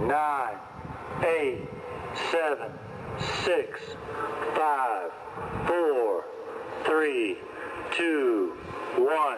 9, 8, 7, 6, 5, 4, 3, 2, 1.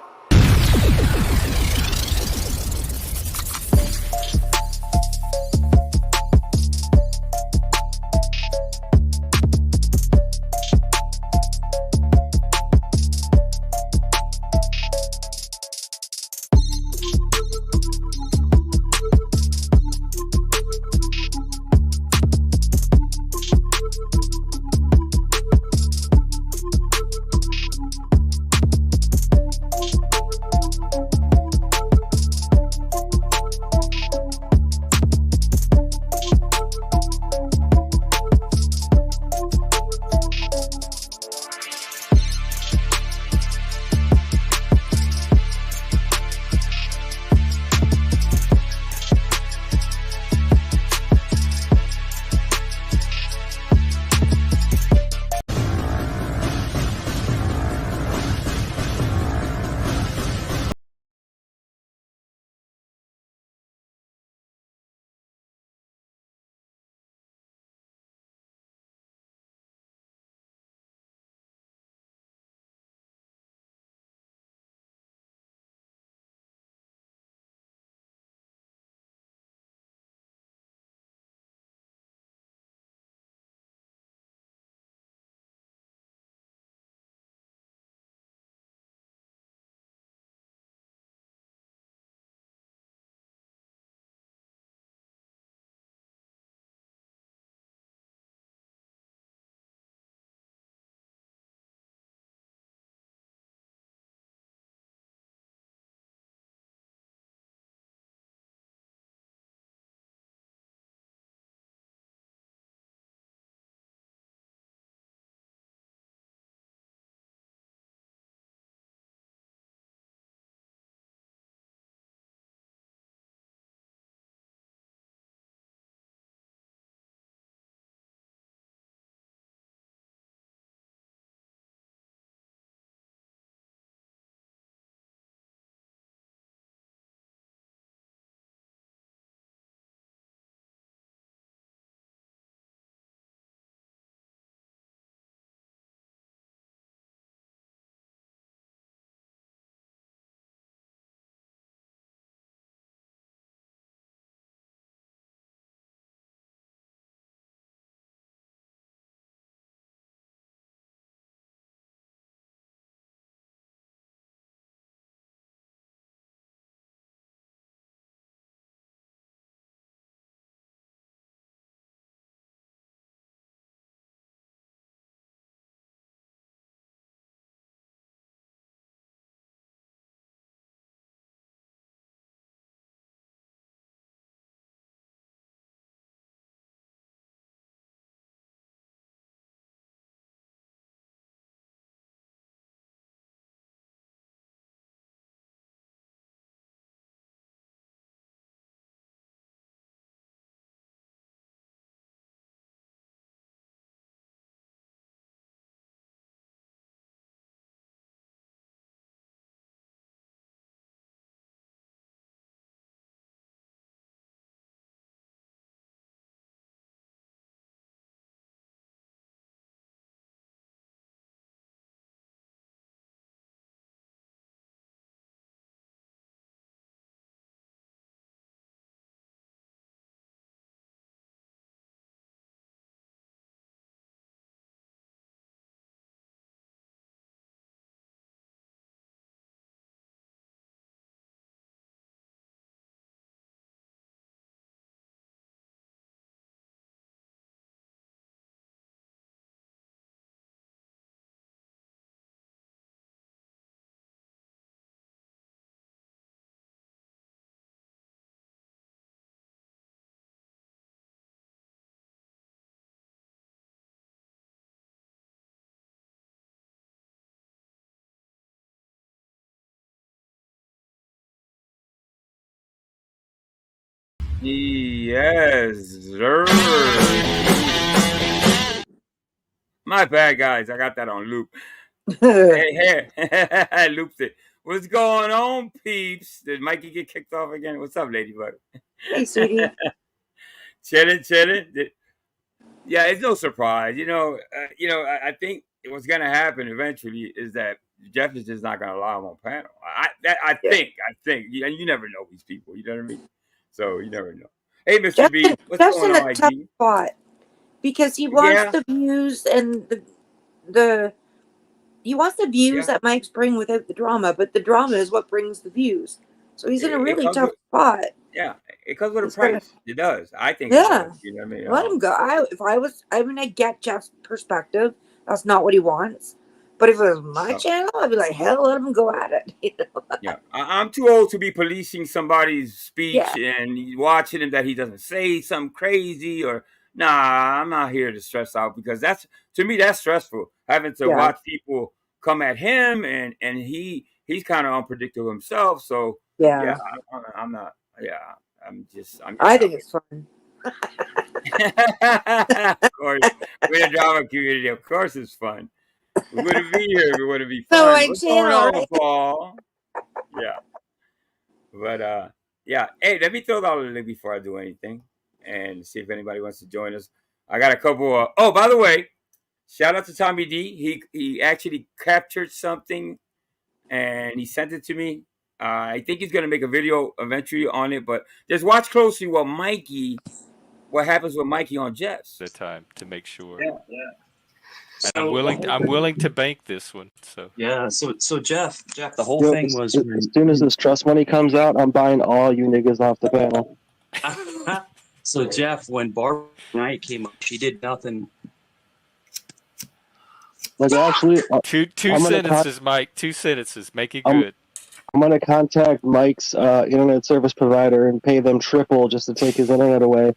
Yes, sir. My bad, guys. I got that on loop. Hey, I looped it. What's going on, peeps? Did Mikey get kicked off again? What's up, Ladybug? Hey, sweetie. chilling. Yeah, it's no surprise. I think what's gonna happen eventually is that Jeff is just not gonna allow him on panel. I think. You never know these people. You know what I mean? So you never know. Hey, Mr. B, what's Jeff's going in on, a tough ID? spot because he wants the views and he wants the views that Mike's bring without the drama, but the drama is what brings the views. So he's in a really tough spot. Yeah, it comes with a price. It does. I think. Yeah. It does. You know what I mean? Let him go. I get Jeff's perspective. That's not what he wants. But if it was my channel, I'd be like, hell, let him go at it. You know? Yeah, I'm too old to be policing somebody's speech and watching him that he doesn't say something crazy or I'm not here to stress out because to me that's stressful having to watch people come at him and he's kind of unpredictable himself. So I'm not. Yeah, I'm just I think it's fun. Of course, we're a drama community. Of course, it's fun. We wouldn't be here if it wouldn't be fun. What's going on, Paul? Yeah. But hey, let me throw out a link before I do anything and see if anybody wants to join us. I got a couple of by the way, shout out to Tommy D. He actually captured something and he sent it to me. I think he's gonna make a video eventually on it, but just watch closely what happens with Mikey on Jeff's. The time to make sure. Yeah. And I'm willing to bank this one. So So Jeff, the whole thing was as soon as this trust money comes out, I'm buying all you niggas off the panel. So Jeff, when Barbara Knight came up, she did nothing. Like actually, two sentences, Mike. 2 sentences. Make it good. I'm gonna contact Mike's internet service provider and pay them triple just to take his internet away.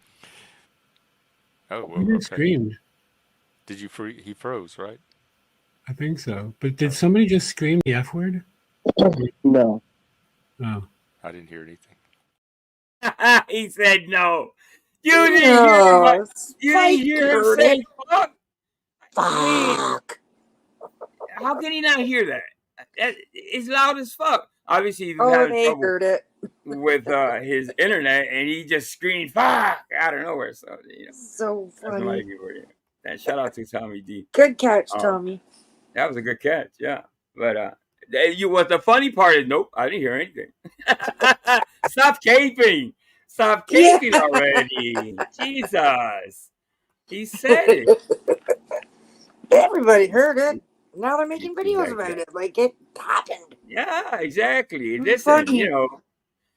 Oh, well, He screamed. Did you he froze, right? I think so. But did somebody just scream the F word? No. Oh. I didn't hear anything. He said no. You didn't hear him. You didn't hear him say fuck. Fuck. How can he not hear that? It's loud as fuck. Obviously, he's having trouble with his internet, and he just screamed "fuck" out of nowhere. So so funny. And shout out to Tommy D. Good catch, Tommy. That was a good catch. Yeah, but what the funny part is, nope, I didn't hear anything. Stop caping. Stop caping already. Jesus. He said it. Everybody heard it. Now they're making videos about it. Like it happened. Yeah, exactly. Listen,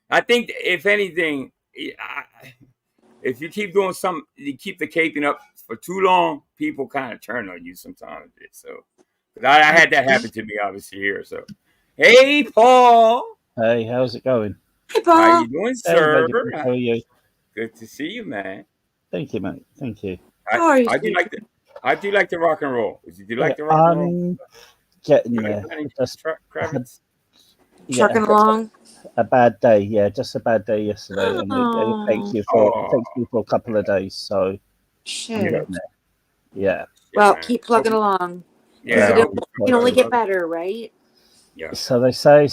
I think if anything, if you keep doing something, you keep the caping up for too long, people kind of turn on you sometimes. So I had that happen to me, obviously, here. So, hey, Paul. Hey, how's it going? Hey, Paul. How you doing, sir? How are you? Good to see you, man. Thank you, mate. Thank you. I do like the rock and roll. Do you like the rock and roll? Getting there. Just trucking along. A bad day, just a bad day yesterday, and it takes you for a couple of days. So, shit. Yeah. Well, keep plugging along. Yeah, it can only get better, right? Yeah. So they say.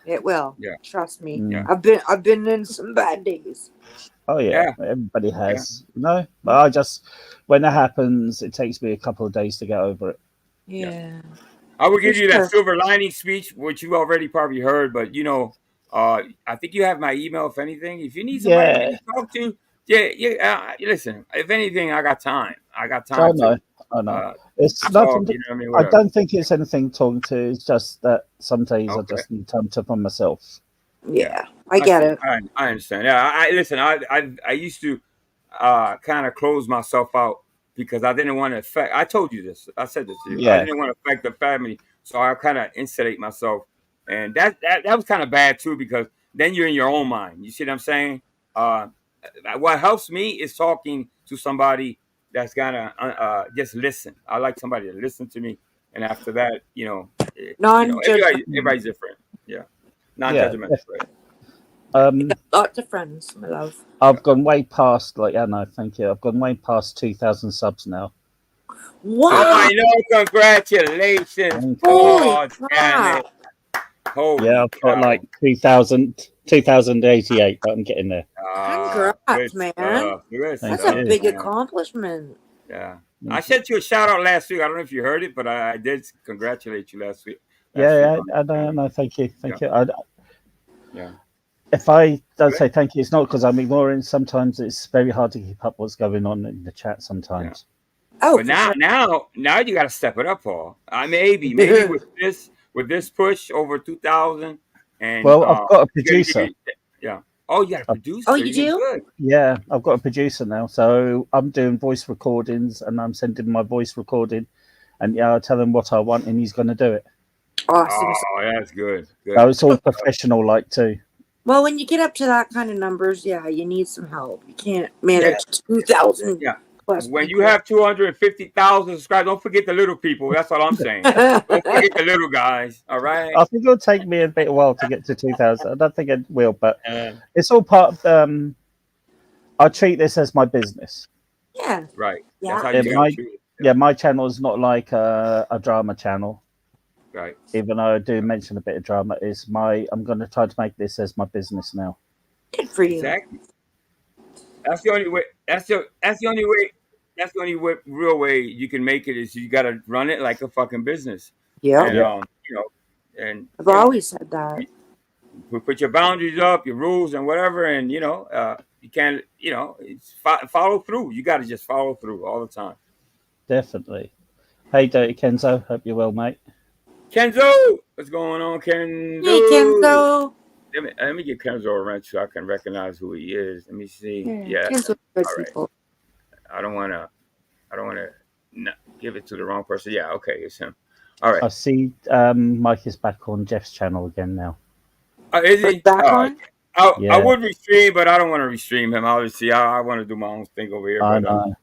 It will. Yeah. Trust me. Yeah. I've been in some bad days. Oh yeah. Everybody has. No, but when that happens, it takes me a couple of days to get over it. Yeah. I will give you that silver lining speech, which you already probably heard, but I think you have my email. If anything, if you need somebody to talk to, listen. If anything, I got time. I know. It's nothing. I don't think it's anything talking to. It's just that some days I just need time to for myself. Yeah, I get it. I understand. Yeah, listen. I used to kind of close myself out because I didn't want to affect. I told you this. I said this to you. Yeah. I didn't want to affect the family, so I kind of insulate myself, and that was kind of bad too because then you're in your own mind. You see what I'm saying? What helps me is talking to somebody that's gonna just listen. I like somebody to listen to me, and after that, everybody's different. Yeah, non-judgmental. Lots of friends, my love. I've gone way past thank you. I've gone way past 2,000 subs now. What? Oh, I know. Congratulations. Holy crap. Holy I've got like 2,088, but I'm getting there. Congrats, man. Thank That's a you. big accomplishment. Yeah. I sent you a shout out last week. I don't know if you heard it, but I did congratulate you last week. Yeah, I know. Thank you. Yeah. If I don't say thank you, it's not because I'm ignoring. Sometimes it's very hard to keep up what's going on in the chat sometimes. Oh, but now you got to step it up, Paul. Maybe with this push over 2,000 and well, I've got a producer. Yeah. Oh, you got a producer. Oh, you do? Good. Yeah, I've got a producer now, so I'm doing voice recordings and I'm sending my voice recording, and I tell him what I want, and he's going to do it. Awesome. Oh, that's good. So it's all professional, like too. Well, when you get up to that kind of numbers, you need some help. You can't manage 2,000. Yeah. Plus When people. you have 250,000 subscribers, don't forget the little people. That's all I'm saying. Don't forget the little guys. All right. I think it'll take me a bit of while to get to 2,000. I don't think it will, but it's all part of. I treat this as my business. Yeah. Right. Yeah. That's how you gotta treat it. My channel is not like a drama channel. Right. Even though I do mention a bit of drama, I'm going to try to make this as my business now. Good for you. Exactly. That's the only way. That's the only way. That's the only way, real way you can make it is you got to run it like a fucking business. Yeah. And, and I've always said that. You put your boundaries up, your rules, and whatever, and you can't. It's follow through. You got to just follow through all the time. Definitely. Hey, Dirty Kenzo. Hope you're well, mate. Kenzo, what's going on, Kenzo? Hey, Kenzo. Let me get Kenzo a wrench so I can recognize who he is. Let me see. Yeah. Kenzo's good people. I don't want to give it to the wrong person. Yeah, okay, it's him. All right. I see Mike is back on Jeff's channel again now. Is he? Back on? I would restream, but I don't want to restream him. Obviously, I want to do my own thing over here. I know.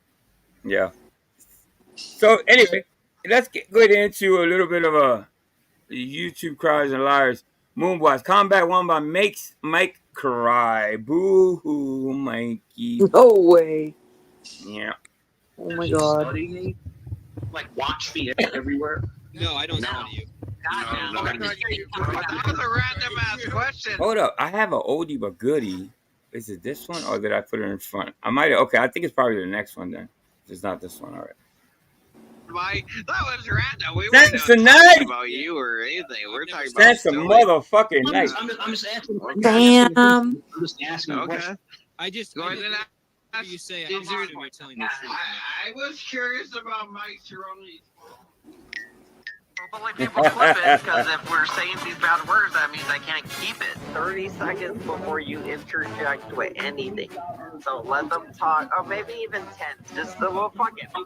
Yeah. So anyway, let's get into a little bit of a YouTube cries and liars. Moonboys Combat won by makes Mike cry. Boo hoo, Mikey. No way. Yeah. Oh my god. Like watch me everywhere. No, I don't study you. That was a random ass question. Hold up, I have an oldie but goodie. Is it this one or did I put it in front? I might. Okay, I think it's probably the next one then. It's not this one. All right. That was random. We weren't talking about you or anything. We're talking about. That's a motherfucking night. I'm just asking. Damn. I'm just asking. Okay. I just. Go ahead and ask. You say I'm telling the truth. I was curious about Mike Cerrone's. Hopefully people clip it, because if we're saying these bad words, that means I can't keep it. 30 seconds before you interject with anything. So let them talk, or maybe even 10. Just well, fuck it. I'm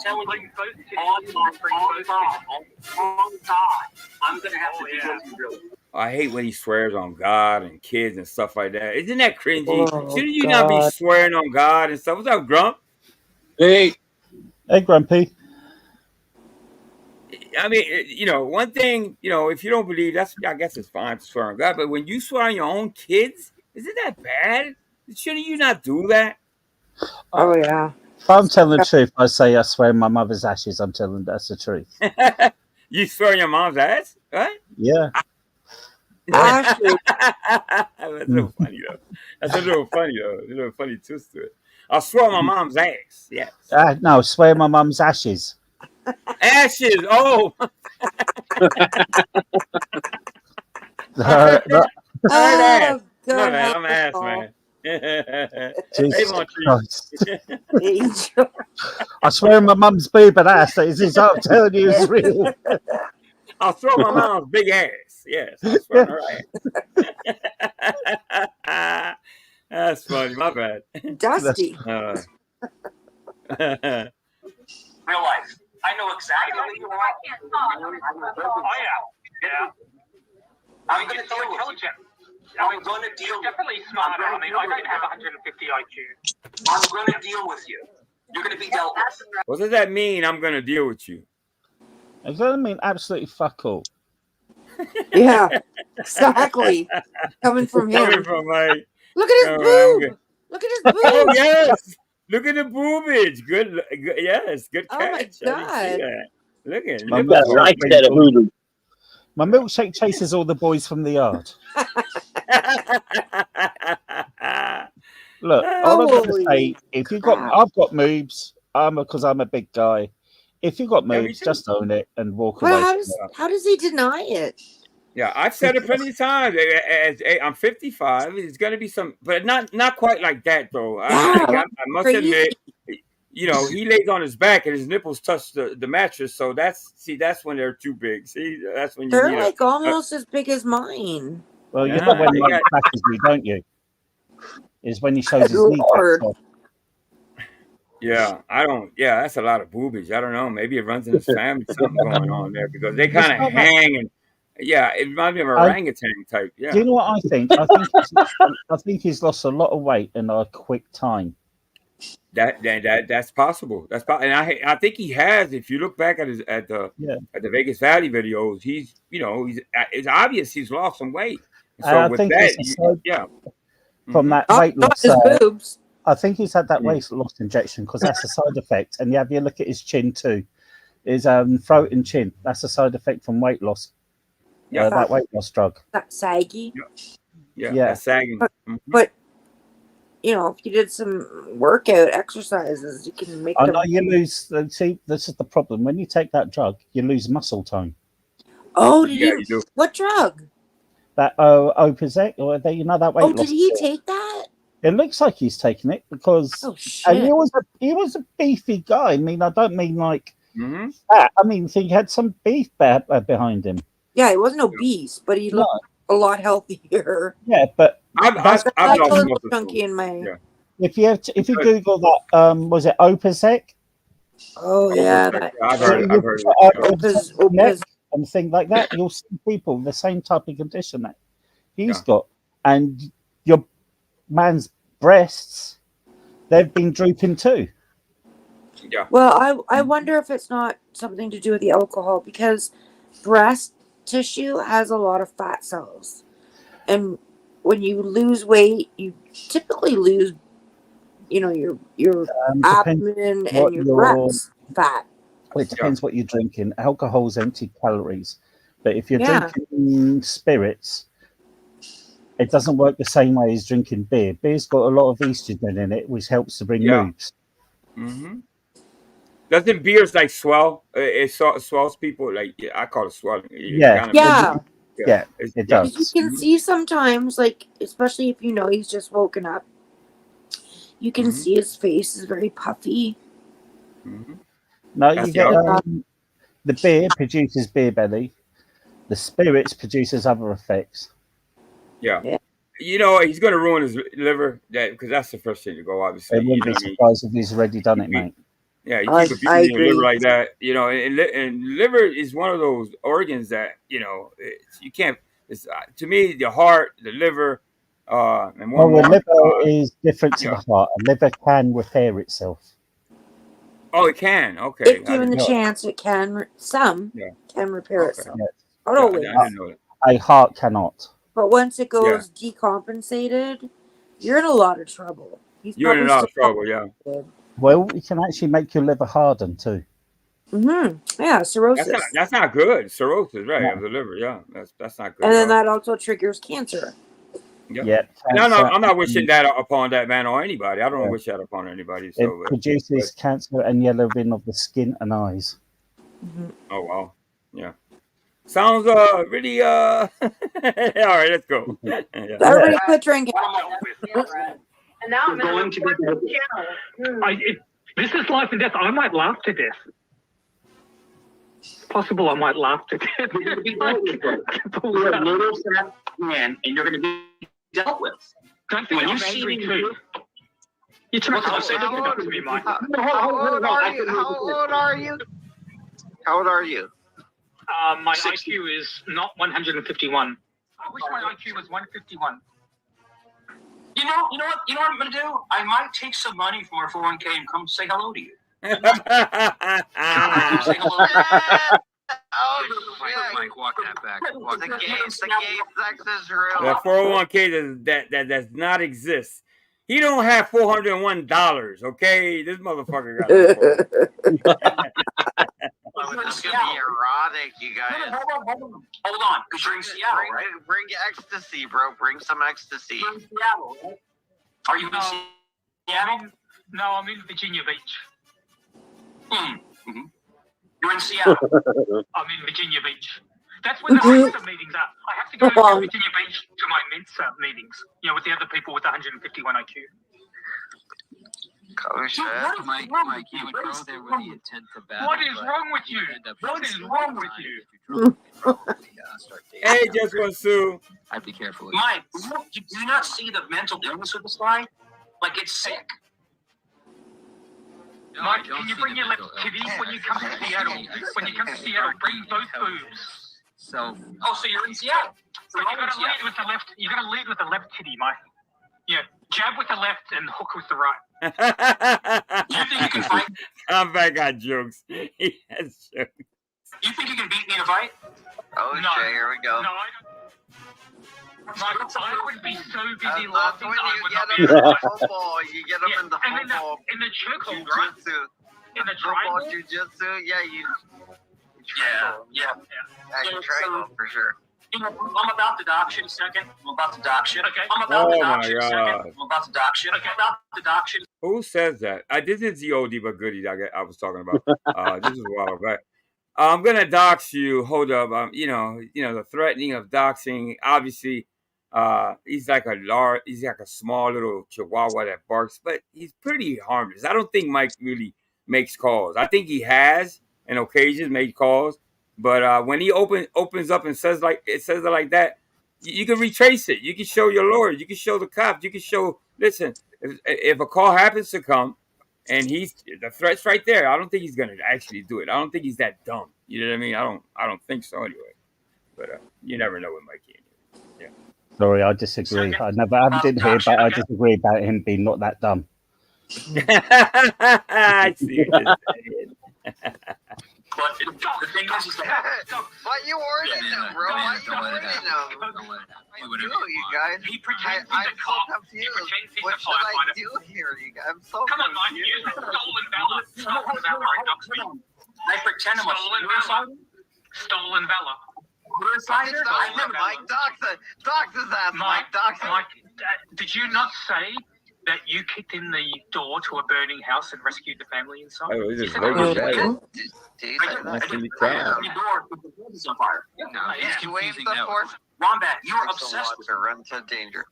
telling you, on God, I'm gonna have to do this really. I hate when he swears on God and kids and stuff like that. Isn't that cringy? Oh, Shouldn't you not be swearing on God and stuff? What's up, Grump? Hey, Grumpy. I mean, one thing, if you don't believe, I guess it's fine to swear on God. But when you swear on your own kids, isn't that bad? Shouldn't you not do that? Oh, yeah. If I'm telling the truth, I say I swear in my mother's ashes. I'm telling that's the truth. You swear on your mom's ass? What? Yeah. That's a little funny, though. That's a little funny, though. A little funny twist to it. I swear on my mom's ass. Yes. No, swear in my mum's ashes. Ashes. Oh. Her ass. God, No, man, I'm ass, man. Jesus Christ. I swear in my mum's boob and ass. Is this I'm telling you is real? I'll throw my mom's big ass. Yes, I swear on her ass. That's funny. My bad. Dusty. Real life. I know exactly what you want. Oh, yeah. I'm going to deal with you. I'm going to deal with you. Definitely smart. I mean, I don't have 150 IQ. I'm going to deal with you. You're going to be dealt with. What does that mean? I'm going to deal with you. Does that mean absolutely fuck all? Yeah, exactly. Coming from him. Coming from Mike. Look at his boob. Look at his boob. Oh, yes. Look at the boobage. Good. Yes. Good catch. Oh, my God. Look at it. My mother likes that voodoo. My milkshake chases all the boys from the yard. Look, all I'm going to say, if you got, I've got moves. Because I'm a big guy. If you got moves, just own it and walk away. How does he deny it? Yeah, I've said it plenty of times. I'm 55. It's going to be some, but not quite like that though. I must admit, you know, he lays on his back and his nipples touch the mattress. So that's when they're too big. See, that's when they're like almost as big as mine. Well, you know when Mike batters me, don't you? Is when he shows his kneecaps off. Yeah, I don't. Yeah, that's a lot of boobies. I don't know. Maybe it runs in his family. Something going on there because they kind of hang and. Yeah, it reminds me of an orangutan type. Yeah. Do you know what I think? I think he's lost a lot of weight in a quick time. That's possible. And I think he has. If you look back at the Vegas Valley videos, it's obvious he's lost some weight. So with that, from that weight loss, I think he's had that weight loss injection because that's a side effect. And you look at his chin too, his throat and chin. That's a side effect from weight loss. Yeah, that weight loss drug. That's saggy. Yeah, that's sagging. But you know, if you did some workout exercises, you can make. I know you lose. See, this is the problem. When you take that drug, you lose muscle tone. Oh, you do. What drug? That Opozec, or you know that weight loss. Oh, did he take that? It looks like he's taking it because. Oh shit! And he was a beefy guy. I mean, I don't mean like fat. I mean, he had some beef behind him. Yeah, he wasn't obese, but he looked a lot healthier. Yeah, but I'm a little chunky in my. Yeah. If you Google that, was it Opozec? Oh yeah, I've heard it. And things like that, you'll see people the same type of condition that he's got, and your man's breasts, they've been drooping too. Yeah. Well, I wonder if it's not something to do with the alcohol because breast tissue has a lot of fat cells, and when you lose weight, you typically lose, you know, your abdomen and your breast fat. Well, it depends what you're drinking. Alcohol's empty calories, but if you're drinking spirits, it doesn't work the same way as drinking beer. Beer's got a lot of estrogen in it, which helps to bring moves. Mm-hmm. Doesn't beers like swell? It swells people. Like I call it swelling. Yeah, it does. You can see sometimes, like especially if you know he's just woken up, you can see his face is very puffy. No, you get the beer produces beer belly. The spirits produces other effects. Yeah. You know, he's going to ruin his liver because that's the first thing to go, obviously. It wouldn't be surprised if he's already done it, mate. Yeah, you keep abusing your liver like that. You know, and liver is one of those organs that, you know, you can't, to me, the heart, the liver, and one more. The liver is different to the heart. A liver can repair itself. Oh, it can. Okay. If given the chance, it can. Some can repair itself. Yes. Not always. I didn't know that. A heart cannot. But once it goes decompensated, you're in a lot of trouble. You're in a lot of trouble, yeah. Well, it can actually make your liver harden too. Yeah, cirrhosis. That's not good. Cirrhosis, right? Of the liver, yeah. That's not good. And then that also triggers cancer. Yeah. No, I'm not wishing that upon that man or anybody. I don't wish that upon anybody. So it produces cancer and yellowing of the skin and eyes. Oh wow. Yeah. Sounds really all right, let's go. Everybody quit drinking. And now I'm going to be this is life and death. I might laugh to death. It's possible I might laugh to death. You're a little fat man, and you're going to be dealt with. Don't think I'm angry too. You're trying to say that to me, Mike. How old are you? How old are you? My IQ is not 151. I wish my IQ was 151. You know what I'm going to do? I might take some money from our 401k and come say hello to you. Say hello. Mike, walk that back. The gay sex is real. That 401k that does not exist. He don't have $401. Okay, this motherfucker got. It's gonna be erotic, you guys. Hold on, because you're in Seattle, right? Bring ecstasy, bro. Bring some ecstasy. You're in Seattle, right? Are you in Seattle? No, I'm in Virginia Beach. Mm-hmm. You're in Seattle. I'm in Virginia Beach. That's where the Mensa meetings are. I have to go to Virginia Beach to my Mensa meetings, with the other people with 151 IQ. Oh shit. Mike, you would go there with the intent to battle. What is wrong with you? What is wrong with you? Hey, just one, Sue. I'd be careful. Mike, do you not see the mental illness with this guy? Like, it's sick. No, Mike, can you bring your left titty when you come to Seattle? When you come to Seattle, bring both boobs. So You're in Seattle. So you gotta lead with the left. You gotta lead with the left titty, Mike. Yeah, jab with the left and hook with the right. You think you can fight? Come back on jokes. He has jokes. You think you can beat me in a fight? Oh shit, here we go. No, I don't. Mike, I would be so busy That's laughing. when I you would get not them be in able the to fight. football. You get them in the And football. in the chokehold, right? Jiu-jitsu. In the Football triangle. jiu-jitsu. Yeah, you Yeah. triangle for sure. I'm about to dox you in a second. I'm about to dox you. Okay. I'm about to Oh dox my you in a God. second. I'm about to dox you. Okay. I'm about to dox you. Who says that? This is the oldie but goodie I was talking about. This is a while back. I'm gonna dox you. Hold up. The threatening of doxing. Obviously, he's like a small little chihuahua that barks, but he's pretty harmless. I don't think Mike really makes calls. I think he has, on occasions, made calls, but when he opens up and says it like that, you can retrace it. You can show your lawyer. You can show the cops. You can show. Listen, if a call happens to come, and the threat's right there, I don't think he's gonna actually do it. I don't think he's that dumb. You know what I mean? I don't think so anyway. But you never know with Mikey. Yeah. Sorry, I disagree. I didn't hear, but I disagree about him being not that dumb. I see what you're saying. But the thing is that. But you already know, bro. You already know. You guys. I'm so confused. What should I do here, you guys? I'm so Come on, Mike. confused. Use stolen valor. Stolen valor. I pretend I'm a Stolen valor. Stolen valor. Mike, dox his ass, Mike, dox him. Mike, did you not say that you kicked in the door to a burning house and rescued the family inside? Oh, this is Did he say that? That's really proud. The door with the building's on fire. No, he's You waved confusing the that. force. Wombat, you're obsessed with to run to danger.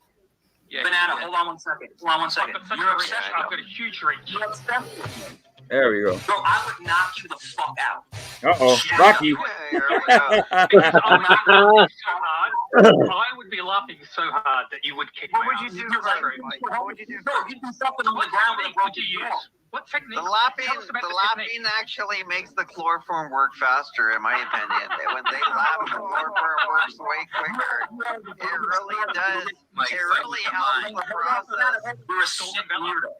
Yeah, Banana. Hold on one second. You're obsessed. I've got a huge reach. You're obsessed with me. There we go. Bro, I would knock you the fuck out. Uh-oh. Rocky. Here we go. Because I'm not laughing so hard. I would be laughing so hard that you would kick What me would out. you do, You're Mike? right. What would you do? No, you do something on the ground with a What technique would broken you use? use? What technique? The lapping technique. actually makes the chloroform work faster, in my opinion. When they lap, the chloroform works way quicker. It really does. It really helps the process. You're a sick weirdo.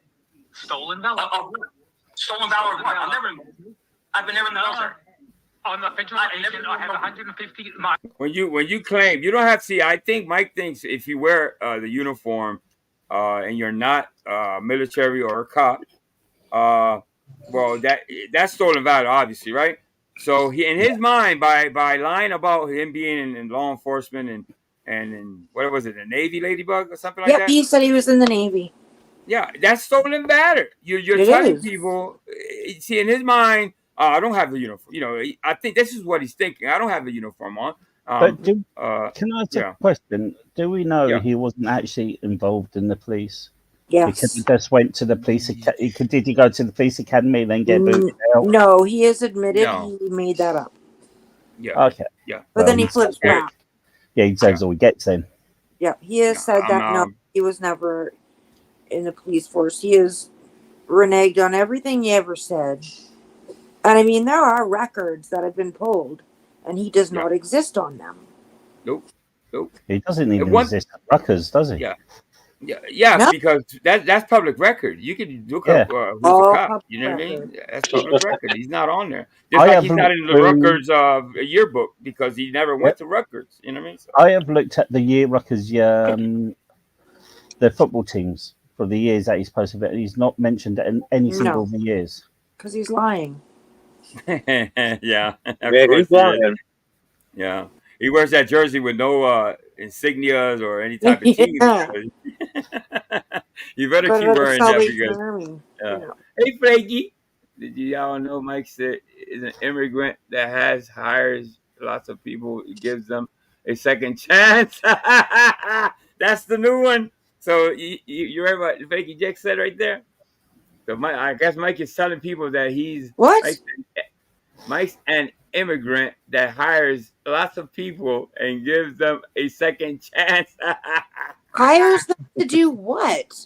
Stolen valor. Stolen valor of what? I've been never in the military. I'm a federal agent. I have 150. When you claim, you don't have to see. I think Mike thinks if you wear the uniform and you're not military or a cop, well, that's stolen valor, obviously, right? So he, in his mind, by lying about him being in law enforcement and what was it, the Navy, Ladybug, or something like that? Yep, he said he was in the Navy. Yeah, that's stolen valor. You're telling people. See, in his mind, I don't have the uniform. I think this is what he's thinking. I don't have the uniform on. But can I ask a question? Do we know he wasn't actually involved in the police? Yes. Because he just went to the police academy. Did he go to the police academy and then get booted out? No, he has admitted he made that up. Yeah. Okay. Yeah. But then he flips back. Yeah, he deserves all he gets then. Yeah, he has said that no, he was never in the police force. He has reneged on everything he ever said. And I mean, there are records that have been pulled, and he does not exist on them. Nope. He doesn't even exist at Rutgers, does he? Yeah, no. Because that's public record. You can look up who's a cop. You know what I mean? That's public record. He's not on there. Just like he's not in the Rutgers yearbook because he never went to Rutgers. You know what I mean? So. I have looked at the year Rutgers, the football teams for the years that he's supposed to be. He's not mentioned in any single of the years. Because he's lying. Yeah, of Yeah, course he's he is. lying. Yeah, he wears that jersey with no insignias or any type of team. Yeah. You better Go keep to the wearing that Salvation because. Army. Yeah. Hey, Flaky. Did y'all know Mike said is an immigrant that hires lots of people, gives them a second chance? That's the new one. So you heard what Flaky Jake said right there? So I guess Mike is telling people that What? Mike's an immigrant that hires lots of people and gives them a second chance. Hires them to do what?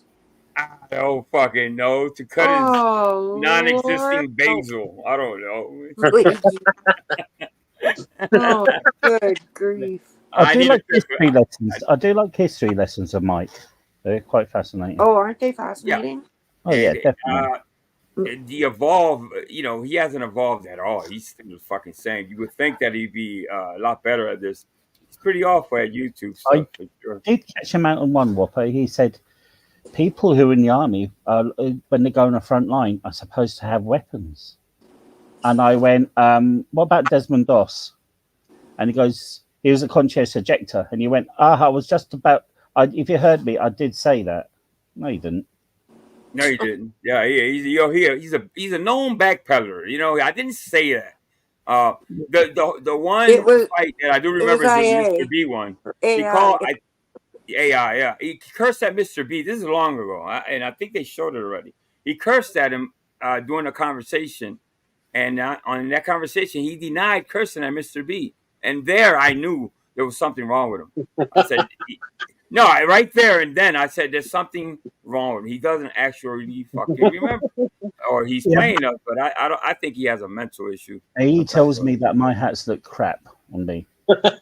I don't fucking know. To cut his Oh, non-existing Lord. basil. I don't know. Oh, good grief. I do like history lessons. I do like history lessons of Mike. They're quite fascinating. Oh, aren't they fascinating? Oh yeah, definitely. The evolve, he hasn't evolved at all. He's still the fucking same. You would think that he'd be a lot better at this. He's pretty awful at YouTube stuff. I did catch him out on one Whopper. He said people who are in the army, when they go on the front line, are supposed to have weapons. And I went, what about Desmond Doss? And he goes, he was a conscious ejector. And he went, I was just about, if you heard me, I did say that. No, you didn't. No, you didn't. Yeah, he's a known backpedaler. I didn't say that. The one fight that I do remember is the Mr. B one. He called AI. Yeah, he cursed at Mr. B. This is long ago, and I think they showed it already. He cursed at him during a conversation, and on that conversation, he denied cursing at Mr. B. And there, I knew there was something wrong with him. I said, no, right there and then, I said, there's something wrong with him. He doesn't actually fucking remember, or he's playing us. But I think he has a mental issue. He tells me that my hats look crap on me. Look at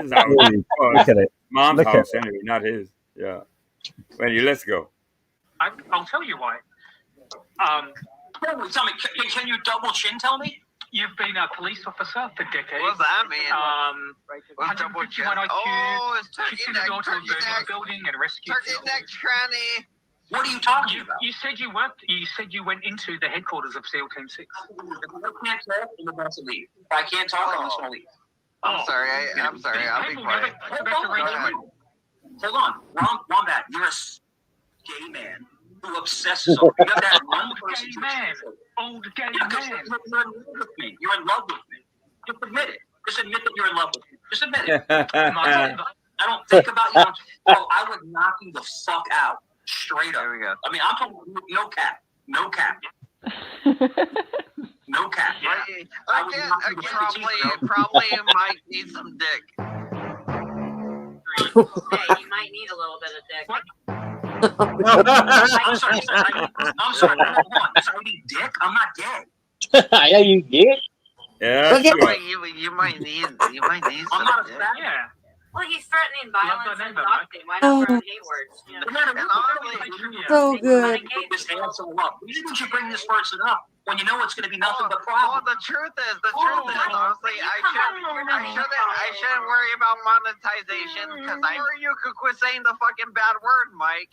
his house. Look at it. Mom's Look at house, it. anyway, not his. Yeah. Anyway, let's go. I'll tell you why. Tell me, can you double chin tell me? You've been a police officer for decades. What's that mean? 151 IQ. Oh, it's turkey kicked in the neck, door to a turkey burning neck. building and rescued. Turkey neck tranny. What are you talking about? You said you worked. You said you went into the headquarters of SEAL Team 6. If I can't talk, I'm about to leave. If I can't talk, I'm just going to leave. I'm sorry. I'm sorry. I'll be quiet. Hold on. Wombat, you're a gay man who obsesses over you. Have that one person. Gay man. Old gay man. You're in love with me. You're in love with me. Just admit it. Just admit that you're in love with me. Just admit it. I don't think about you. I would knock you the fuck out. Straight up. There we go. I mean, I'm talking no cap. No cap. No cap. Yeah. Probably might need some dick. Hey, you might need a little bit of dick. I'm sorry. Number one, I need dick. I'm not gay. Yeah, you did. Yeah. You might need. I'm not a fat. Yeah. Well, he's threatening violence and doxing. Why not throw hate words? You know? So good. This asshole up. You should bring this person up when you know it's going to be nothing but problems. Well, the truth is, honestly, I shouldn't worry about monetization because or you could quit saying the fucking bad word, Mike.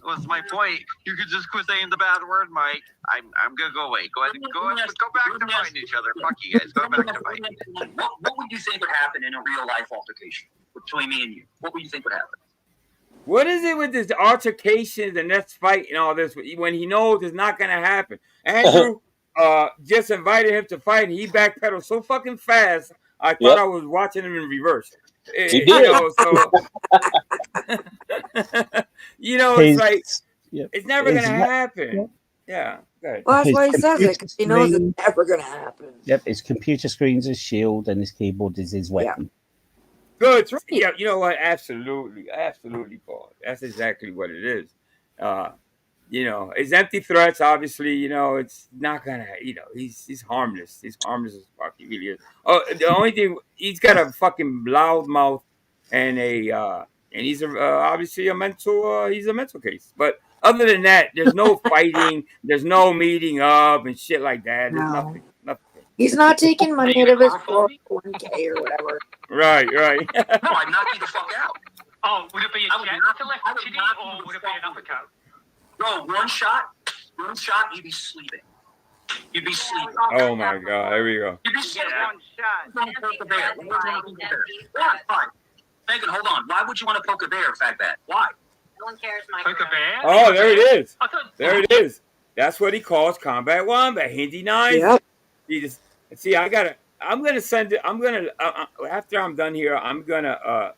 Was my point. You could just quit saying the bad word, Mike. I'm gonna go away. Go back to fighting each other. Fuck you guys. Go back to fighting. What would you think would happen in a real life altercation between me and you? What would you think would happen? What is it with this altercations and let's fight and all this when he knows it's not gonna happen? Andrew just invited him to fight and he backpedaled so fucking fast. I thought I was watching him in reverse. He did. It's like it's never gonna happen. Yeah. Good. Well, that's why he says it, because he knows it's never going to happen. Yep, his computer screen's his shield and his keyboard is his weapon. Good. Yeah, you know what? Absolutely, Paul. That's exactly what it is. It's empty threats. Obviously, it's not gonna. He's harmless. He's harmless as fuck. He really is. Oh, the only thing he's got a fucking loud mouth and he's obviously a mental. He's a mental case. But other than that, there's no fighting. There's no meeting up and shit like that. There's nothing. He's not taking money out of his 401k or whatever. Right. No, I'd knock you the fuck out. Oh, would it be a jab to left chitty or would it be an uppercut? Bro, one shot, you'd be sleeping. You'd be sleeping. Oh my God, here we go. You'd be sleeping. One shot. Poke a bear. Why would you want to poke a bear? Why? Fine. Megan, hold on. Why would you want to poke a bear, fat bat? Why? No one cares, Mike. Poke a bear? Oh, there it is. There it is. That's what he calls combat wombat. Handy knives. Yep. He just see. I'm gonna send it. I'm gonna after I'm done here. I'm gonna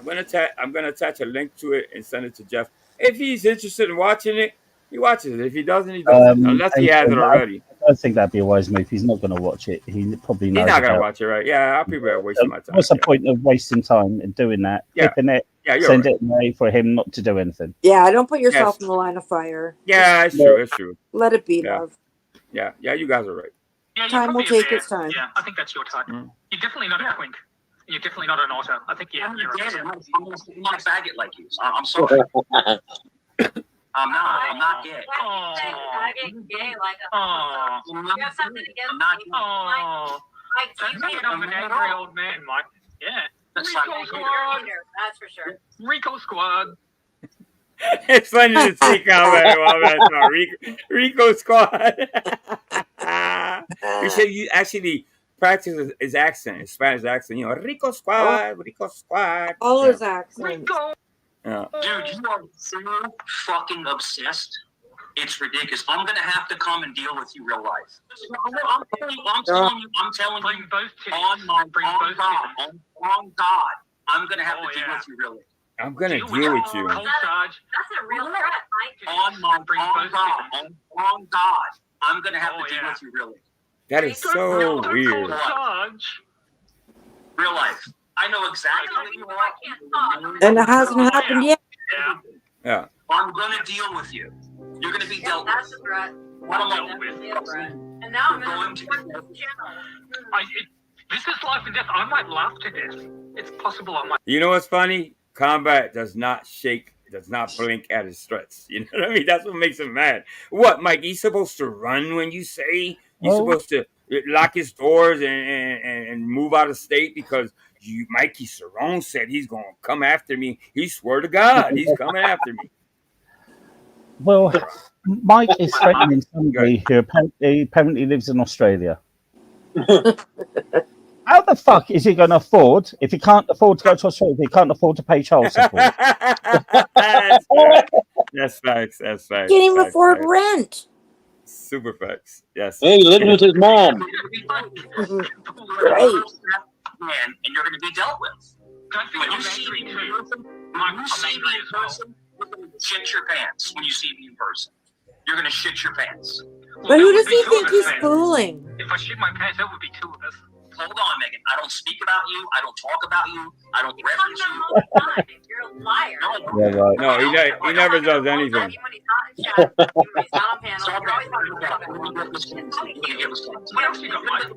attach a link to it and send it to Jeff. If he's interested in watching it, he watches it. If he doesn't, he doesn't. Unless he has it already. I don't think that'd be a wise move. He's not going to watch it. He probably knows. He's not gonna watch it, right? Yeah, people are wasting my time. What's the point of wasting time in doing that? Yeah. Clipping it, Yeah, you're send right. it away for him not to do anything. Yeah, don't put yourself in the line of fire. Yeah, it's true. It's true. Let it be, Yeah. love. Yeah, you guys are right. Yeah, you're Time will probably a take bear. its time. Yeah, I think that's your type. You're definitely not a twink. You're definitely not an otter. I think you're I'm a not a faggot like you. I'm sorry. I'm not gay. I get gay like a. Oh. You have something against I'm not me? Oh. Mike, That's you the hate kid of an angry old man, Mike. Yeah. That's Rico like- Squad. That's for sure. Rico Squad. It's funny to see combat wombat. Rico Squad. You should actually practice his accent, his Spanish accent. You know, Rico Squad, Rico Squad. All Yeah. his accents. Yeah. Dude, you are so fucking obsessed. It's ridiculous. I'm gonna have to come and deal with you real life. I'm telling you, Bring both titties. on God, I'm gonna have to deal with you real life. I'm gonna deal with you. Cold charge. That's a real threat, Mike. On God, I'm gonna have to deal with you real life. That is so weird. Cold charge. Real life. I know exactly what you want. And it hasn't happened yet. Yeah. Yeah. I'm gonna deal with you. You're gonna be dealt with. That's a threat. Definitely a threat. And now I'm going to support this channel. This is life and death. I might laugh to death. It's possible I might. You know what's funny? Combat does not shake, does not blink at his threats. You know what I mean? That's what makes him mad. What, Mike? He's supposed to run when you say he's supposed to lock his doors and move out of state because Mikey Cerrone said he's going to come after me. He swore to God he's coming after me. Well, Mike is threatening somebody who apparently lives in Australia. How the fuck is he going to afford, if he can't afford to go to Australia, if he can't afford to pay child support? That's facts. That's facts. Can't even afford rent. Super facts. Yes. Hey, he lives with his mom. Right. Man, and you're gonna be dealt with. When you see me in person, you're gonna shit your pants. When you see me in person, you're gonna shit your pants. But who does he think he's fooling? If I shit my pants, that would be two of us. Hold on, Megan. I don't speak about you. I don't talk about you. I don't reference you. All the time. You're a liar. Yeah, right. No, he never does anything. When he's not in chat, when he's not on panel, you're always talking about it. What else you got, Mike?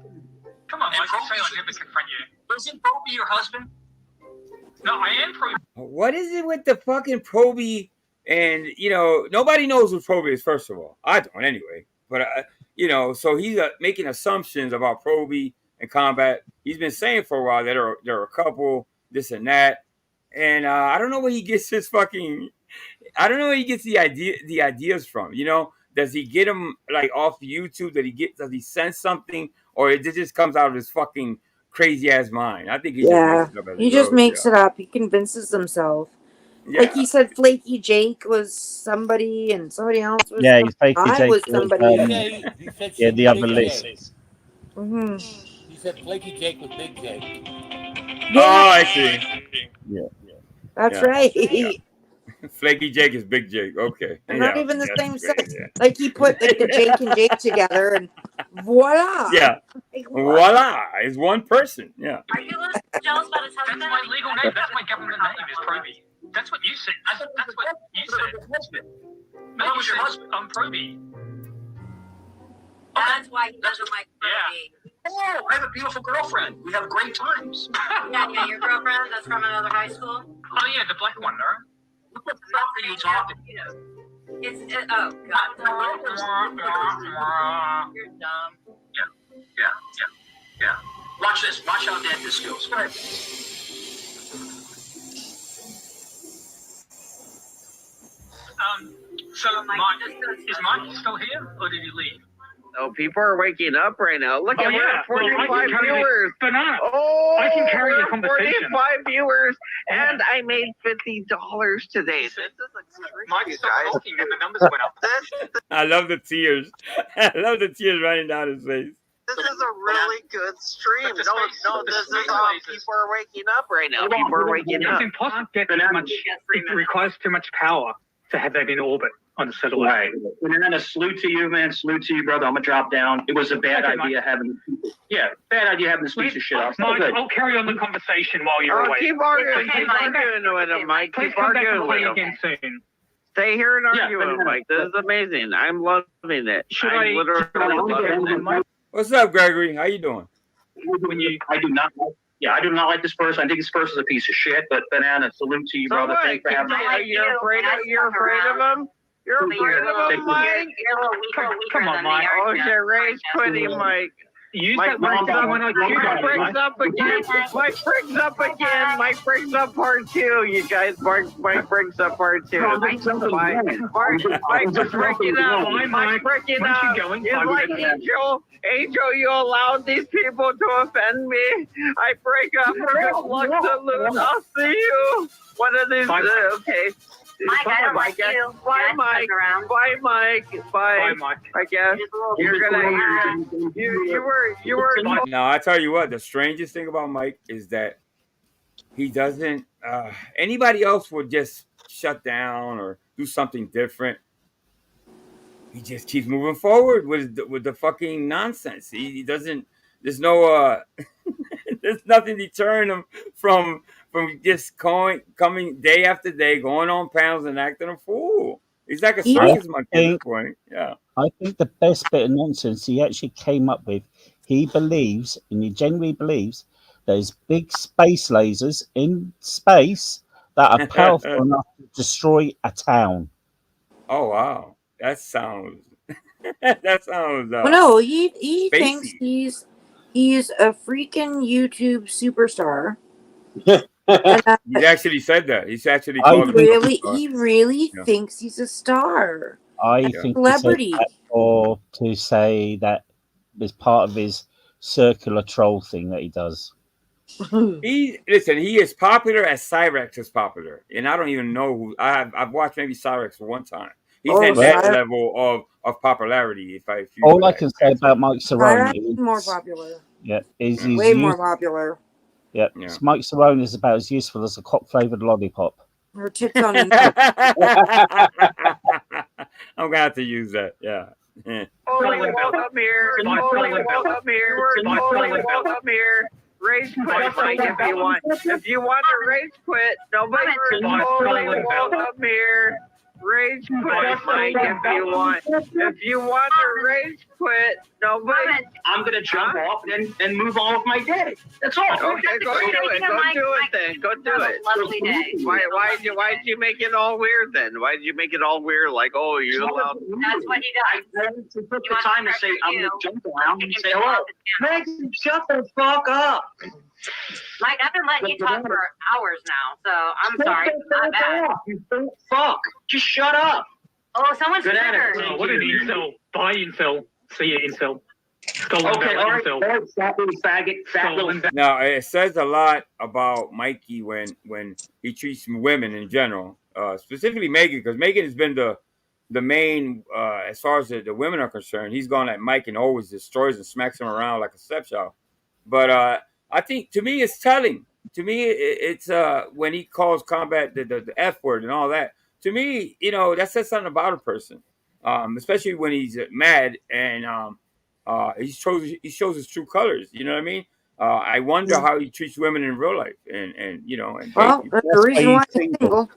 Come on, Mike. You say I never confront you. Isn't Bobby your husband? No, I am Proby. What is it with the fucking Proby? And, you know, nobody knows what Proby is, first of all. I don't anyway. But, you know, so he's making assumptions about Proby and Combat. He's been saying for a while that they're a couple, this and that. And I don't know where he gets his fucking... I don't know where he gets the ideas from, you know? Does he get them, like, off YouTube? Does he sense something? Or it just comes out of his fucking crazy-ass mind? I think he just makes it up. He convinces himself. Yeah. Like he said, Flaky Jake was somebody, and somebody else was. Yeah, he's Flaky I Jake. was somebody. Yeah, the other list. Mm-hmm. He said Flaky Jake was Big Jake. Yeah. Oh, I see. Yeah. That's right. Yeah. Flaky Jake is Big Jake. Okay. They're not even the same sex. Like he put like the Jake and Jake together, and voila. Yeah. Like, voila. It's one person. Yeah. Are you jealous about his husband? That's my legal name. That's my government name. Is Proby. That's what you said. That's what you said. No, you said I'm Proby. That's why he doesn't like Proby. Oh, I have a beautiful girlfriend. We have great times. Yeah, your girlfriend that's from another high school? Oh, yeah, the black one, no? What the fuck are you talking? Oh, God. You're dumb. Yeah. Watch this. Watch how dead this goes. Go ahead. So Mike, is Mike still here, or did he leave? Oh, people are waking up right now. Look at yeah. we're at 45 viewers. Banana. Oh, I can carry we're the conversation. 45 viewers, and I made $50 today. This is extreme, Mike you stopped guys. talking and the numbers went up. I love the tears. I love the tears running down his face. This is a really good stream. No, this is people are waking up right now. People are waking up. It's impossible to get too much. It requires too much power to have that in orbit on the satellite. Right. Banana, salute to you, man. Salute to you, brother. I'm gonna drop down. It was a bad idea having. Yeah, bad idea having this piece of shit off. Mike, I'll carry on the conversation while you're away. Keep arguing with him, Mike. Please Keep come back and arguing play with again him. soon. Stay here and argue with him, Banana. Mike. This is amazing. I'm loving it. Should I'm literally loving it. What's up, Gregory? How you doing? I do not like this person. I think this person's a piece of shit. But Banana, salute to you, So brother. what? Thanks for having me. You're afraid of him? You're afraid of him, Mike? You're a little weaker on, than Mike. they are. Oh, shit, Rage quitting, Mike. Use Mike, that word when I choose Mike on brings you. up again. Mike brings up again. Mike brings up part 2. You guys, Mike brings up part 2. Mike is breaking up. Mike's breaking up. He's like, Angel, you allowed these people to offend me. I break up. Good luck to lose. I'll see you. One of these. Okay. Mike, I don't like you. Bye, Mike. Bye, Mike. Bye, Mike. I guess you're gonna. You were. Now I tell you what, the strangest thing about Mike is that he doesn't. Anybody else would just shut down or do something different. He just keeps moving forward with the fucking nonsense. He doesn't. There's no. There's nothing deterring him from just coming day after day, going on panels and acting a fool. He's like a circus monkey at this point. Yeah. I think the best bit of nonsense he actually came up with, he believes, and he genuinely believes, there's big space lasers in space that are powerful enough to destroy a town. Oh wow, that sounds. That sounds. Well, no, he thinks he's a freaking YouTube superstar. He actually said that. He's actually. He really thinks he's a star. I think celebrity, or to say that is part of his circular troll thing that he does. He is popular as Cyrex is popular, and I don't even know who. I've watched maybe Cyrex one time. He's at that level of popularity. All I can say about Mike Cerrone is more popular. Yeah, he's way more popular. Yeah, Mike Cerrone is about as useful as a cock-flavored lollipop. Her tits on. I'm gonna have to use that. Yeah. Welcome here. Welcome here. Rage quit, Mike, if you want. If you want to rage quit, nobody's welcome here. Rage quit, Mike, if you want. If you want to rage quit, nobody. I'm gonna jump off and move on with my day. That's all. Okay, go do it. Go do it then. Go do it. Lovely day. Why'd you make it all weird then? Why'd you make it all weird? Like, oh, you allowed. That's what he does. He took the time to say, I'm gonna jump around and say hello. Max, shut the fuck up. Mike, I've been letting you talk for hours now, so I'm sorry. Not bad. Fuck. Just shut up. Oh, someone's Good triggered. Oh, what an incel. Bye, incel. See you, incel. Okay, all right. Stop being faggot. Now it says a lot about Mikey when he treats women in general, specifically Megan, because Megan has been the main as far as the women are concerned. He's gone at Mike and always destroys and smacks him around like a stepchild. But I think to me it's telling. To me it's when he calls combat the F word and all that. To me, that says something about a person, especially when he's mad and he shows his true colors. You know what I mean? I wonder how he treats women in real life, and well, that's the reason why I'm single.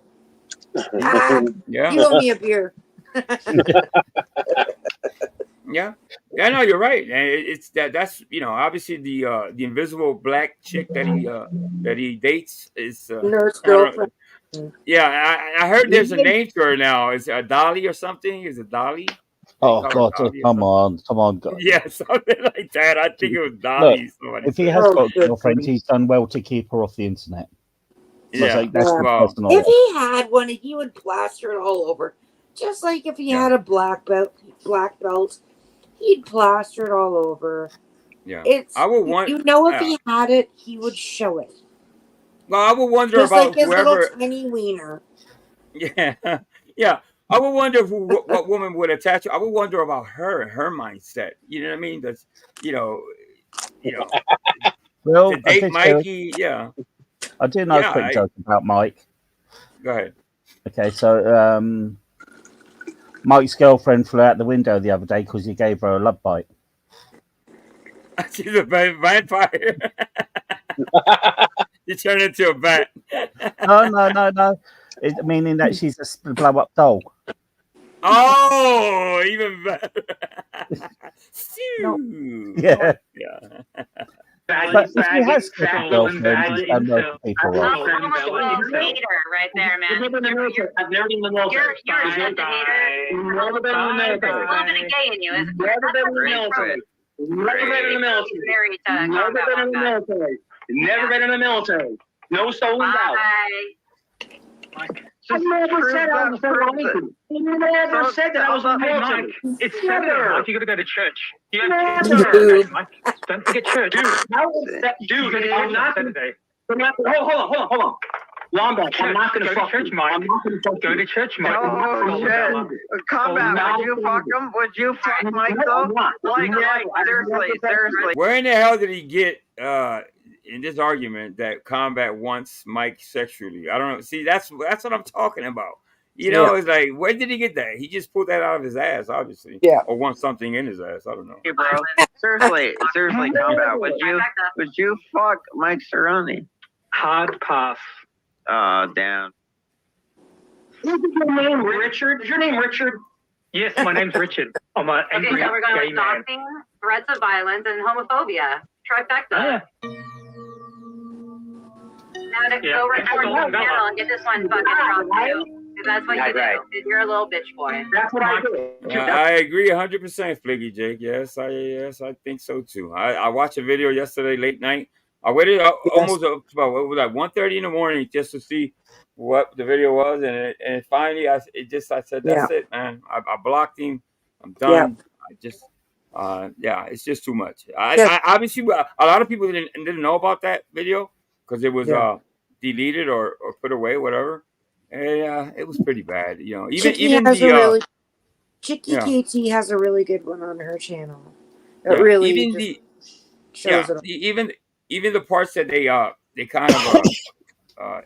Yeah, you owe me a beer. Yeah, no, you're right. And it's that's obviously the invisible black chick that he dates is nurse girlfriend. Yeah, I heard there's a name to her now. Is it a Dolly or something? Is it Dolly? Oh God! Come on, God. Yeah, something like that. I think it was Dolly. Look, if he has got a girlfriend, he's done well to keep her off the internet. Yeah, if he had one, he would plaster it all over. Just like if he had a black belt, he'd plaster it all over. Yeah. It's I would want. you know if he had it, he would show it. Well, I would wonder Just about like his whoever. little tiny wiener. Yeah, yeah. I would wonder what woman would attach. I would wonder about her mindset. You know what I mean? That's you know, Well, to date Mikey. Yeah, I do know a quick joke about Mike. Go ahead. Okay, so Mike's girlfriend flew out the window the other day because he gave her a love bite. She's a vampire. You turn into a bat. No. Meaning that she's a blow-up doll. Oh, even better. Yeah. But if he has got a I'm girlfriend, he's done most people right. almost a hater right there, man. You're a hater. Never been in the military. There's a little bit of gay in you, isn't there? Never been in the military. Never been in the military. Married to Never been in the military. Never been in the military. No stolen out. I never said I was military. I never said that I was military. It's Saturday, Mike. You gotta go to church. You have to church, Mike. Don't forget church. Dude, how is that? Dude, I'm not going to. Hold on. Wombat, I'm not going to fuck church, Mike. Go to church, Mike. Oh, shit. Combat, would you fuck him? Would you fuck Mike, though? Like, seriously. Where in the hell did he get in this argument that Combat wants Mike sexually? I don't know. See, that's what I'm talking about. You know, it's like, where did he get that? He just pulled that out of his ass, obviously. Yeah. Or wants something in his ass. I don't know. Hey, bro. Seriously, Combat, would you fuck Mike Cerrone? Hard pass. Oh, damn. Is your name Richard? Is your name Richard? Yes, my name's Richard. I'm an Okay, angry so we're going gay with man. stalking, threats of violence, and homophobia. Trifecta. Now to go record your channel and get this one fucking dropped too. Because that's what you do. You're a little bitch boy. That's what I do. I agree 100%, Fliggy Jake. Yes, I think so too. I watched a video yesterday late night. I waited almost about what was like 1:30 in the morning just to see what the video was, and finally I said that's it, man. I blocked him. I'm done. It's just too much. I obviously a lot of people didn't know about that video because it was deleted or put away, whatever. And it was pretty bad, you know. Chicky KT has a really good one on her channel. Even the parts that they kind of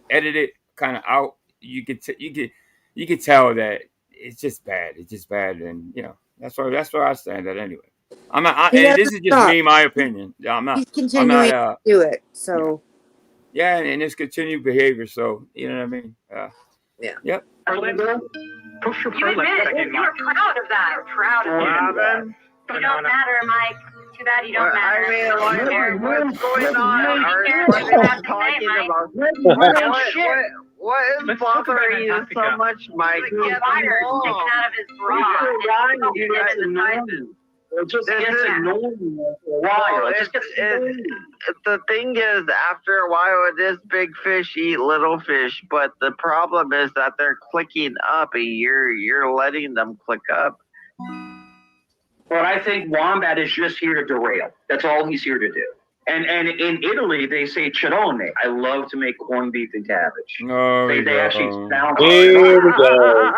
edited kind of out, you could tell that it's just bad. It's just bad, and you know that's where I stand at anyway. I'm not. And this is just me, my opinion. I'm not. He's continuing to do it. So. Yeah, and it's continued behavior. So you know what I mean. Yep. Push your You admit it. You're proud of that. You're proud of it. You don't matter, Mike. Too bad you don't matter. I mean, like, what's going on? What is talking about? What is bothering you so much, Mike? Get fired. Taken out of his bra. It just gets annoying after a while. The thing is, after a while, it is big fish eat little fish, but the problem is that they're clicking up, and you're letting them click up. But I think Wombat is just here to derail. That's all he's here to do. And in Italy, they say chirone. I love to make corned beef and cabbage. They actually sound Here we go.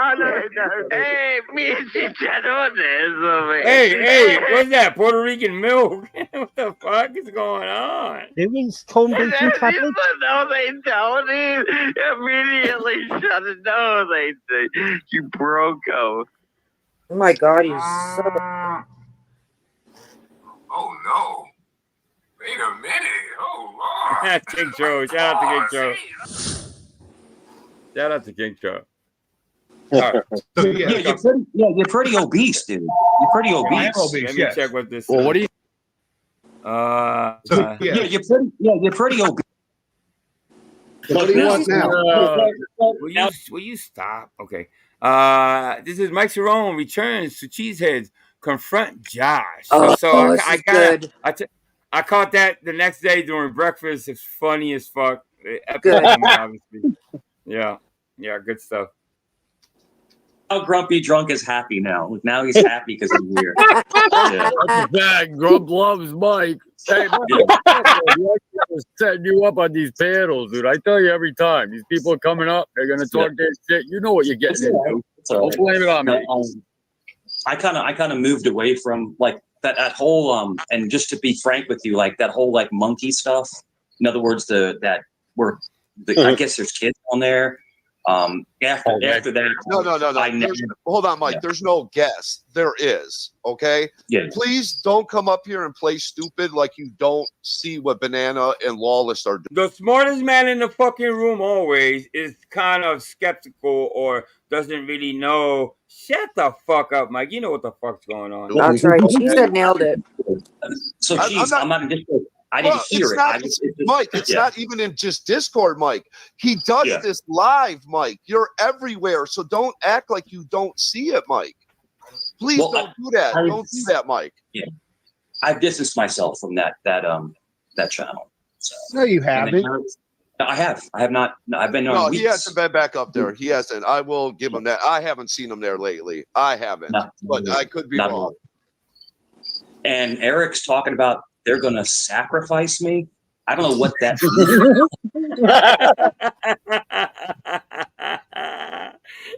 Hey, me and chirone. Hey, what's that? Puerto Rican milk? What the fuck is going on? It means corned beef and cabbage. No, they don't. Immediately shut it down. They say, you broco. Oh my God, he's so. Oh no. Wait a minute. Oh Lord. King Joe. Shout out to King Joe. Shout out to King Joe. All right. You're pretty obese, dude. You're pretty obese. Let me check what this Well, what do you? You're pretty obese. What do you want now? Will you stop? Okay. This is Mike Cerrone returns to Cheeseheads confront Josh. I caught that the next day during breakfast. It's funny as fuck. Epic, obviously. Yeah, good stuff. How grumpy drunk is happy now. Now he's happy because I'm here. Yeah. That's bad. Grump loves Mike. Hey, Mike, setting you up on these panels, dude. I tell you every time. These people are coming up. They're gonna talk their shit. You know what you're getting into. Don't blame it on me. I kind of moved away from like that whole and just to be frank with you, like that whole like monkey stuff. In other words, I guess there's kids on there. After that, no. Hold on, Mike. Yeah. There's no guess. There is. Okay. Yeah. Please don't come up here and play stupid like you don't see what Banana and Lawless are doing. The smartest man in the fucking room always is kind of skeptical or doesn't really know. Shut the fuck up, Mike. You know what the fuck's going on. That's right. She said nailed it. So I'm not in Discord. I didn't hear it. Mike, it's not even in just Discord, Mike. He does this live, Mike. You're everywhere, so don't act like you don't see it, Mike. Please don't do that. Don't do that, Mike. Yeah, I've distanced myself from that channel. So. No, you haven't. I have. I have not. No, I've been on. No, weeks. he hasn't been back up there. He hasn't. I will give him that. I haven't seen him there lately. I haven't, but I could be wrong. And Eric's talking about they're going to sacrifice me. I don't know what that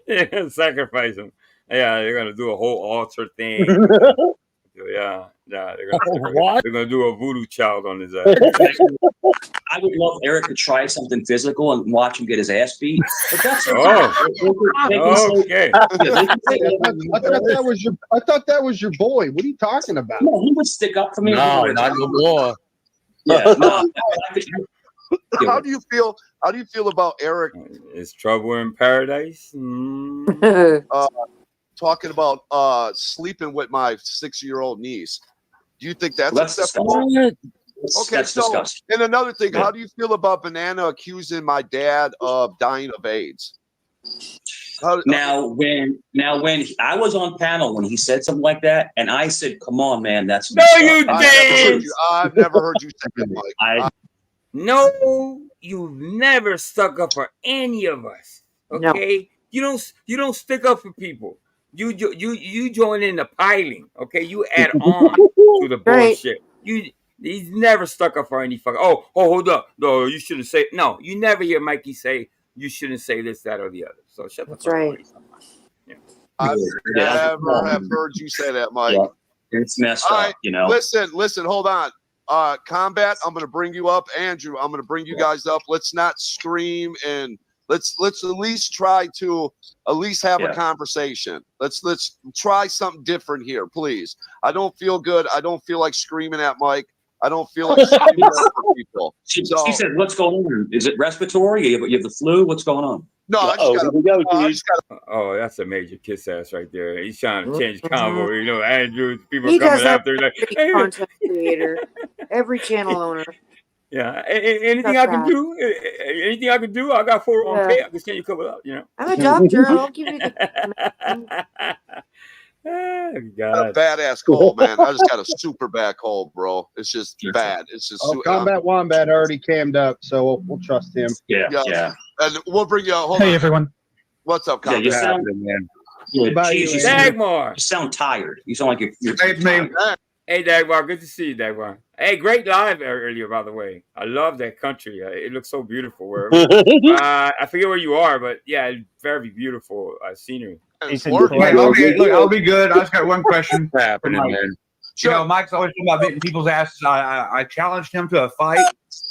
Yeah, sacrifice him. Yeah, they're gonna do a whole altar thing. They're gonna do a voodoo child on his ass. I would love Eric to try something physical and watch him get his ass beat. But that's okay. I thought that was your boy. What are you talking about? No, he would stick up for me. No, not no more. Yeah, no. How do you feel? How do you feel about Eric? Is trouble in paradise? Talking about sleeping with my 6-year-old niece. Do you think that's acceptable? Okay, that's disgusting. And another thing, how do you feel about Banana accusing my dad of dying of AIDS? Now, when I was on panel when he said something like that, and I said, "Come on, man, that's no, you did." I've never heard you say that, Mike. No, you've never stuck up for any of us. Okay, no. You don't stick up for people. You join in the piling. Okay, you add on to the bullshit. He's never stuck up for any fucking. Oh, hold up. No, you shouldn't say. No, you never hear Mikey say you shouldn't say this, that, or the other. So shut the fuck up. Yeah. I've never have heard you say that, Mike. Yeah. It's messed up, you know. Listen, hold on. Combat, I'm going to bring you up. Andrew, I'm going to bring you guys up. Let's not scream and let's at least try to have a conversation. Let's try something different here, please. I don't feel good. I don't feel like screaming at Mike. I don't feel like screaming at people. She said, "What's going on? Is it respiratory? You have the flu? What's going on?" No, oh, that's a major kiss ass right there. He's trying to change combo. You know, Andrew, people coming after like, hey. Content creator, every channel owner. Yeah, anything I can do? Anything I can do? I got 401k. I can send you a couple up. You know, I'm a doctor. I'll give you the. A badass call, man. I just got a super bad call, bro. It's just bad. It's just Combat Wombat already cammed up, so we'll trust him. Yeah. And we'll bring you. Hey, everyone. What's up, Combat? You sound, Dagmar. You sound tired. You sound like you're Hey, Dagmar. Good to see you, Dagmar. Hey, great live earlier, by the way. I love that country. It looks so beautiful. I forget where you are, but yeah, very beautiful scenery. I'll be good. I just got one question. What's happening, man? You know, Mike's always talking about beating people's asses. I challenged him to a fight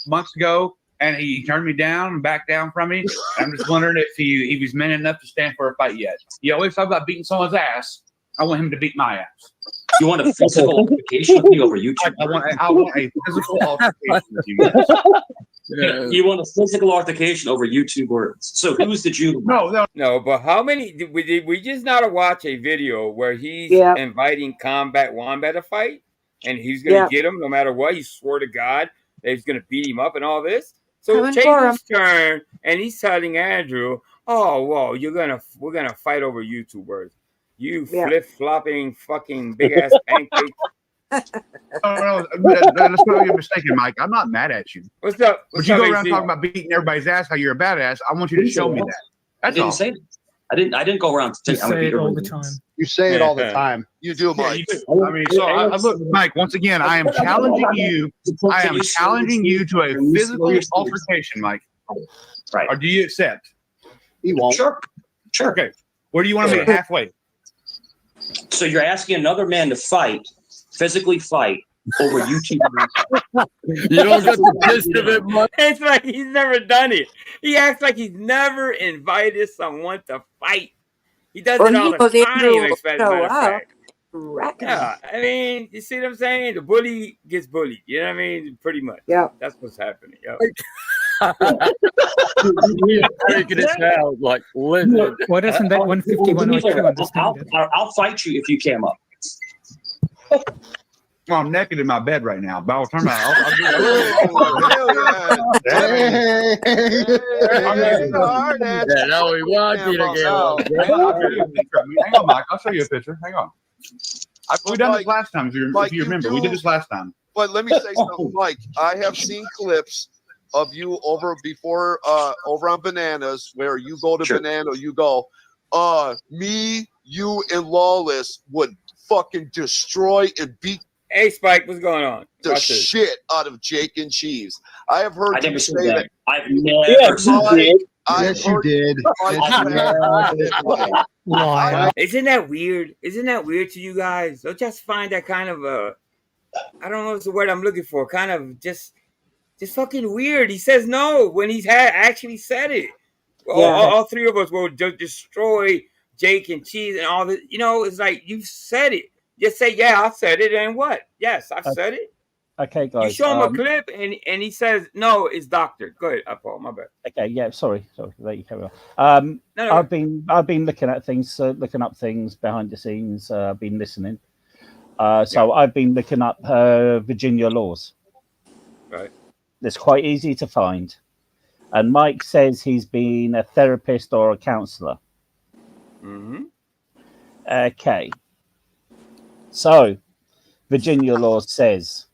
months ago, and he turned me down and backed down from me. I'm just wondering if he was man enough to stand for a fight yet. You always talk about beating someone's ass. I want him to beat my ass. You want a physical altercation with me over YouTube? I want a physical altercation with you guys. You want a physical altercation over YouTube words. So who's the Jew? No, but how many did we just not watch a video where he's inviting Combat Wombat to fight and he's gonna get him no matter what? He swore to God that he's gonna beat him up and all this. So it's Jason's turn and he's telling Andrew, "Oh, well, we're gonna fight over YouTube words. You flip-flopping fucking big-ass pancake." No, that's what you're mistaken, Mike. I'm not mad at you. What's up? But you go around talking about beating everybody's ass, how you're a badass. I want you to show me that. That's all. I didn't go around. You say it all the time. You say it all the time. You do, Mike. I mean, so I look, Mike. Once again, I am challenging you. I am challenging you to a physical altercation, Mike. Right? Or do you accept? He won't. Sure. Okay. Where do you want to meet halfway? So you're asking another man to physically fight over YouTube. You don't get the gist of it, Mike. It's like he's never done it. He acts like he's never invited someone to fight. He does it all the time. Yeah, I mean, you see what I'm saying? The bully gets bullied. You know what I mean? Pretty much. Yeah, that's what's happening. Yeah. Taking it down like lizard. What isn't that 151 understand? I'll fight you if you came up. Well, I'm naked in my bed right now, but I'll turn my. Hang on, Mike. I'll show you a picture. Hang on. We done this last time. If you remember, we did this last time. But let me say something, Mike. I have seen clips of you over on Bananas where you go to Banana, you go, me, you, and Lawless would fucking destroy and beat. Hey, Spike, what's going on? The shit out of Jake and Cheese. I have heard you say that. I've never said it. Yes, you did. Isn't that weird? Isn't that weird to you guys? Don't just find that kind of I don't know what's the word I'm looking for. Kind of just fucking weird. He says no when he's actually said it. Yeah. All three of us will destroy Jake and Cheese and all this. You know, it's like you've said it. Just say, yeah, I said it, and what? Yes, I've said it. Okay, guys. You show him a clip, and he says, no, it's doctor. Go ahead, Paul, my bad. Okay, yeah, sorry. Let you carry on. No. I've been looking at things, looking up things behind the scenes. I've been listening. So I've been looking up Virginia laws. Right. It's quite easy to find. And Mike says he's been a therapist or a counselor. Mm-hmm. Okay. So, Virginia law says,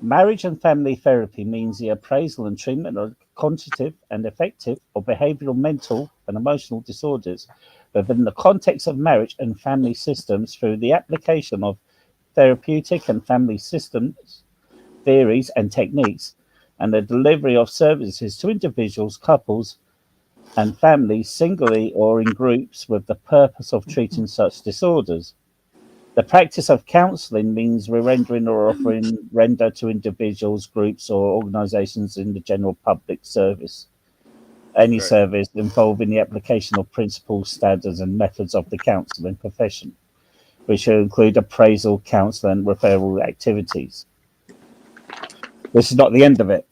marriage and family therapy means the appraisal and treatment of cognitive and affective or behavioral mental and emotional disorders within the context of marriage and family systems through the application of therapeutic and family systems, theories and techniques, and the delivery of services to individuals, couples, and families singly or in groups with the purpose of treating such disorders. The practice of counselling means rendering or offering render to individuals, groups, or organisations in the general public service. Any service involving the application of principles, standards, and methods of the counselling profession, which will include appraisal, counsel, and referral activities. This is not the end of it.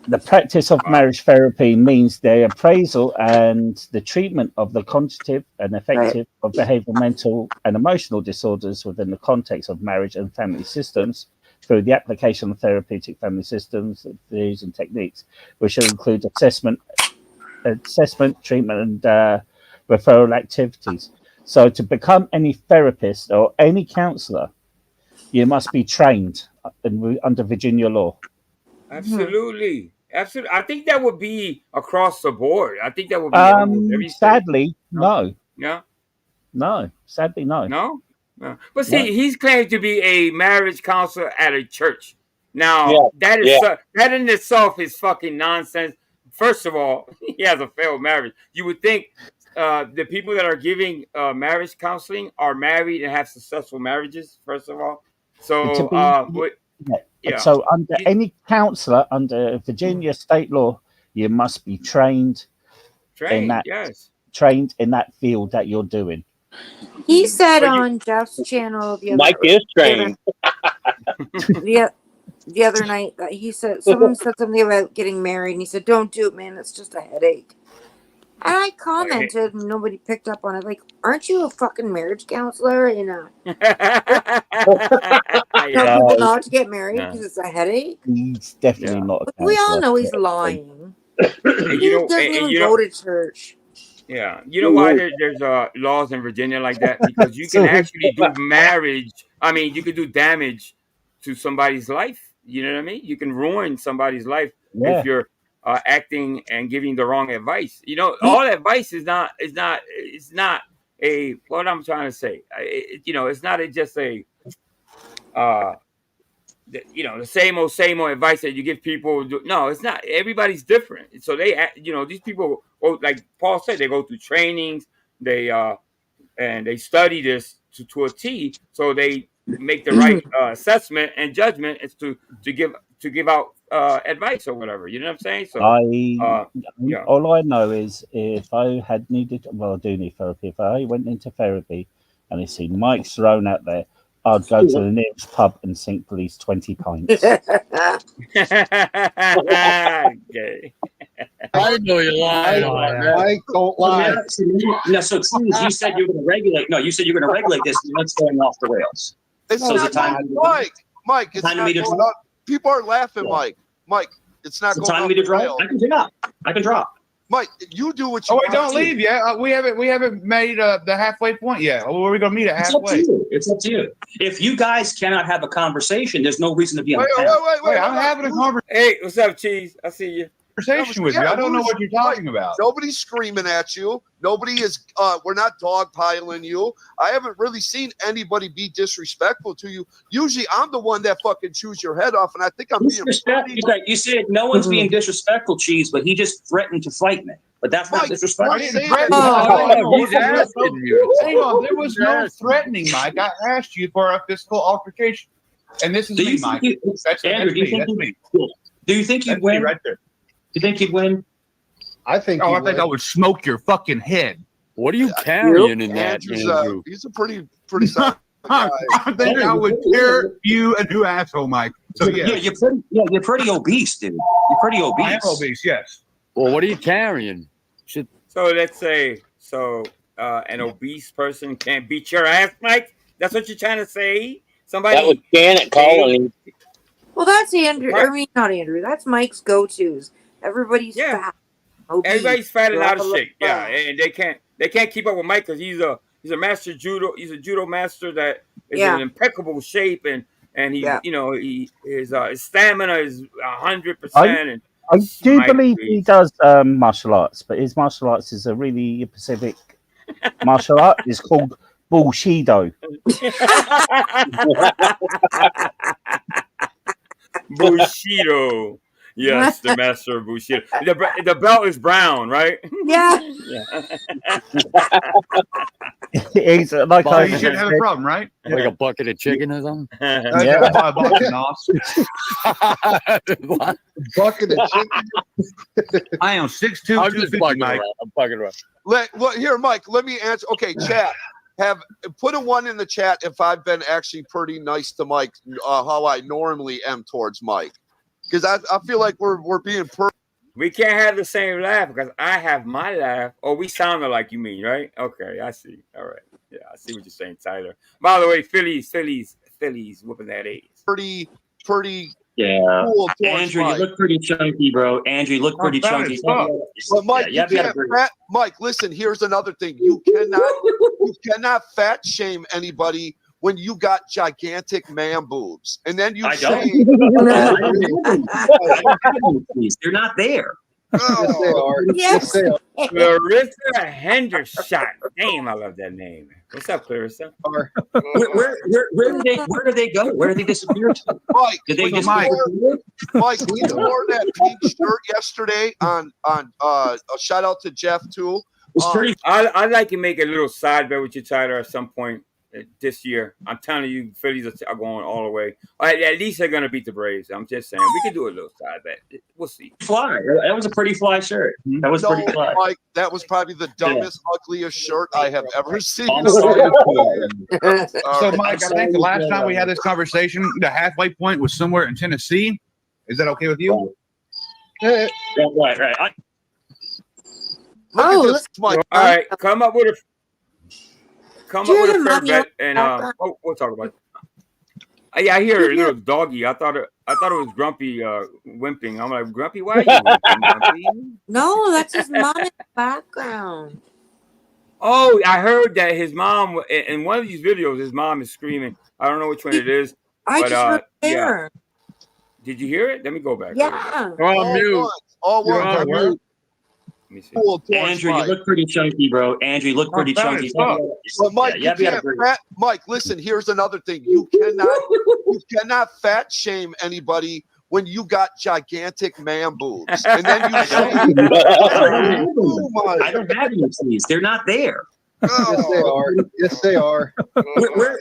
The practice of marriage therapy means the appraisal and the treatment of the cognitive and affective of behavioral, mental, and emotional disorders within the context of marriage and family systems through the application of therapeutic family systems, theories, and techniques, which will include assessment, treatment, and referral activities. So to become any therapist or any counsellor, you must be trained under Virginia law. Absolutely. I think that would be across the board. I think that would be almost every state. Sadly, no. Yeah. No. Sadly, no. No? But see, he's claimed to be a marriage counselor at a church. Now, that in itself is fucking nonsense. First of all, he has a failed marriage. You would think the people that are giving marriage counseling are married and have successful marriages, first of all. So, So under any counsellor under Virginia state law, you must be trained in that field that you're doing. He said on Jeff's channel the other night that he said someone said something about getting married, and he said, "Don't do it, man. It's just a headache." And I commented, and nobody picked up on it. Like, aren't you a fucking marriage counselor? You know, tell people not to get married because it's a headache. He's definitely not. A we all know he's lying. He doesn't even go to church. Yeah, you know why there's laws in Virginia like that? Because you can actually do marriage. I mean, you can do damage to somebody's life. You know what I mean? You can ruin somebody's life if you're acting and giving the wrong advice. You know, all advice is not a what I'm trying to say. You know, it's not just a you know, the same old advice that you give people. No, it's not. Everybody's different. So they, you know, these people, like Paul said, they go through trainings. They and they study this to a T. So they make the right assessment and judgment is to give out advice or whatever. You know what I'm saying? So yeah. All I know is if I had needed, well, I do need therapy. If I went into therapy and I see Mike's thrown out there, I'd go to the nearest pub and sink police 20 pints. Okay. I know you lied. I don't lie. No, so you said you're going to regulate. No, you said you're going to regulate this, and it's going off the rails. It's so not Mike. It's not going up. People are laughing, yeah. Mike. It's not going time me to drop. I can drop. Mike, you do what you. Oh, wait, don't leave yet. We haven't made the halfway point yet. Where are we going to meet at halfway? It's up to you. If you guys cannot have a conversation, there's no reason to be on the panel. Wait, I'm having a conversation. Hey, what's up, Cheese? I see you. Conversation with you. I don't know what you're talking about. Nobody's screaming at you. Nobody is. We're not dogpiling you. I haven't really seen anybody be disrespectful to you. Usually, I'm the one that fucking chews your head off, and I think I'm being. You said no one's being disrespectful, Cheese, but he just threatened to fight me. But that's not disrespectful. I didn't threaten you. Hang on, there was no threatening, Mike. I asked you for a physical altercation, and this is me, Mike. That's me. Do you think you'd win? Right there. You think he'd win? I think. I think I would smoke your fucking head. What are you carrying in that? He's a pretty solid guy. I think I would tear you a new asshole, Mike. So yeah, you're pretty obese, dude. You're pretty obese. I am obese, yes. Well, what are you carrying? So let's say an obese person can't beat your ass, Mike. That's what you're trying to say. Somebody that was Janet calling. Well, that's Andrew. I mean, not Andrew. That's Mike's go-tos. Everybody's fat. Obese. Everybody's fat and out of shape. Yeah, and they can't keep up with Mike because he's a master judo. He's a judo master that is in impeccable shape and he his stamina is 100%. I do believe he does martial arts, but his martial arts is a really specific martial art. It's called Bushido. Bushido. Yes, the master of Bushido. The belt is brown, right? Yeah. It's like you shouldn't have a problem, right? Like a bucket of chicken or something? Yeah. Bucket of chicken. I am 6'2", 250, Mike. I'm fucking around. Well, here, Mike, let me answer. Okay, chat. Put a 1 in the chat if I've been actually pretty nice to Mike, how I normally am towards Mike. Because I feel like we're being We can't have the same laugh because I have my laugh. Oh, we sounded like you mean, right? Okay, I see. All right. Yeah, I see what you're saying, Tyler. By the way, Phillies whooping that ass. Pretty yeah. Cool Andrew, you look pretty chunky, bro. Andrew, you look pretty chunky. But Mike, Mike, listen, here's another thing. You cannot fat shame anybody when you got gigantic man boobs. And then you say they're not there. Oh, yes. Clarissa Hendershot. Damn, I love that name. What's up, Clarissa? Where do they go? Where do they disappear to? Mike, did they just Mike, we wore that pink shirt yesterday on a shout out to Jeff too. I'd like to make a little side bet with you, Tyler, at some point this year. I'm telling you, Phillies are going all the way. At least they're going to beat the Braves. I'm just saying. We can do a little side bet. We'll see. Fly. That was a pretty fly shirt. That was pretty fly. Mike, that was probably the dumbest, ugliest shirt I have ever seen. So, Mike, I think the last time we had this conversation, the halfway point was somewhere in Tennessee. Is that okay with you? Right. Look at this, Mike. All right, come up with a fair bet, and we'll talk about it. Yeah, I hear a little doggy. I thought it was Grumpy wimping. I'm like, Grumpy, why are you wimping, Grumpy? No, that's his mom in the background. Oh, I heard that his mom in one of these videos. His mom is screaming. I don't know which one it is. I just heard there. Yeah. Did you hear it? Let me go back. Yeah. Oh, mute. All You're ones on on where? mute. Cool, towards Andrew, you Mike. look pretty chunky, bro. Andrew, you look pretty fat chunky. as fuck. But Mike, Yeah, you can't fat. Mike, listen. Here's another thing. You cannot fat shame anybody when you got gigantic man boobs, and then you say, I don't have any of these. They're not there. Yes, they are. Yes, they are. Where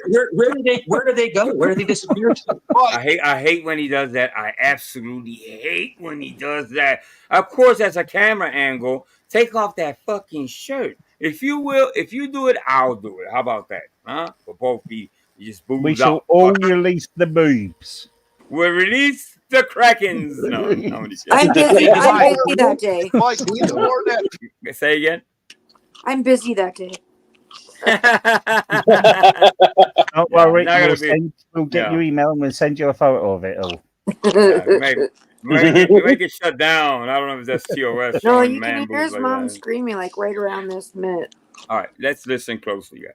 do they go? Where do they disappear to? I hate when he does that. I absolutely hate when he does that. Of course, as a camera angle, take off that fucking shirt. If you do it, I'll do it. How about that? Huh? For both of you, just boobs We shall out. all release the boobs. We'll release the Krakens. No, I'm busy that day. Mike, we wore that. Say again. I'm busy that day. Don't worry, we'll get yeah. your email and we'll send you a photo of it all. Make it shut down. I don't know if that's TOS. No, showing you man can hear his boobs like mom that. screaming like right around this minute. All right, let's listen closely, guys.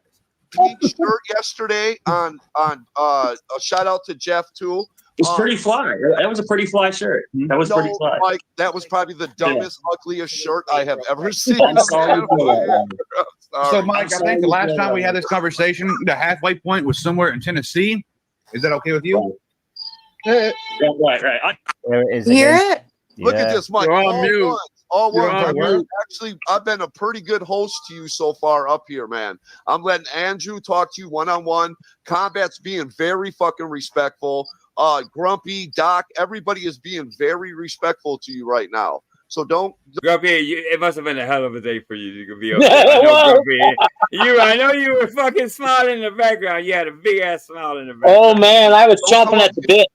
Pink shirt yesterday on a shout out to Jeff too. It's pretty fly. That was a pretty fly shirt. That was pretty fly. Mike, that was probably the dumbest, ugliest shirt I have ever seen. I'm sorry. So, Mike, I think the last time we had this conversation, the halfway point was somewhere in Tennessee. Is that okay with you? Right. There it is. Hear again. it? Look at this, Mike. You're on mute. All You're ones. on mute. Actually, I've been a pretty good host to you so far up here, man. I'm letting Andrew talk to you one-on-one. Combat's being very fucking respectful. Grumpy, Doc, everybody is being very respectful to you right now. So don't. Grumpy, it must have been a hell of a day for you to be up there. I know, Grumpy. I know you were fucking smiling in the background. You had a big ass smile in the background. Oh man, I was chomping at the bit.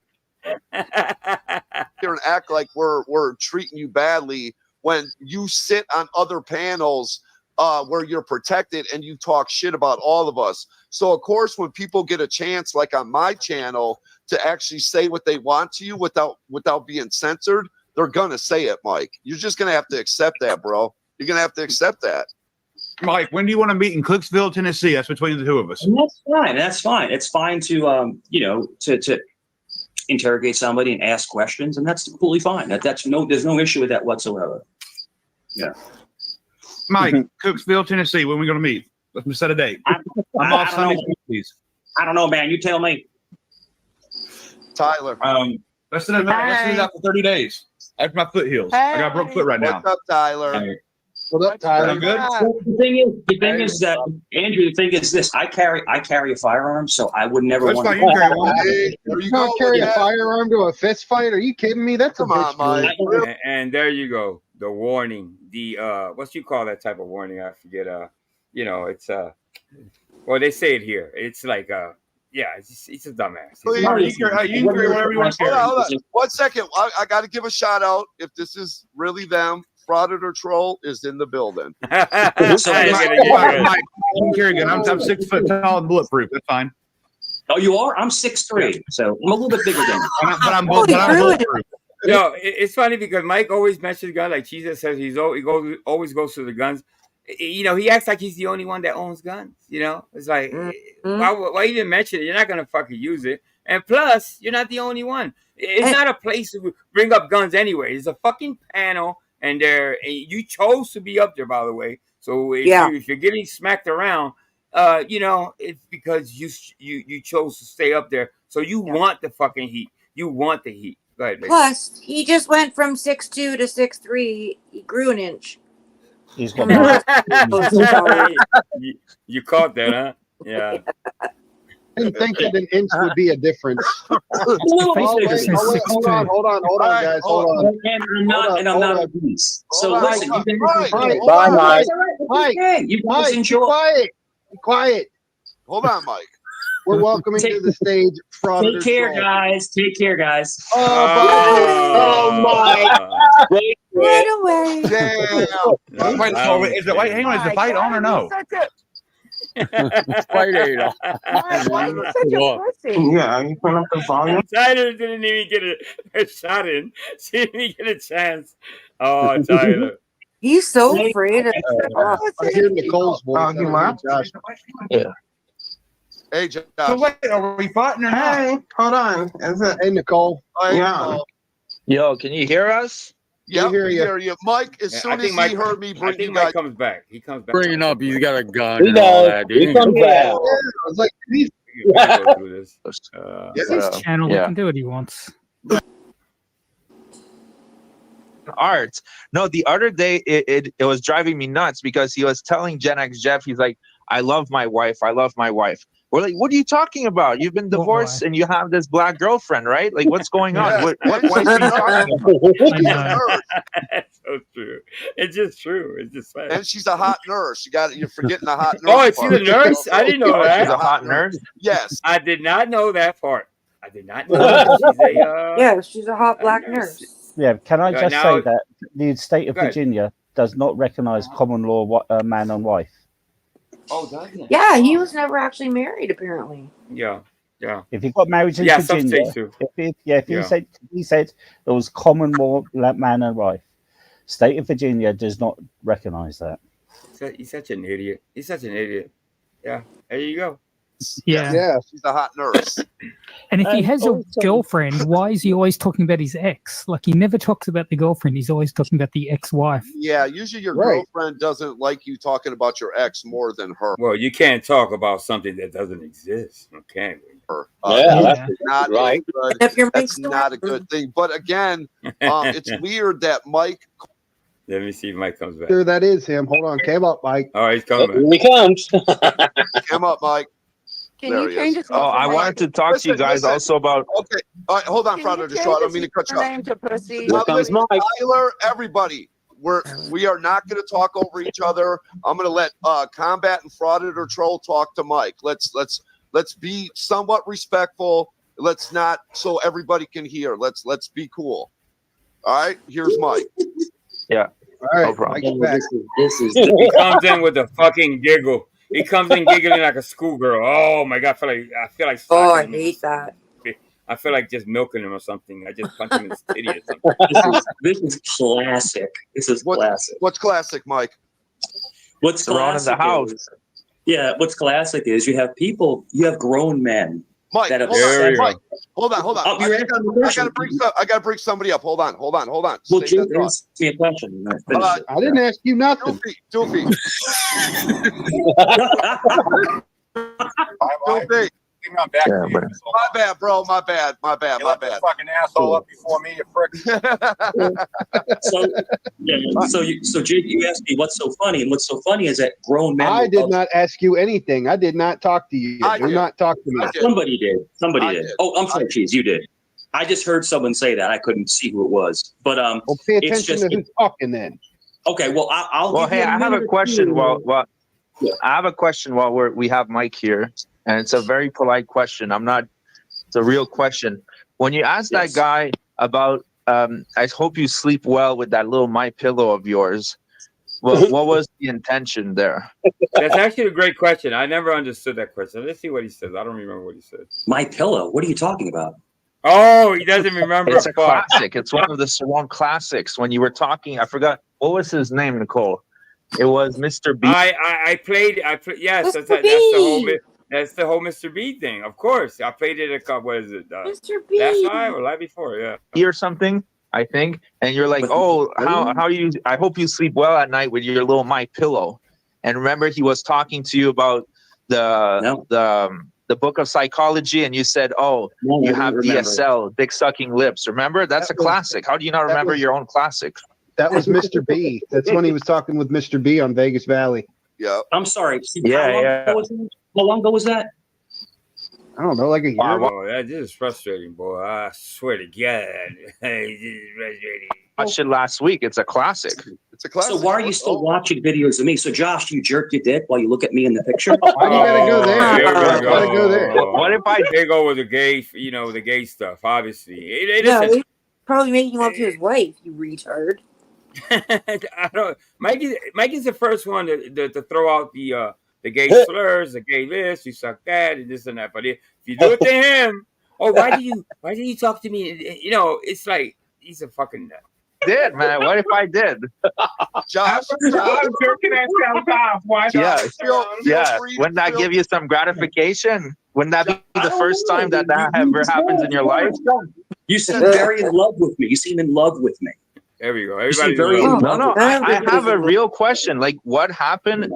Here and act like we're treating you badly when you sit on other panels where you're protected and you talk shit about all of us. So of course, when people get a chance, like on my channel, to actually say what they want to you without being censored, they're gonna say it, Mike. You're just gonna have to accept that, bro. You're gonna have to accept that. Mike, when do you want to meet in Cooksville, Tennessee? That's between the two of us. And that's fine. That's fine. It's fine to to interrogate somebody and ask questions, and that's completely fine. There's no issue with that whatsoever. Yeah. Mike, Cooksville, Tennessee. When are we going to meet? Let's set a date. I'm off Sunday, please. I don't know, man. You tell me. Tyler. Let's set it out for 30 days. After my foot heals. I got a broke foot right now. What's up, Tyler? What up, Tyler? Good? The thing is that Andrew. The thing is this: I carry a firearm, so I would never That's want fine. You can carry one. Hey, there you You don't go. carry a Yeah. firearm to a fist fight? Are you kidding me? That's Come a on, bitch move. Mike. And there you go. The warning. The what you call that type of warning? I forget. It's well, they say it here. It's like it's a dumbass. You can carry whatever you want to carry. Hold on. 1 second. I got to give a shout out. If this is really them, Frauded or Troll is in the building. Mike, you can carry a gun. I'm 6 foot tall and bulletproof. That's fine. Oh, you are? I'm 6'3", so I'm a little bit bigger than you. But I'm bulletproof. No, it's funny because Mike always mentions guns. Like Jesus says, he always goes to the guns. He acts like he's the only one that owns guns. It's like, why you didn't mention it? You're not gonna fucking use it. And plus, you're not the only one. It's not a place to bring up guns anyway. It's a fucking panel, and you chose to be up there, by the way. So if you're getting smacked around, it's because you chose to stay up there. So you want the fucking heat. You want the heat. Go ahead, Plus, he just went from 6'2" to 6'3". He grew an inch. He's got you caught that, huh? Yeah. I didn't think that an inch would be a difference. Hold on, guys. Hold on. And I'm not obese. So listen, Bye, Mike. Mike, you guys enjoy. Be quiet. Hold on, Mike. We're welcoming to the stage Frauded. Take care, guys. Take care, guys. Oh, Mike. Right away. Damn. Wait, hang on. Is the fight on or no? Fight ain't on. Why are you such a pussy? Yeah, you put up the volume. Tyler didn't even get a shot in. She didn't even get a chance. Oh, Tyler. He's so afraid of I hear Nicole's voice. Josh. Yeah. Hey, Josh. So wait, are we fighting or not? Hey, hold on. Hey, Nicole. Hey, Yeah. Nicole. Yo, can you hear us? Yeah, hear we you. hear you. Mike, as soon as he heard me bring you guys. Mike comes back. He comes back. Bringing up, he's got a gun He and all does. that. Dude. He comes back. I was like, We can go through this. It's his channel. He can do what he wants. Art. No, the other day it was driving me nuts because he was telling Gen X Jeff, he's like, I love my wife. I love my wife. We're like, what are you talking about? You've been divorced and you have this black girlfriend, right? Like, what's going on? What wife are you talking about? That's so true. It's just true. It's just fact. And she's a hot nurse. You're forgetting the hot nurse. Oh, is she the nurse? I didn't know that. She's a hot nurse? Yes. I did not know that part. I did not know that. Yeah, she's a hot black nurse. Yeah, can I just now- say that the state of Go ahead. Virginia does not recognize common law man and wife. Oh, doesn't it? Yeah, he was never actually married, apparently. Yeah. If you got married in Yeah, some Virginia, states do. if he said it was common law man and wife. State of Virginia does not recognize that. He's such an idiot. He's such an idiot. Yeah, there you go. Yeah, she's a hot nurse. And if he has a girlfriend, why is he always talking about his ex? Like, he never talks about the girlfriend. He's always talking about the ex-wife. Yeah, usually your girlfriend doesn't like you talking about your ex more than her. Well, you can't talk about something that doesn't exist, can we? That's not right. Good. That's not a good thing. But again, it's weird that Mike. Let me see if Mike comes back. Sure, that is him. Hold on, came up, Mike. Oh, he's coming. Here he comes. Come up, Mike. Can you change it? Oh, I wanted to talk to you guys also about. Okay, all right, hold on, Frauder Destroy. I don't mean to cut you off. Name to proceed. Now, listen, Tyler, everybody, we are not going to talk over each other. I'm going to let Combat and Frauded or Troll talk to Mike. Let's be somewhat respectful. Let's not, so everybody can hear. Let's be cool. All right, here's Mike. Yeah. All right, no problem. This is He comes in with a fucking giggle. He comes in giggling like a schoolgirl. Oh my god! I feel like. Oh, I hate that. I feel like just milking him or something. I just punch him in his titty or something. this is classic. This is classic. What's classic, Mike? What's Around in the house. What's classic is you have grown men. Mike, that hold on, Mike. Hold on. Oh, I gotta bring somebody up. Hold on. Well, Save Jake that thought. asked me a question. I didn't ask you nothing. Doofy. Doofy. I'm back Yeah, to you. but- My bad, bro. My bad. You left this fucking asshole up before me, you prick. So Jake, you asked me what's so funny, and what's so funny is that grown men. I did not ask you anything. I did not talk to you. I Do did. not talk to me. Somebody did. I did. did. Oh, I'm sorry, Cheese. You did. I just heard someone say that. I couldn't see who it was, but Well, pay it's attention just to who's talking then. okay. Well, I'll. Well, give you hey, I have a minute or question. two. While I have a question while we have Mike here, and it's a very polite question. It's a real question. When you ask that guy about, I hope you sleep well with that little My Pillow of yours. Well, what was the intention there? That's actually a great question. I never understood that question. Let's see what he says. I don't remember what he said. My Pillow. What are you talking about? Oh, he doesn't remember. It's a classic. It's one of the Salon classics. When you were talking, I forgot what was his name, Nicole. It was Mr. B. I played. Yes, that's the whole Mr. B thing. Of course, I played it a couple. What is it? Mr. B. Last night or live before? Yeah. Or something, I think. And you're like, oh, how you? I hope you sleep well at night with your little My Pillow. And remember, he was talking to you about the book of psychology, and you said, oh, you have DSL, dick sucking lips. Remember, that's a classic. How do you not remember your own classic? That was Mr. B. That's when he was talking with Mr. B on Vegas Valley. Yeah. I'm sorry. Yeah. How long ago was that? I don't know, like a year ago. Oh, that is frustrating, boy. I swear to God, this is frustrating. Watched it last week. It's a classic. It's a classic. So why are you still watching videos of me? So Josh, you jerk your dick while you look at me in the picture? Why do you gotta go there? Here we Gotta go there. What if I They go with the gay, the gay stuff, obviously. No, he's probably making love to his wife, you retard. I don't. Mike is the first one to throw out the gay slurs, the gay this, you suck that, and this and that. But if you do it to him, why do you talk to me? It's like he's a fucking nut. did, man? What if I did? Josh, I'm jerking at sometimes. Why not? Yeah. Wouldn't that give you some gratification? Wouldn't that be the first time that ever happens in your life? You seem very in love with me. You seem in love with me. There we go. You seem Everybody very loves no. I have a real question. Like, what happened?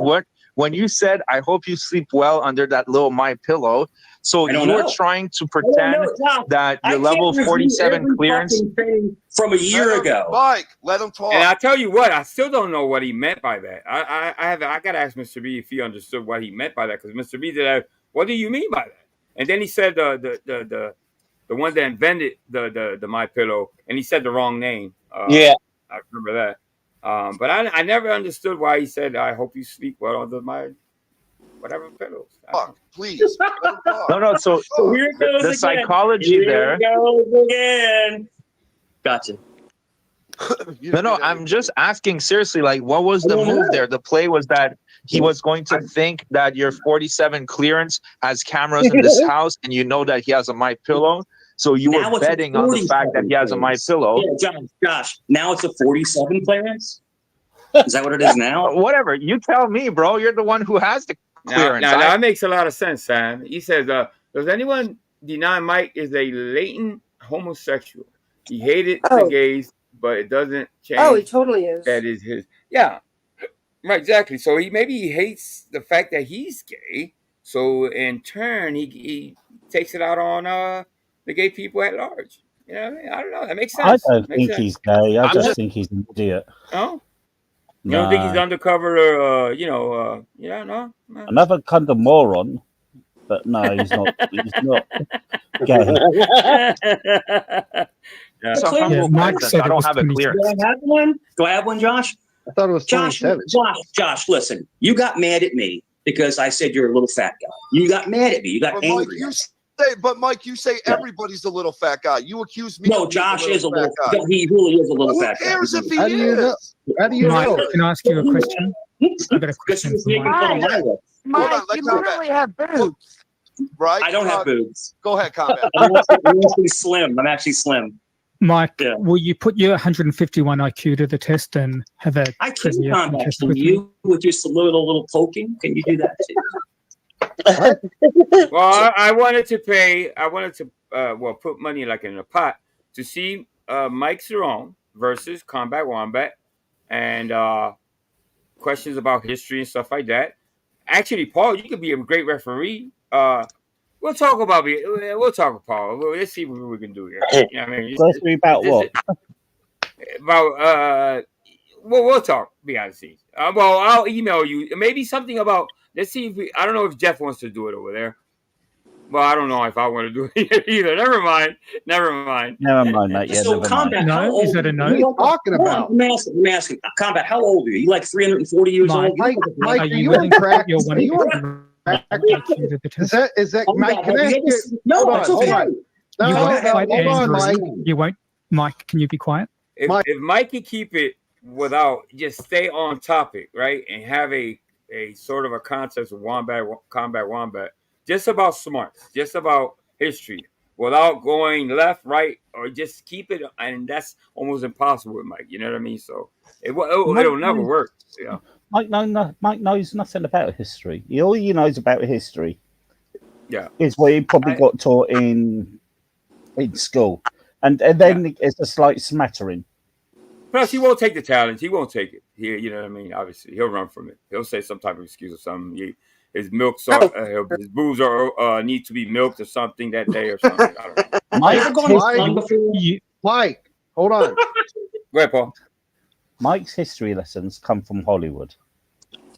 When you said, "I hope you sleep well" under that little My Pillow? So I don't you were know. trying to I don't pretend know, John. that I your can't level review 47 every clearance. fucking thing from a year ago. Mike, let him talk. And I tell you what, I still don't know what he meant by that. I got to ask Mr. B if he understood what he meant by that, because Mr. B did. What do you mean by that? And then he said the one that invented the My Pillow, and he said the wrong name. Yeah. I remember that. But I never understood why he said, "I hope you sleep well under my whatever pillows." Please. No. So here it goes the again. psychology Here there. it goes again. Gotcha. No. I'm just asking seriously. Like, what was the move there? The play was that he was going to think that your 47 clearance has cameras in this house, and you know that he has a My Pillow. So you Now were it's a betting on the fact that he has a My clearance. Pillow. Yeah, Josh, now it's a 47 clearance? Is that what it is now? Whatever. You tell me, bro. You're the one who has the clearance. Now that makes a lot of sense, Sam. He says, "Does anyone deny Mike is a latent homosexual? He hated the gays, but it doesn't change." Oh, he totally is. That is his. Yeah, right. Exactly. So maybe he hates the fact that he's gay. So in turn, he takes it out on the gay people at large. You know what I mean? I don't know. That makes I sense. don't think he's gay. I just think he's an idiot. No. You don't think he's undercover, or yeah, no. Another kind of moron, but no, he's not. He's not gay. Mike said I don't have a clearance. Do I have one? Do I have one, Josh? I thought it was Josh, 27. Josh, listen. You got mad at me because I said you're a little fat guy. You got mad at me. You got angry. Mike, you say everybody's a little fat guy. You accuse me. No, Josh is a little fat guy. He really is a little fat guy. Who cares if he How do you know? How do you Mike, know? can I ask you a question? I've got a question for Mike. Mike, you literally have boobs. Right? I don't have boobs. Go ahead, Combat. I'm actually slim. I'm actually slim. Mike, will you put your 151 IQ to the test and have a I can trivia combat contest from with me? you with just a little poking. Can you do that too? Well, I wanted to put money like in a pot to see Mike Cerrone versus Combat Wombat, and questions about history and stuff like that. Actually, Paul, you could be a great referee. We'll talk about it. We'll talk, Paul. Let's see what we can do here. You know what I mean? Referee about what? About we'll talk behind the scenes. Well, I'll email you. Maybe something about. Let's see if I don't know if Jeff wants to do it over there. Well, I don't know if I want to do it either. Never mind, mate. Yeah, So, Combat, how old? Is that a no? What are you talking about? Let me ask you, Combat, how old are you? You like 340 years old? Mike, Are are you you willing on to crack? put your Are you on crack IQ to the test? Is that Mike? Can I ask you? No, Hold it's on, okay. hold on. No, You no, won't no, fight hold on, Andrew. Mike. You won't. Mike, can you be quiet? If Mike can keep it without just stay on topic, right, and have a sort of a contest with Combat Wombat, just about smarts, just about history, without going left, right, or just keep it, and that's almost impossible with Mike. You know what I mean? So it'll never work. Yeah. Mike knows nothing about history. All he knows about history, is what he probably got taught in school, and then it's a slight smattering. Plus, he won't take the challenge. He won't take it. You know what I mean? Obviously, he'll run from it. He'll say some type of excuse or something. His boobs need to be milked or something that day or something. I don't know. Mike, hold on. Go ahead, Paul. Mike's history lessons come from Hollywood.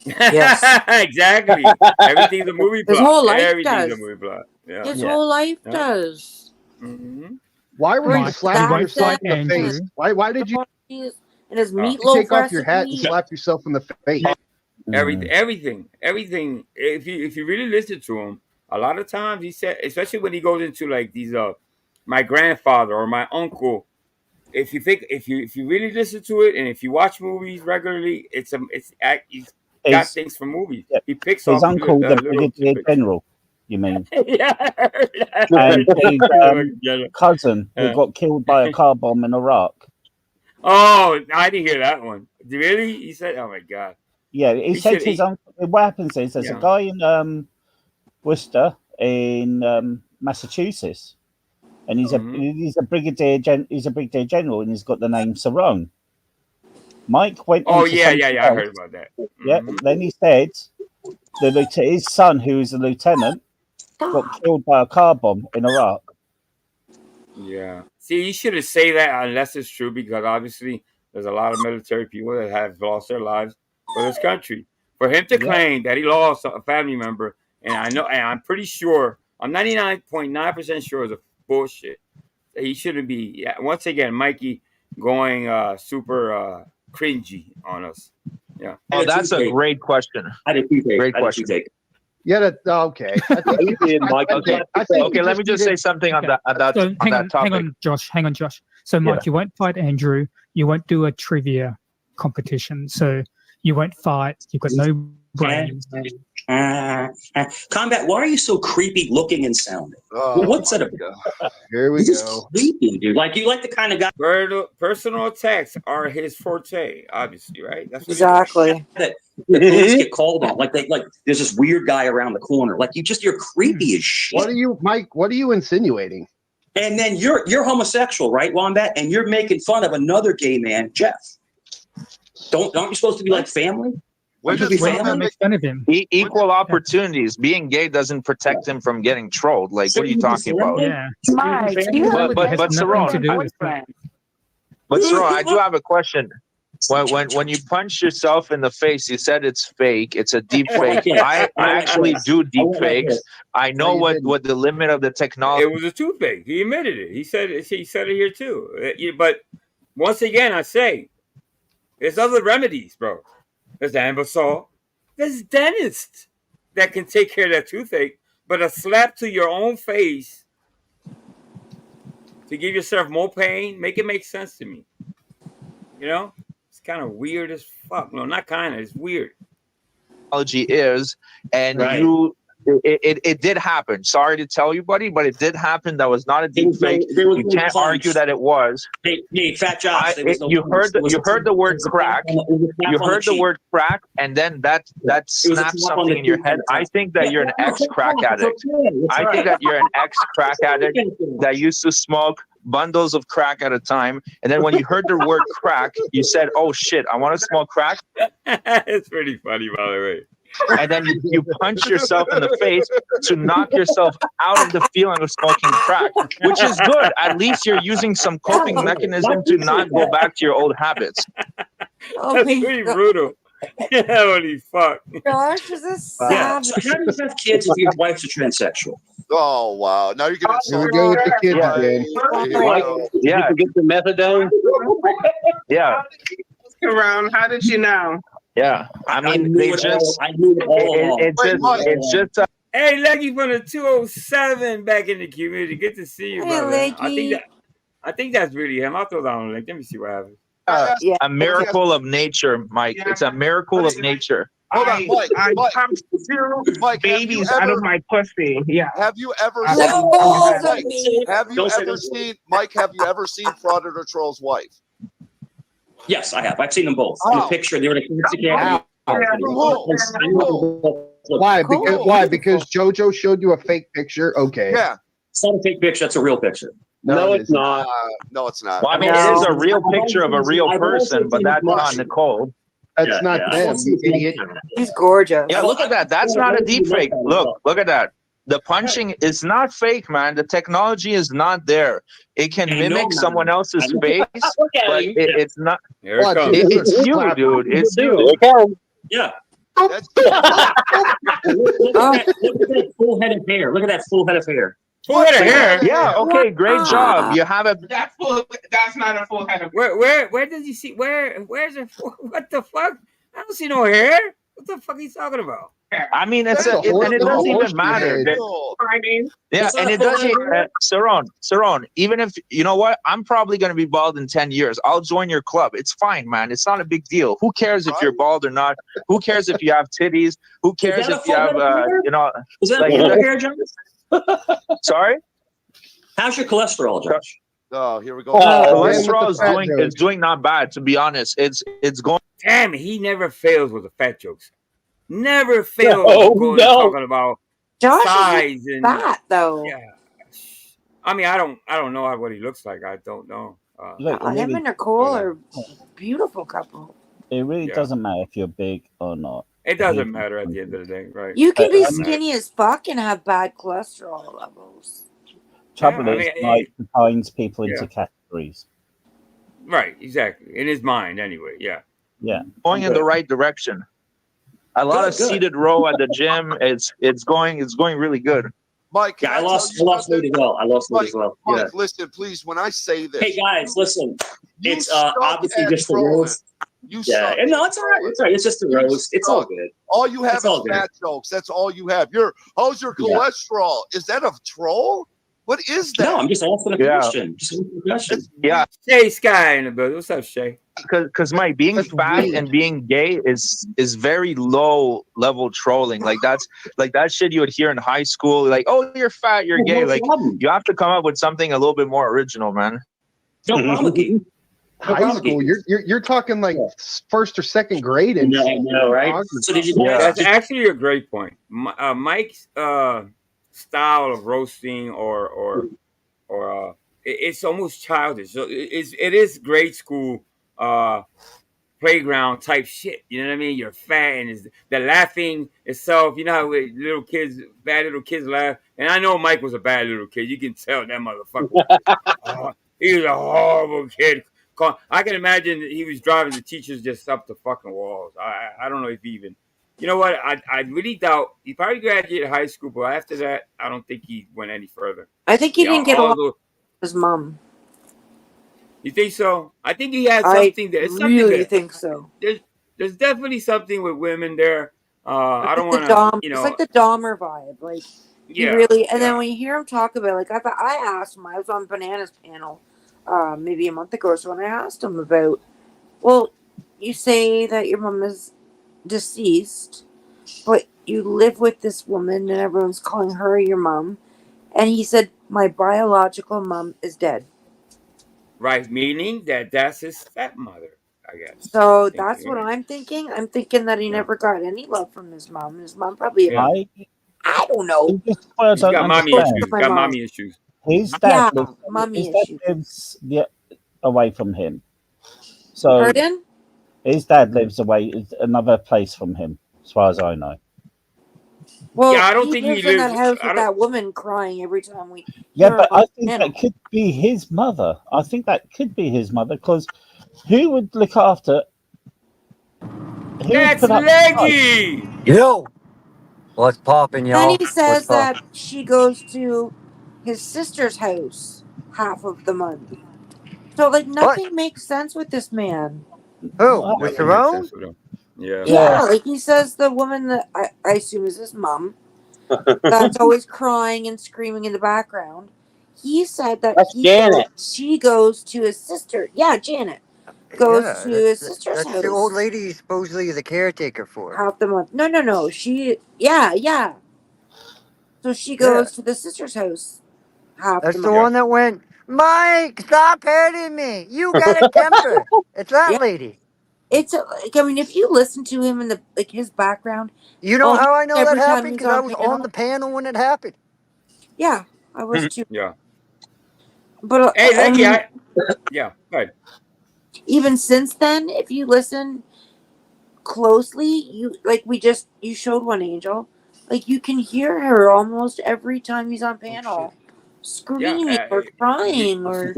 Yes. Exactly. Everything's a movie plot. His whole life Everything's does. a movie plot. Yeah. His whole life does. Mm-hmm. Why were you Mike, slapping you yourself won't in the fight face? Andrew. Why did you And his you meatloaf take off your hat and recipe. slap yourself in the face? Everything. If you really listen to him, a lot of times he said, especially when he goes into like these, my grandfather or my uncle. If you really listen to it, and if you watch movies regularly, he's got things from movies. He picks His off uncle, the little Brigadier tidbits. General, you mean? Yeah. And his cousin who got killed by a car bomb in Iraq. Oh, I didn't hear that one. Really? He said, "Oh my god." Yeah, he said his uncle. What happens is there's a guy in Worcester in Massachusetts, and he's a brigadier general, and he's got the name Cerrone. Mike went. Oh on to yeah, something I else. heard about that. Yeah. Then he said his son, who is a lieutenant, got killed by a car bomb in Iraq. Yeah. See, you shouldn't say that unless it's true, because obviously there's a lot of military people that have lost their lives for this country. For him to claim that he lost a family member, and I'm pretty sure, I'm 99.9% sure it's a bullshit. He shouldn't be. Yeah, once again, Mikey going super cringy on us. Yeah. Oh, that's a great question. Great question. Yeah, okay. Okay, let me just say something on that So hang on, topic. Hang on, Josh. So, Mike, you won't fight Andrew. You won't do a trivia competition. So you won't fight. You've got no brains. Combat, why are you so creepy looking and sounding? What's that about? Here we go. Creepy, dude. Like, you like the kind of guy. Personal attacks are his forte, obviously, right? That's what Exactly. That the police get called on. Like there's this weird guy around the corner. Like, you're creepy as shit. What are you, Mike? What are you insinuating? And then you're homosexual, right, Wombat? And you're making fun of another gay man, Jeff. Aren't you supposed to be like family? Make fun of him. Equal opportunities. Being gay doesn't protect him from getting trolled. Like, what are you talking about? Yeah. But Saron, but Saron, I do have a question. When you punch yourself in the face, you said it's fake. It's a deep fake. I actually do deep fakes. I know what the limit of the technology. It was a toothache. He admitted it. He said it here too. But once again, I say, there's other remedies, bro. There's Ambisol. There's dentists that can take care of that toothache. But a slap to your own face to give yourself more pain, make it make sense to me. You know? It's kind of weird as fuck. No, not kind of. It's weird. Technology is, and it did happen. Sorry to tell you, buddy, but it did happen. That was not a deep fake. You can't argue that it was. Hey, Fat Josh. You heard the word crack. You heard the word crack, and then that snapped something in your head. I think that you're an ex-crack addict. I think that you're an ex-crack addict that used to smoke bundles of crack at a time, and then when you heard the word crack, you said, "Oh shit, I want to smoke crack." It's pretty funny, by the way. And then you punch yourself in the face to knock yourself out of the feeling of smoking crack, which is good. At least you're using some coping mechanism to not go back to your old habits. That's pretty brutal. Holy fuck. Josh is a Yeah. savage. So how do you have kids if your wife's a transsexual? Oh wow! Now you're gonna. Here we go with the kids again. Yeah, get the methadone. Yeah. Around. How did you know? Yeah, I mean, I knew it all along. It's just. Hey, Leggy from the 207 back in the community. Good to see you, Hey, brother. Leggy. I think that's really him. I'll throw that on the link. Let me see what happens. A miracle of nature, Mike. It's a miracle of nature. Hold on, Mike. Mike, babies out of my pussy. Yeah. Have you ever Have you ever seen Frauded or Troll's wife? Yes, I have. I've seen them both. In a picture, they were in a kids academy. Why? Why? Because JoJo showed you a fake picture. Okay. Yeah. It's not a fake picture. That's a real picture. No, it's not. No, it's not. Well, I mean, it is a real picture of a real person, but that's not Nicole. That's not them, you idiot. He's gorgeous. Yeah, look at that. That's not a deep fake. Look at that. The punching is not fake, man. The technology is not there. It can mimic someone else's face, but it's not. It's you, dude. It's you. Yeah. Look at that full head of hair. Look at that full head of hair. Full head of hair? Yeah. Okay. Great job. You have a. That's full. That's not a full head of. Where did you see? Where's it? What the fuck? I don't see no hair. What the fuck are you talking about? I mean, and it doesn't even matter. Yeah, and it doesn't. Saron, even if you know what, I'm probably going to be bald in 10 years. I'll join your club. It's fine, man. It's not a big deal. Who cares if you're bald or not? Who cares if you have titties? Who cares if you have, you know? Is that like, a hair, John? Sorry. How's your cholesterol, Josh? Oh, here we go. Cholesterol is doing not bad, to be honest. It's going. Damn, he never fails with the fat jokes. Never fails talking about Josh size is and fat though. Yeah. I mean, I don't know what he looks like. I don't know. Him and Nicole are a beautiful couple. It really doesn't matter if you're big or not. It doesn't matter at the end of the day, right? You can be skinny as fuck and have bad cholesterol levels. Trouble is, Mike defines people into categories. Right, exactly. In his mind, anyway. Yeah. Yeah. Going in the right direction. A lot of seated row at the gym. It's going really good. Mike, I lost weight as well. Mike, listen, please. When I say this, hey guys, listen. It's obviously just the roast. No, it's all right. It's all right. It's just the roast. It's all good. All you have is fat jokes. That's all you have. How's your cholesterol? Is that a troll? What is that? No, I'm just asking a question. Yeah. Shay Sky in the building. What's up, Shay? Because my being fat and being gay is very low level trolling. Like that shit you would hear in high school. Like, oh, you're fat, you're gay. Like you have to come up with something a little bit more original, man. High school, you're talking like first or second grade. And no, right? So did you? That's actually a great point. Mike's style of roasting or it's almost childish. So it is grade school playground type shit. You know what I mean? You're fat and the laughing itself. You know how bad little kids laugh. And I know Mike was a bad little kid. You can tell that motherfucker. He was a horrible kid. I can imagine that he was driving the teachers just up the fucking walls. I don't know if he even. You know what? I really doubt he probably graduated high school, but after that, I don't think he went any further. I think he didn't get along with his mom. You think so? I think he had something there. I really think so. There's definitely something with women there. I don't want to. It's like the Dahmer vibe, like he really. And then when you hear him talk about, like I asked him, I was on Banana's panel, maybe a month ago or so, and I asked him about, well, you say that your mom is deceased, but you live with this woman and everyone's calling her your mom, and he said my biological mom is dead. Right, meaning that's his stepmother, I guess. So that's what I'm thinking. I'm thinking that he never got any love from his mom. His mom probably I don't know. He's got mommy issues. Got mommy issues. His dad lives away from him. So Pardon? His dad lives away another place from him, as far as I know. Well, I don't think he lives in that house with that woman crying every time we. Yeah, but I think that could be his mother. I think that could be his mother, because who would look after? That's Leggy. Yo, what's popping, y'all? Then he says that she goes to his sister's house half of the month. So like nothing makes sense with this man. Who? With Jerome? Yeah, like he says the woman that I assume is his mom, that's always crying and screaming in the background. He said that she goes to his sister. Yeah, Janet goes to his sister's house. That's the old lady he's supposedly the caretaker for. Half the month. No. She, yeah. So she goes to the sister's house half the month. That's the one that went, Mike, stop hitting me. You got a temper. It's that lady. It's I mean, if you listen to him in his background, you know how I know that happened, because I was on the panel when it happened. Yeah, I was too. Yeah, but hey, Leggy, go ahead. Even since then, if you listen closely, you showed one Angel, like you can hear her almost every time he's on panel, screaming or crying or.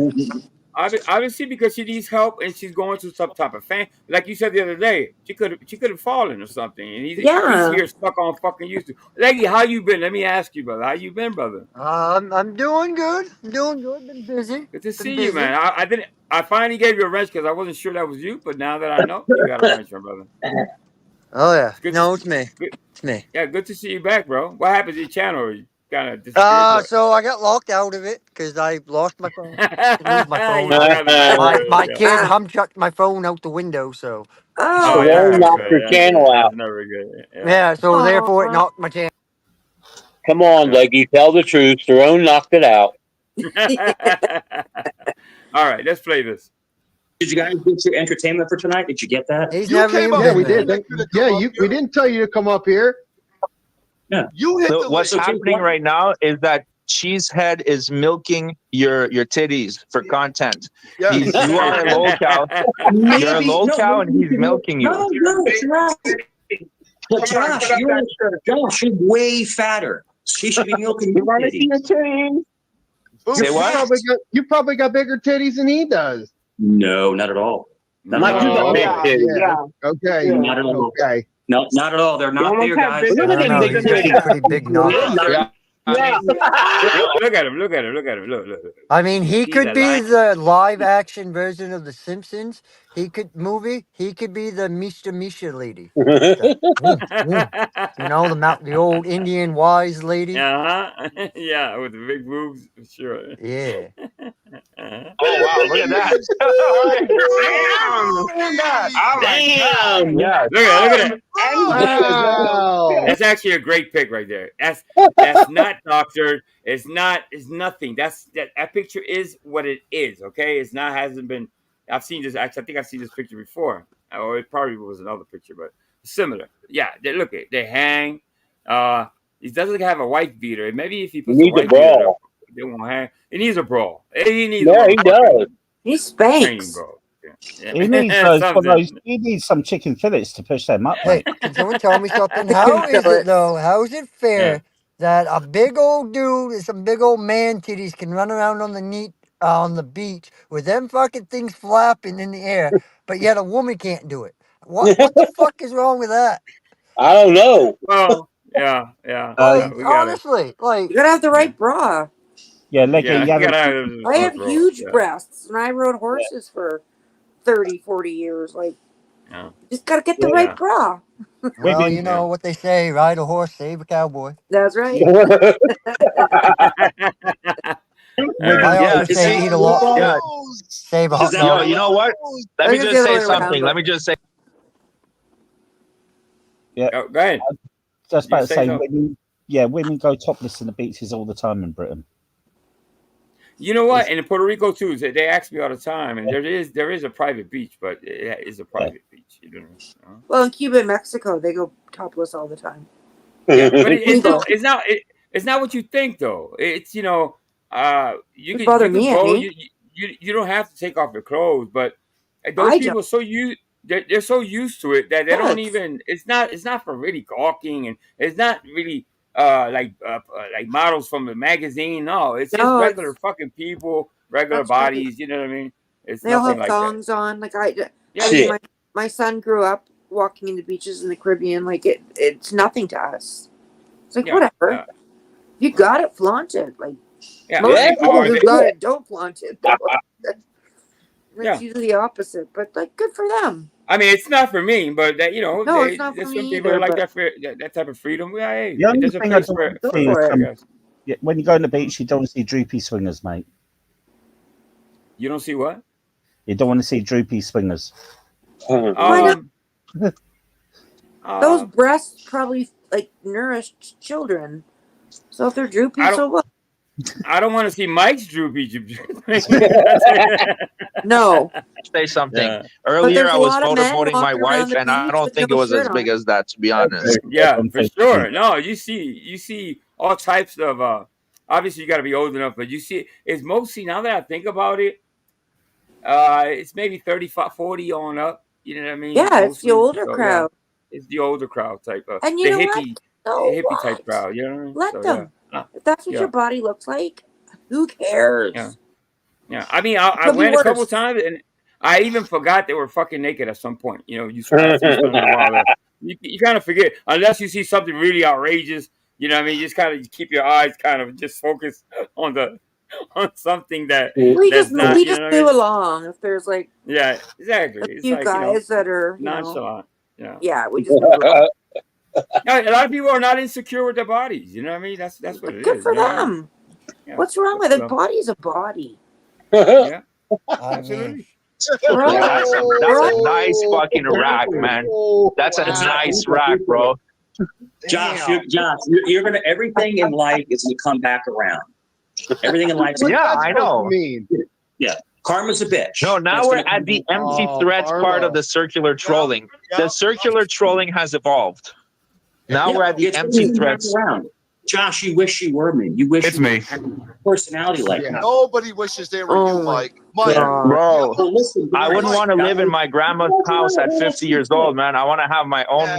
Obviously, because she needs help and she's going through some type of like you said the other day, she could have fallen or something, and he's here stuck on fucking YouTube. Leggy, how you been? Let me ask you, brother. How you been, brother? I'm doing good. Been busy. Good to see you, man. I finally gave you a wrench because I wasn't sure that was you, but now that I know, you got a wrench, my brother. Oh yeah. It's me. It's me. Yeah, good to see you back, bro. What happened to your channel? You kind of disappeared. So I got locked out of it because I lost my phone. Moved my phone. my kid chucked my phone out the window, so. Knocked your channel out. Never good. Yeah, so therefore it knocked my channel. Come on, Leggy, tell the truth. Tyrone knocked it out. All right, let's play this. Did you guys get your entertainment for tonight? Did you get that? Yeah, we did. We didn't tell you to come up here. Yeah. What's happening right now is that Cheesehead is milking your titties for content. Yes. You are a lol cow. You're a lol cow, and he's milking you. No, Josh. But Josh, you're way fatter. She should be milking your want to see titties. your titties? Say what? You probably got bigger titties than he does. No, not at all. Not Not at all. big titties. Yeah. Okay. Not at all. Okay. No, not at all. They're not bigger, guys. I don't know. He's got some pretty big knobs. Look at him. Look. I mean, he He's could a be lion. the live action version of The Simpsons. He could be the Mr. Misha lady. You know, the old Indian wise lady. Yeah, with the big boobs, for sure. Yeah. Oh wow! Look at that! Damn. Yeah. Look at it. Wow. That's actually a great pic right there. That's not doctored. It's nothing. That picture is what it is. Okay, hasn't been. I've seen this. Actually, I think I've seen this picture before, or it probably was another picture, but similar. Yeah, they hang. He doesn't have a white beater. Maybe if he puts a white beater, they won't hang. He needs a brawl. He does. He spanks. Yeah. He needs he needs some chicken fillets to push them up. Hey, can someone tell me something? How is it though? How is it fair that a big old dude and some big old man titties can run around on the beach with them fucking things flapping in the air, but yet a woman can't do it? What the fuck is wrong with that? I don't know. Well, yeah. Honestly, you gotta have the right bra. Yeah, I have huge breasts, and I rode horses for 30, 40 years. Like, just gotta get the right bra. Well, you know what they say: ride a horse, save a cowboy. That's right. I also say eat a lot. Save a hot dog. You know what? Let me just say something. Let me just say. Yeah. Oh, go ahead. Just about to say, women go topless in the beaches all the time in Britain. You know what? And in Puerto Rico too, they ask me all the time, and there is a private beach, but it is a private beach. You know? Well, in Cuba and Mexico, they go topless all the time. Yeah, but it's not what you think though. It's you don't have to take off your clothes, but those people they're so used to it that they don't even. It's not for really gawking, and it's not really like models from the magazine. No, it's just regular fucking people, regular bodies. You know what I mean? They all have thongs on. Like my son grew up walking in the beaches in the Caribbean. Like it's nothing to us. It's like whatever. Yeah. You got it, flaunt it. Like most people who got it don't flaunt it. It's usually the opposite, but like good for them. I mean, it's not for me, but that it's not for some me people either, like that type of freedom. Yeah, hey, The only there's a thing I place for don't see it. is when you go on the beach, you don't see droopy swingers, mate. You don't see what? You don't want to see droopy swingers. Those breasts probably like nourished children. So if they're droopy, so what? I don't want to see Mike's droopy. No. Say something. Earlier, I was motorboating my wife, and I don't think it was as big as that, to be honest. Yeah, for sure. No, you see all types of. Obviously, you got to be old enough, but you see, it's mostly, now that I think about it, it's maybe 35, 40 on up. You know what I mean? Yeah, mostly. it's the older crowd. Yeah, it's the older crowd type of. And you know hippie, hippie type crowd. You know what I mean? Let them. If that's what your body looks like, who cares? Yeah. I mean, I went a couple times, and I even forgot they were fucking naked at some point. You know, you kind of forget unless you see something really outrageous. You know what I mean? You just kind of keep your eyes kind of just focused on something that we just do along. If there's like exactly a few guys that are nonchalant. We just move along. A lot of people are not insecure with their bodies. You know what I mean? That's what it is. Good for them. Yeah. What's wrong with it? Body's a body. Yeah, absolutely. That's a nice fucking rack, man. That's a nice rack, bro. Josh, you're gonna. Everything in life is gonna come back around. Everything in life. I know. Yeah. Karma's a bitch. No, now we're at the empty threats part of the circular trolling. The circular trolling has evolved. Now we're at the empty threats. Josh, you wish you were me. You wish It's you me. had a personality like that. Nobody wishes they were you, Mike. Mike, Bro, well, listen, I wouldn't want to live in my grandma's house at 50 years old, man. I want to have my own.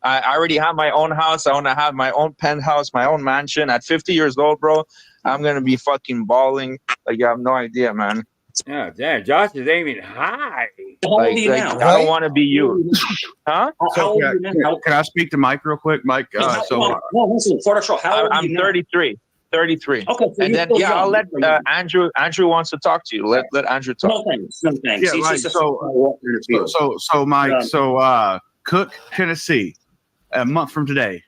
I already have my own house. I want to have my own penthouse, my own mansion. At 50 years old, bro, I'm gonna be fucking balling. Like you have no idea, man. Yeah, damn, Josh is aiming high. Like, I don't want to be you, huh? So can I speak to Mike real quick, Mike? listen, I'm 33. 33. Okay, so and then you're I'll let young. Andrew. Andrew wants to talk to you. Let Andrew talk. No thanks. No thanks. Yeah, He's right. just a So Mike. Cook, Tennessee, a month from today.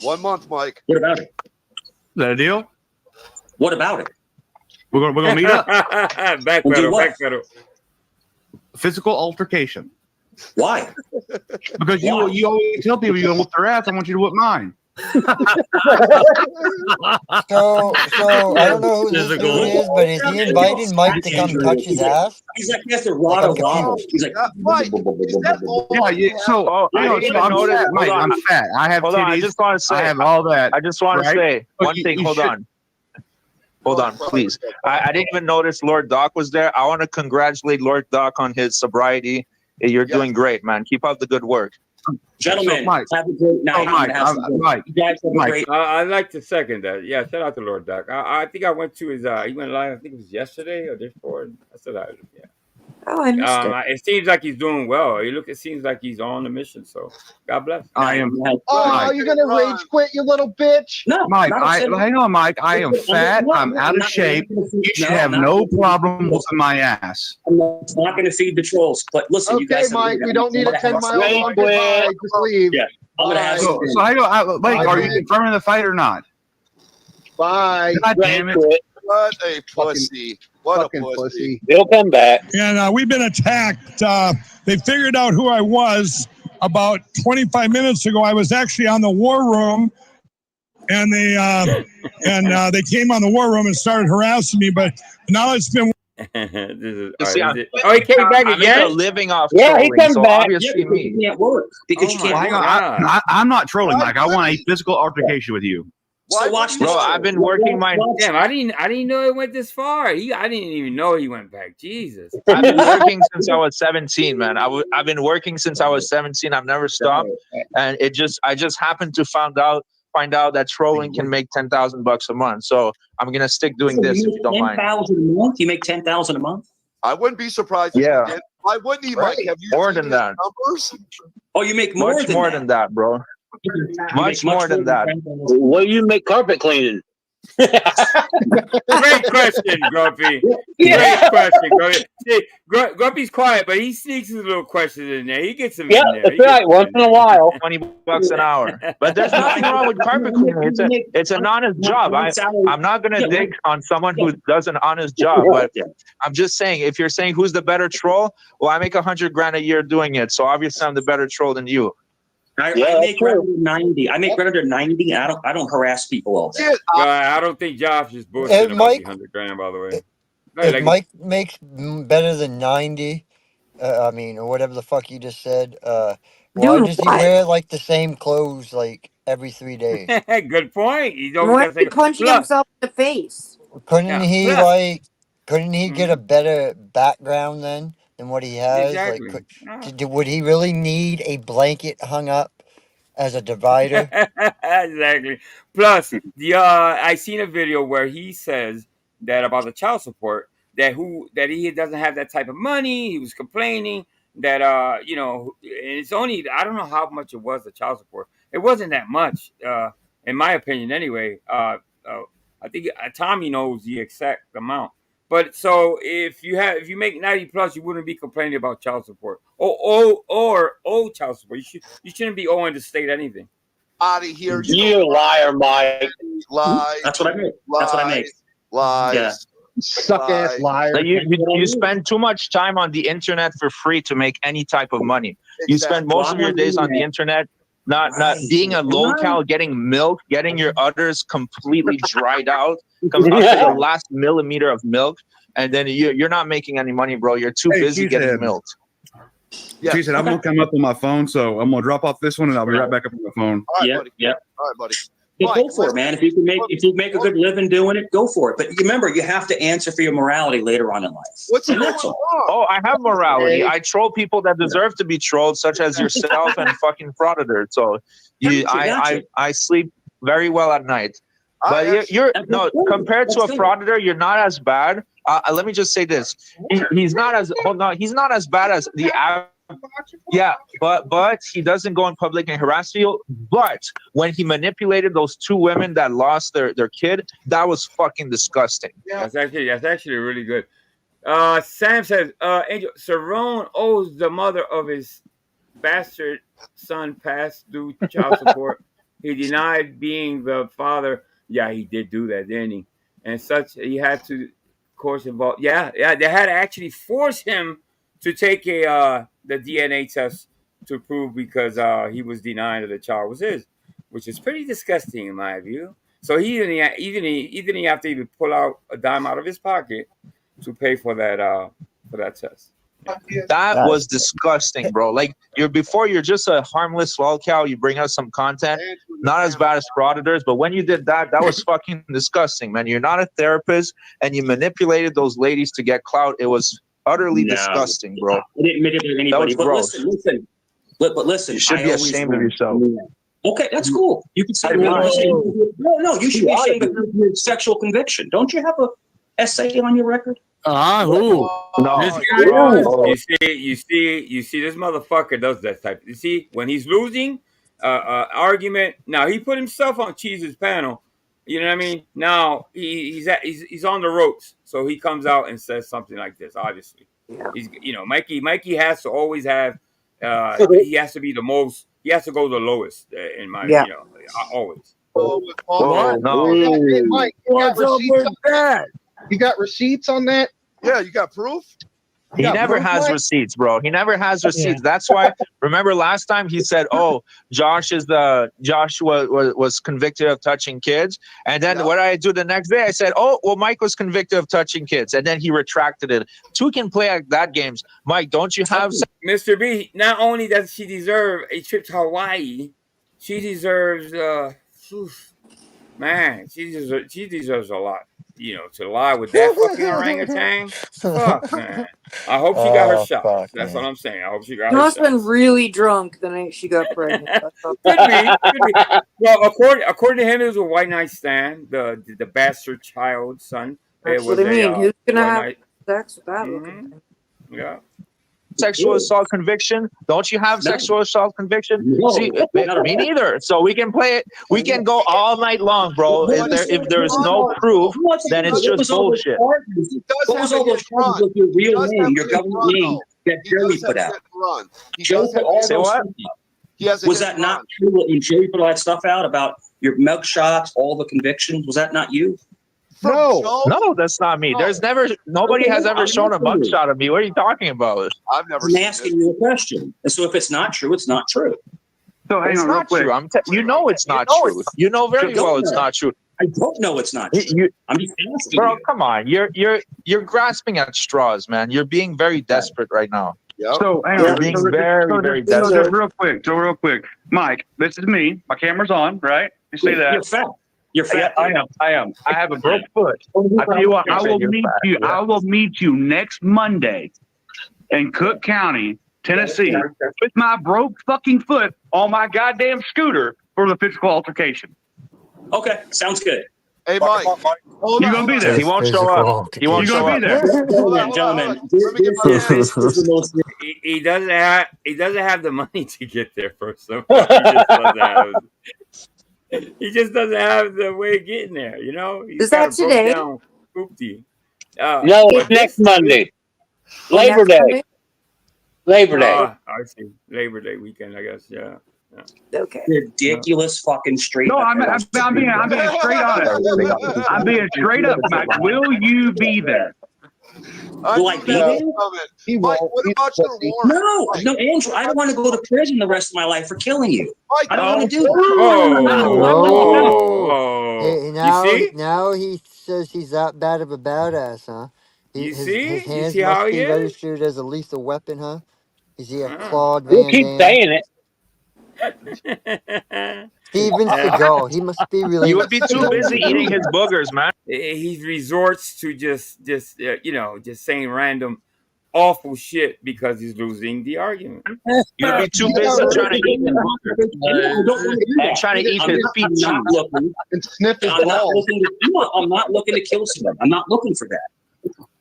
1 month, Mike. What about it? Is that a deal? What about it? We're gonna meet up. Backpedal. Physical altercation. Why? Because you always tell people you're gonna whoop their ass. I want you to whoop mine. So I don't know who this dude is, but is he inviting Mike to come touch his ass? He's like, he has to rot a wobble. He's like, Mike, is that I'm fat, Mike. I'm fat. I have Hold on, I titties. just want to say, I have all that. I just want to right? say But one thing. Hold should- on. Hold on, please. I didn't even notice Lord Doc was there. I want to congratulate Lord Doc on his sobriety. You're doing great, man. Keep up the good work. Gentlemen, Mike, have a great night. Mike, You guys have a great. I'd like to second that. Yeah, shout out to Lord Doc. I think I went to his. He went live. I think it was yesterday or day before. I said I. Yeah. Oh, I missed it. It seems like he's doing well. It seems like he's on the mission. So God bless. I am. Oh, you're gonna rage quit, you little bitch. No, Mike, hang on, Mike. I am fat. I'm out of shape. You should have no problem whooping my ass. I'm not going to feed the trolls, but listen, you Okay, guys. Mike, we don't need a 10-mile long goodbye. Just leave. Yeah, I'm gonna have So hang on, Mike. Are you confirming the fight or not? Bye. God damn it! What a pussy. What a pussy. They'll come back. And we've been attacked. They figured out who I was about 25 minutes ago. I was actually on the war room, and they came on the war room and started harassing me. But now it's been. He came back I make a again. living off Yeah, he trolling, comes so back. obviously me. You can't work because you can't Hang work. on, I'm not trolling, Mike. I want a physical altercation with you. So watch this. Bro, I've been working my. Damn, I didn't know it went this far. I didn't even know he went back. Jesus. I've been working since I was 17, man. I've been working since I was 17. I've never stopped, and I just happened to find out that trolling can make $10,000 a month. So I'm gonna stick doing this if you don't mind. 10,000 a month? You make 10,000 a month? I wouldn't be surprised if Yeah. you did. Why wouldn't he, Mike? Have you More seen than his that. numbers? Oh, you make more Much than that. bro. Much more than that. What do you make carpet cleaning? Great question, Grumpy. Yeah. Great question, Grumpy. See, Grumpy's quiet, but he sneaks his little questions in there. He gets them Yeah, in there. that's right. Once in a while. $20 an hour. But there's nothing wrong with carpet cleaning. It's an honest job. I'm not gonna dig on someone who does an honest job, but I'm just saying, if you're saying who's the better troll, well, I make $100,000 a year doing it, so obviously I'm the better troll than you. I make right under 90. I make right under 90. I don't harass people all day. I don't think Josh is bullshitting about Mike- the $100,000, by the way. If Mike makes better than 90, or whatever the fuck you just said, why Doing does he what? wear like the same clothes like every 3 days? Good point. He's always Why gotta is he say, punching "Look." himself in the face? Couldn't he plus- couldn't he get a better background then than what he has? Exactly. Like, would he really need a blanket hung up as a divider? Exactly. Plus, I seen a video where he says that about the child support that he doesn't have that type of money. He was complaining that it's only, I don't know how much it was, the child support. It wasn't that much, in my opinion, anyway. I think Tommy knows the exact amount. But so if you make 90 plus, you wouldn't be complaining about child support or child support. You shouldn't be owing the state anything. Out of here, You liar, Mike. Lies. That's what I make. That's what I make. Lies. Yeah. Suck ass liar. Like you spend too much time on the internet for free to make any type of money. You spend most of your days on the internet not being a local, getting milk, getting your udders completely dried out, up to the last millimeter of milk, and then you're not making any money, bro. You're too busy getting milked. She said, I'm gonna come up on my phone, so I'm gonna drop off this one and I'll be right back up on my phone. All right, buddy. All right, buddy. But go for it, man. If you make a good living doing it, go for it. But remember, you have to answer for your morality later on in life. That's all. Oh, I have morality. I troll people that deserve to be trolled, such as yourself and fucking Frauditor. So I sleep very well at night. But you're compared to a Frauditor, you're not as bad. Let me just say this: he's not as bad as the average. Yeah, but he doesn't go in public and harass you. But when he manipulated those two women that lost their kid, that was fucking disgusting. That's actually really good. Sam says, Angel Cerrone owes the mother of his bastard son past due child support. He denied being the father. Yeah, he did do that, didn't he? And such, he had to, of course, involve. Yeah, they had to actually force him to take the DNA test to prove because he was denying that the child was his, which is pretty disgusting in my view. So he didn't have to even pull out a dime out of his pocket to pay for that test. That was disgusting, bro. Like you're just a harmless lolcow. You bring out some content, not as bad as Frauditors, but when you did that was fucking disgusting, man. You're not a therapist, and you manipulated those ladies to get clout. It was utterly disgusting, bro. I didn't manipulate anybody. That was gross. But listen, you should be ashamed of yourself. Okay, that's cool. You can say no. You should be ashamed of your sexual conviction. Don't you have a essay on your record? No. You see, this motherfucker does that type. You see, when he's losing argument, now he put himself on Cheese's panel. You know what I mean? Now he's on the ropes, so he comes out and says something like this. Obviously, he's Mikey has to always have. He has to be the most. He has to go the lowest in my. Always. Hey, Mike, you got receipts on that? Yeah, you got proof? He never has receipts, bro. He never has receipts. That's why. Remember last time he said, "Oh, Josh was convicted of touching kids," and then what I do the next day, I said, "Oh, well, Mike was convicted of touching kids," and then he retracted it. Two can play like that games. Mike, don't you have Mr. B? Not only does she deserve a trip to Hawaii, she deserves man, she deserves a lot. To lie with that fucking orangutan. Fuck, man. I hope she got her shot. That's what I'm saying. I hope she got her shot. She must have been really drunk the night she got pregnant. Could be. Well, according to him, it was a white night stand. The bastard child son. That's what I mean. Who's gonna have sex with that looking thing? Yeah. Sexual assault conviction? Don't you have sexual assault conviction? No. See, me neither. So we can play it. We can go all night long, bro. If there's no proof, then it's just bullshit. What was all those charges with your real name, your government name that Jerry put out? Say what? Was that not true when Jerry put all that stuff out about your mug shots, all the convictions? Was that not you? No, that's not me. There's nobody has ever shown a mugshot of me. What are you talking about? I've never. I'm asking you a question. And so if it's not true, it's not true. So it's not true. You know it's not true. You know very well it's not true. I don't know it's not true. I'm just asking. Bro, come on. You're grasping at straws, man. You're being very desperate right now. Yep. So hang on. Being very desperate. Real quick. Mike, this is me. My camera's on, right? You see that? You're fat. You're fat. Yeah, I am. I have a broke foot. I tell you what, I will meet you next Monday in Cook County, Tennessee, with my broke fucking foot on my goddamn scooter for the physical altercation. Okay, sounds good. Hey, Mike. You're going to be there. He won't show up. He won't show up. Gentlemen, he doesn't have the money to get there first of all. He just doesn't have the way of getting there, He's Is that today? No, it's next Monday. Labor Day. Labor Day. I see. Labor Day weekend, I guess. Yeah. Okay. Ridiculous fucking straight. No, I'm being straight honest. I'm being straight up, Mike. Will you be there? Will I be there? Mike, what about your warrant? No, Andrew, I don't want to go to prison the rest of my life for killing you. Mike, I don't want to do that. Now he says he's that bad of a badass, huh? His hands must be registered as a lethal weapon, huh? Is he a Claude Van Damme? Keep saying it. Stevens to go. He must be really. You would be too busy eating his boogers, man. He resorts to just saying random awful shit because he's losing the argument. You'd be too busy trying to eat his boogers and trying to eat his feet and sniffing I'm balls. not looking to kill someone. I'm not looking for that.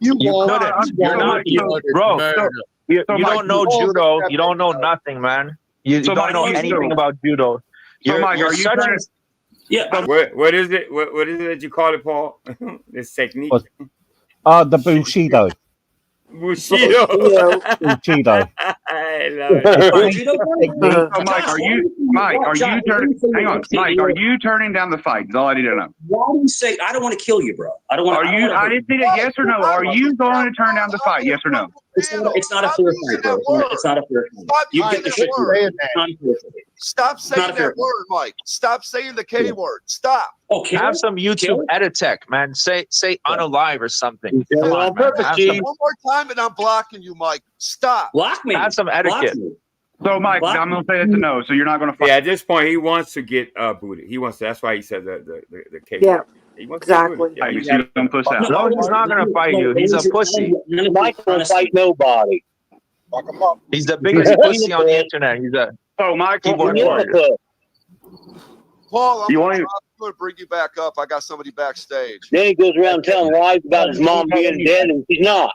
You couldn't. You're not, bro. You don't know judo. You don't know nothing, man. You don't know anything about judo. You're such a... Yeah. What is it? What is it that you call it, Paul? This technique. The Bushido. Bushido. Bushido. I love it. So, Mike, are you turning? Hang on, Mike. Are you turning down the fight? That's all I need to know. Why do you say I don't want to kill you, bro? I don't want. I didn't need a yes or no. Are you going to turn down the fight? Yes or no? It's not a fair fight, bro. It's not a fair fight. You get the shit. Stop saying that word, Mike. Stop saying the K word. Stop. Okay. Have some YouTube edit tech, man. Say unalive or something. Come on, man. One more time and I'm blocking you, Mike. Stop. Block me. Have some etiquette. So, Mike, I'm going to say it's a no. So you're not going to fight. Yeah, at this point, he wants to get booted. He wants to. That's why he said the K. Yeah. He wants Exactly. Yeah, you see him push out. No, he's not going to fight you. He's a pussy. Mike won't fight nobody. Fuck him up. He's the biggest pussy on the internet. He's a Mike, keyboard warrior. Paul, I'm You going want to bring you back up. I got somebody backstage. Then he goes around telling lies about his mom being dead, and she's not.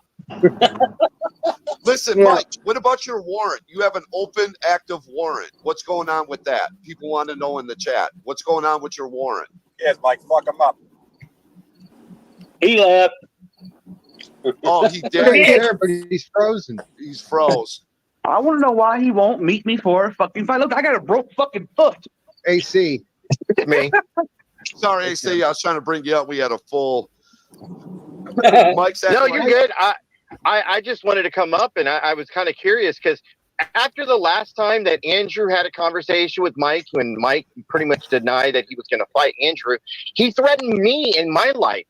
Listen, Mike, what about your warrant? You have an open, active warrant. What's going on with that? People want to know in the chat. What's going on with your warrant? Yes, Mike, fuck him up. He left. Oh, he did. He's there, but he's frozen. He's froze. I want to know why he won't meet me for a fucking fight. Look, I got a broke fucking foot. AC. It's me. Sorry, AC. I was trying to bring you up. We had a full. Mike's No, you're good. I just wanted to come up, and I was kind of curious because after the last time that Andrew had a conversation with Mike, when Mike pretty much denied that he was going to fight Andrew, he threatened me in my life.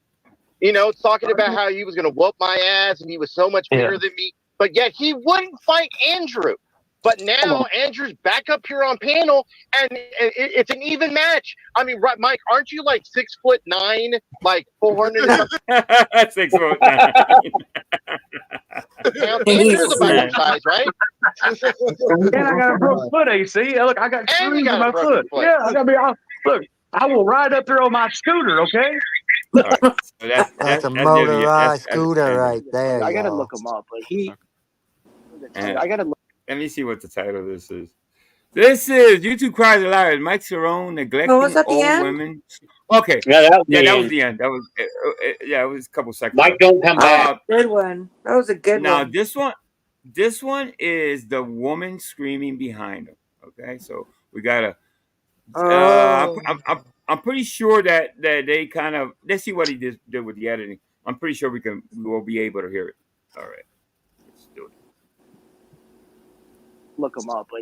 You know, talking about how he was going to whoop my ass and he was so much bigger than me, but yet he wouldn't fight Andrew. But now Andrew's back up here on panel, and it's an even match. I mean, right, Mike, aren't you like 6'9", like 400? 6'9". Andrew's about your size, right? And I got a broke foot, AC. Look, I got screws in my foot. Yeah, I got to be. Look, I will ride up there on my scooter. Okay. Right. So That's a motorized scooter right there. I gotta y'all. look him up, but he. And I gotta look. let me see what the title of this is. This is YouTube Cries Aloud. Mike Cerrone neglecting was at the old end? women. Okay. Yeah, that was the end. That was it was a couple seconds. Mike, don't come back. Good one. That was a good Now one. this one is the woman screaming behind him. Okay, so we gotta. I'm pretty sure that they kind of. Let's see what he did with the editing. I'm pretty sure we will be able to hear it. All right, let's do it. Look him up, but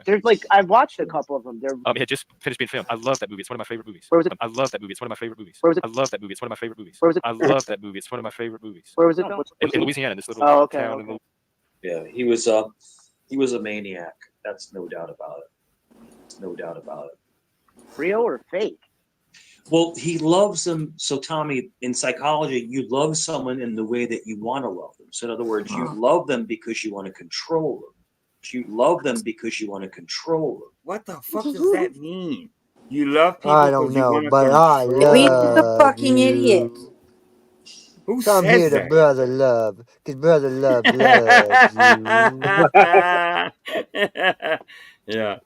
there's like I've watched a couple of them. They're It just finished being filmed. I love that movie. It's one of my favorite movies. Where was it? I love that movie. It's one of my favorite movies. Where was it? I love that movie. It's one of my favorite movies. Where was it? I love that movie. It's one of my favorite movies. Where was it? filmed? In Louisiana, in this little Oh, okay, town. okay. Yeah, he was a maniac. That's no doubt about it. No doubt about it. Real or fake? Well, he loves them. So, Tommy, in psychology, you love someone in the way that you want to love them. So, in other words, you love them because you want to control them. You love them because you want to control them. What the fuck does that mean? You love people. I don't know, but I Leave the love fucking you. idiot. Who Come says here to that? brother love, because brother love loves you. Yeah.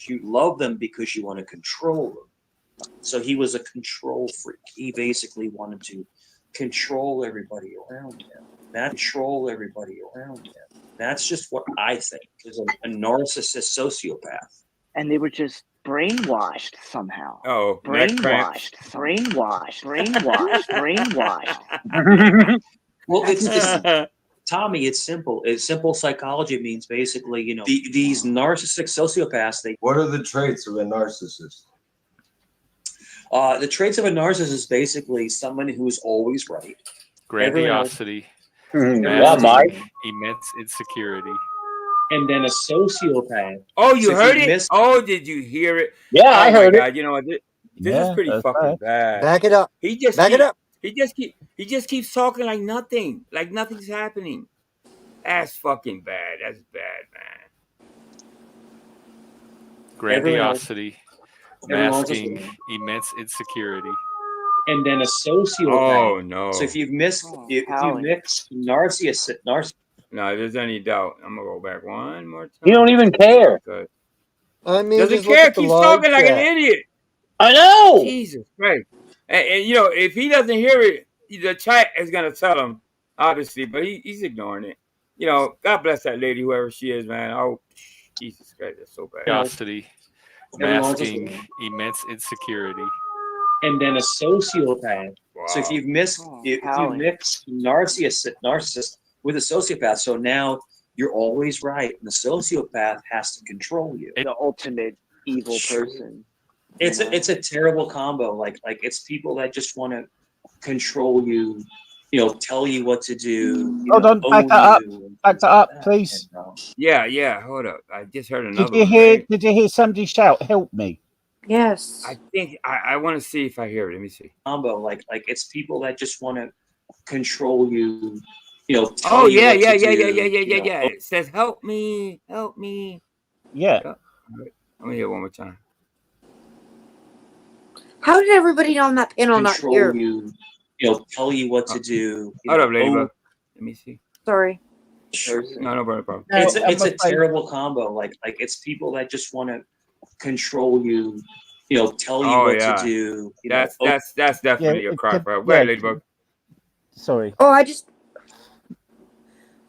You love them because you want to control them. So he was a control freak. He basically wanted to control everybody around him. Not control everybody around him. That's just what I think is a narcissist sociopath. And they were just brainwashed somehow. Oh, brainwashed. Well, it's Tommy. It's simple. It's simple psychology. It means basically, you know, these narcissistic sociopaths. What are the traits of a narcissist? The traits of a narcissist is basically someone who's always right. Grandiosity. Yeah, Mike. Immense insecurity. and then a sociopath. Oh, you So if heard you it? miss- Oh, did you hear it? Yeah, I Oh my heard it. God! You know what? This is pretty that's fucking bad. bad. Back it up. He just Back it up. He just keeps talking like nothing's happening. That's fucking bad. That's bad, man. Grandiosity, everyone else is masking wrong. immense insecurity. And then a sociopath. Oh no! So if you've mixed, if you Howling. mix narcissist, No, if there's any doubt, I'm gonna go back one more time. You don't even care. Because I mean, doesn't just look care. at the Keeps live talking like an chat. idiot. I know. Jesus Christ! And you know, if he doesn't hear it, the chat is gonna tell him, obviously, but he's ignoring it. You know, God bless that lady, whoever she is, man. Oh, Jesus Christ, that's so bad. Grandiosity, everyone else is masking wrong. immense insecurity. And then a sociopath. Wow. So if you've mixed, if you howling. mix narcissist with a sociopath, so now you're always right. And the sociopath has to control you. The ultimate evil person. It's a terrible combo. Like it's people that just want to control you, tell you what to do. Hold on, back that up, please. Yeah. Hold up. I just heard another. Did you hear somebody shout, "Help me"? Yes. I think I want to see if I hear it. Let me see. Combo. Like it's people that just want to control you. Tell Oh you yeah. what to do, It says, "Help me, help me." Yeah. All right. Let me hear it one more time. How did everybody on that panel not control hear? you. Tell you what to do. Hold up, Ladybug. Let me see. Sorry. No problem. It's a terrible combo. Like it's people that just want to control you. Tell you what to do. That's definitely a cry for help. Go ahead, Ladybug. Sorry. Oh, I just.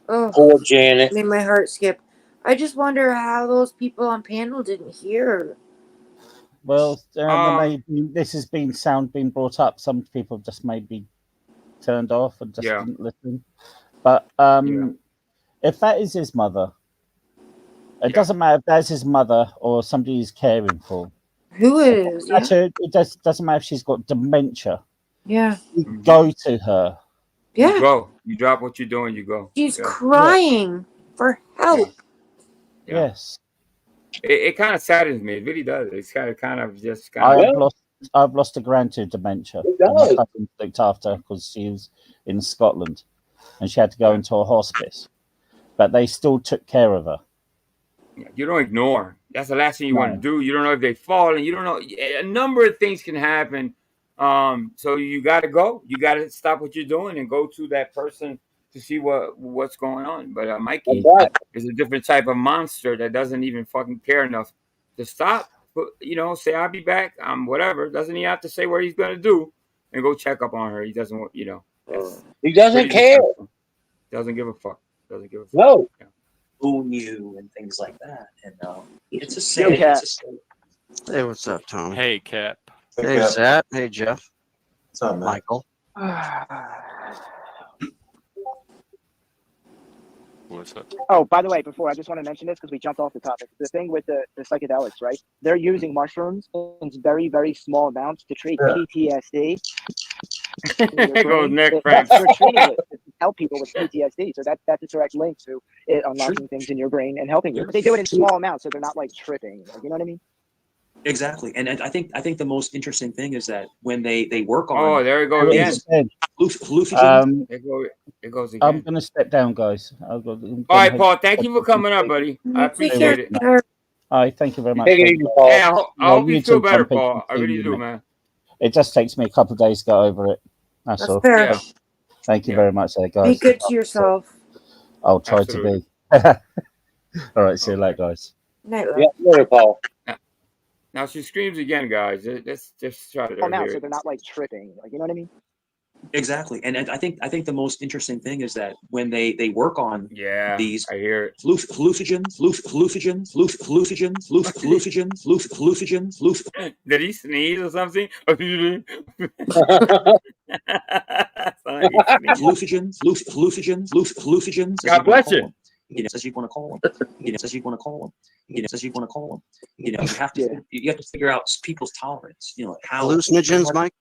Oh, poor Janet. Made my heart skip. I just wonder how those people on panel didn't hear. Well, this has been sound being brought up. Some people just maybe turned off and just didn't listen. But if that is his mother, it doesn't matter if that's his mother or somebody he's caring for. Who it is? Yeah. It doesn't matter if she's got dementia. Yeah. You go to her. Yeah. You go. You drop what you're doing. You go. She's crying for help. Yes. It kind of saddens me. It really does. It's kind of just. I've lost a grand to dementia. does. My cousin looked after her because she was in Scotland, and she had to go into a hospice, but they still took care of her. You don't ignore. That's the last thing you want to do. You don't know if they fall, and you don't know. A number of things can happen. So you got to go. You got to stop what you're doing and go to that person to see what's going on. But Mikey is a different type of monster that doesn't even fucking care enough to stop. Say I'll be back. Whatever. Doesn't he have to say what he's gonna do and go check up on her? He doesn't want. He doesn't care. Doesn't give a fuck. Doesn't give a fuck. No. Own you and things like that. And it's a Yo, Cat. Hey, what's up, Tony? Hey, Cap. Hey, Zach. Hey, Jeff. What's up, man? Michael. What's up? Oh, by the way, before I just want to mention this because we jumped off the topic. The thing with the psychedelics, right? They're using mushrooms in very, very small amounts to treat PTSD. There goes Nick Frank. They're treating it to help people with PTSD. So that's a direct link to it unlocking things in your brain and helping you. But they do it in small amounts, so they're not like tripping. You know what I mean? Exactly, and I think the most interesting thing is that when they work on there we go again. It goes again. I'm gonna step down, guys. All right, Paul. Thank you for coming up, buddy. I appreciate it. All right, thank you very much. Hey, I hope you feel better, Paul. I really do, man. It just takes me a couple of days to get over it. That's all. Fair. Yeah. Thank you very much, guys. Be good to yourself. I'll try to be. All right, see you later, guys. Night, Yeah, later, Paul. Now she screams again, guys. Let's just try to Small amounts, hear so it. they're not like tripping. You know what I mean? Exactly, and I think the most interesting thing is that when they work on these, I hear it. hallucinogens. Did he sneeze or something? hallucinogens. God bless you. Says you want to call them. Says you want to call them. Says you want to call them. You have to figure out people's tolerance. How Hallucinogens, Mike?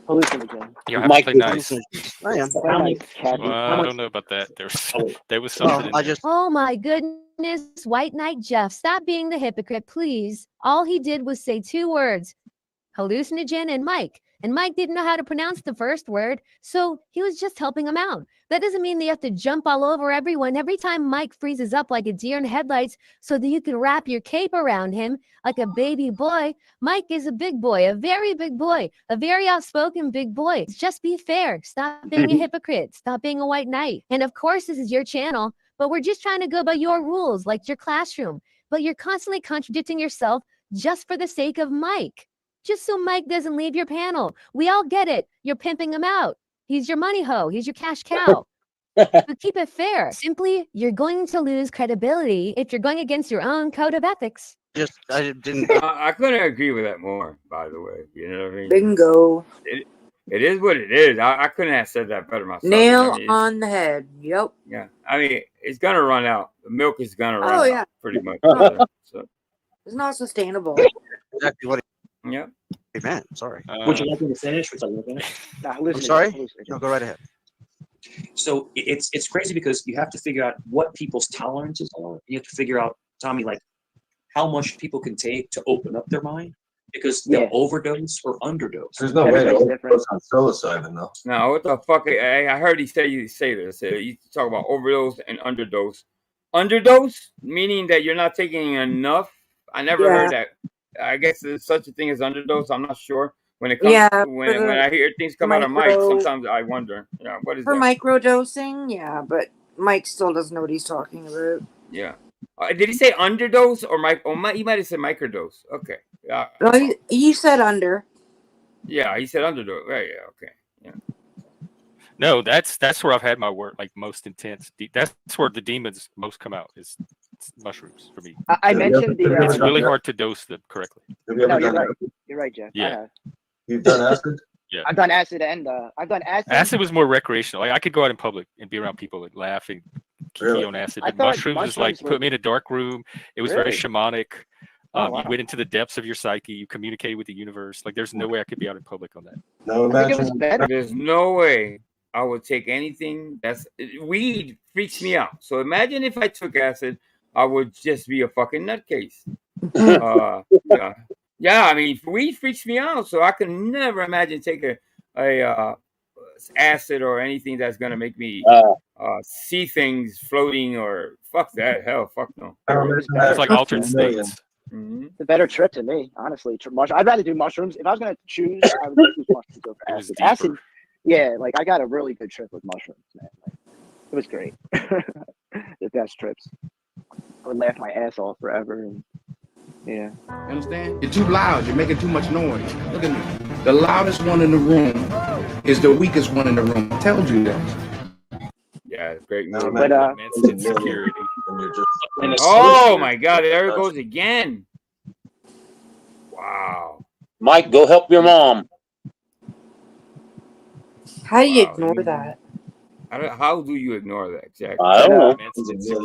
Hallucinogen. You have Mike to play was- nice. I am. Play nice, Kathy. Well, I don't know about that. There was something in there. Oh my goodness, White Knight Jeff, stop being the hypocrite, please. All he did was say 2 words, hallucinogen and Mike. And Mike didn't know how to pronounce the first word, so he was just helping him out. That doesn't mean they have to jump all over everyone every time Mike freezes up like a deer in headlights so that you can wrap your cape around him like a baby boy. Mike is a big boy, a very big boy, a very outspoken big boy. Just be fair. Stop being a hypocrite. Stop being a white knight. And of course, this is your channel, but we're just trying to go by your rules, like your classroom. But you're constantly contradicting yourself just for the sake of Mike. Just so Mike doesn't leave your panel. We all get it. You're pimping him out. He's your money hoe. He's your cash cow. But keep it fair. Simply, you're going to lose credibility if you're going against your own code of ethics. I didn't. I couldn't agree with that more, by the way. You know what I mean? Bingo. It is what it is. I couldn't have said that better myself. Nail I mean, on the head. Yep. Yeah. I mean, it's going to run out. The milk is going to run Oh, out, yeah. pretty much. So, It's not sustainable. Exactly what. Yeah. Hey, man, sorry. Would you like me to finish? Would you like me to finish? I'm sorry. No, go right ahead. So it's crazy because you have to figure out what people's tolerances are. You have to figure out, Tommy, like how much people can take to open up their mind because they'll overdose or underdose. There's no way to overdose on psilocybin, though. now, what the fuck? I heard you say this. You talk about overdose and underdose. Underdose, meaning that you're not taking enough. I never heard that. I guess there's such a thing as underdose. I'm not sure. When it comes, when I hear things come out of Mike, sometimes I wonder. Yeah, what is For that? microdosing, yeah, but Mike still doesn't know what he's talking about. Yeah. Did he say underdose or Mike? Oh, he might have said microdose. Okay. Yeah. No, he said under. Yeah, he said underdose. Right. Yeah. Okay. Yeah. No, that's where I've had my work like most intense. That's where the demons most come out is mushrooms for me. I mentioned the. It's really hard to dose them correctly. No, you're right. You're right, Jeff. Yeah. You've done acid? Yeah. I've done acid and I've done acid. Acid was more recreational. Like I could go out in public and be around people and laugh and kiki on acid. But mushrooms is like put me in a dark room. It was very shamanic. You went into the depths of your psyche. You communicated with the universe. Like there's no way I could be out in public on that. No, There's no way I would take anything that's weed freaks me out. So imagine if I took acid, I would just be a fucking nutcase. Yeah, I mean, weed freaks me out, so I can never imagine taking a acid or anything that's gonna make me see things floating or fuck that. Hell, fuck no. It's like altered states. It's a better trip to me, honestly. I'd rather do mushrooms. If I was gonna choose, I would choose mushrooms over acid. Acid, yeah, like I got a really good trip with mushrooms, man. Like, it was great. The best trips. I would laugh my ass off forever. And, yeah. You understand? You're too loud. You're making too much noise. Look at me. The loudest one in the room is the weakest one in the room. I told you that. Yeah, great movie. But insecurity. Oh my God! There it goes again. Wow. Mike, go help your mom. How do you ignore that? How do you ignore that exactly? I don't know.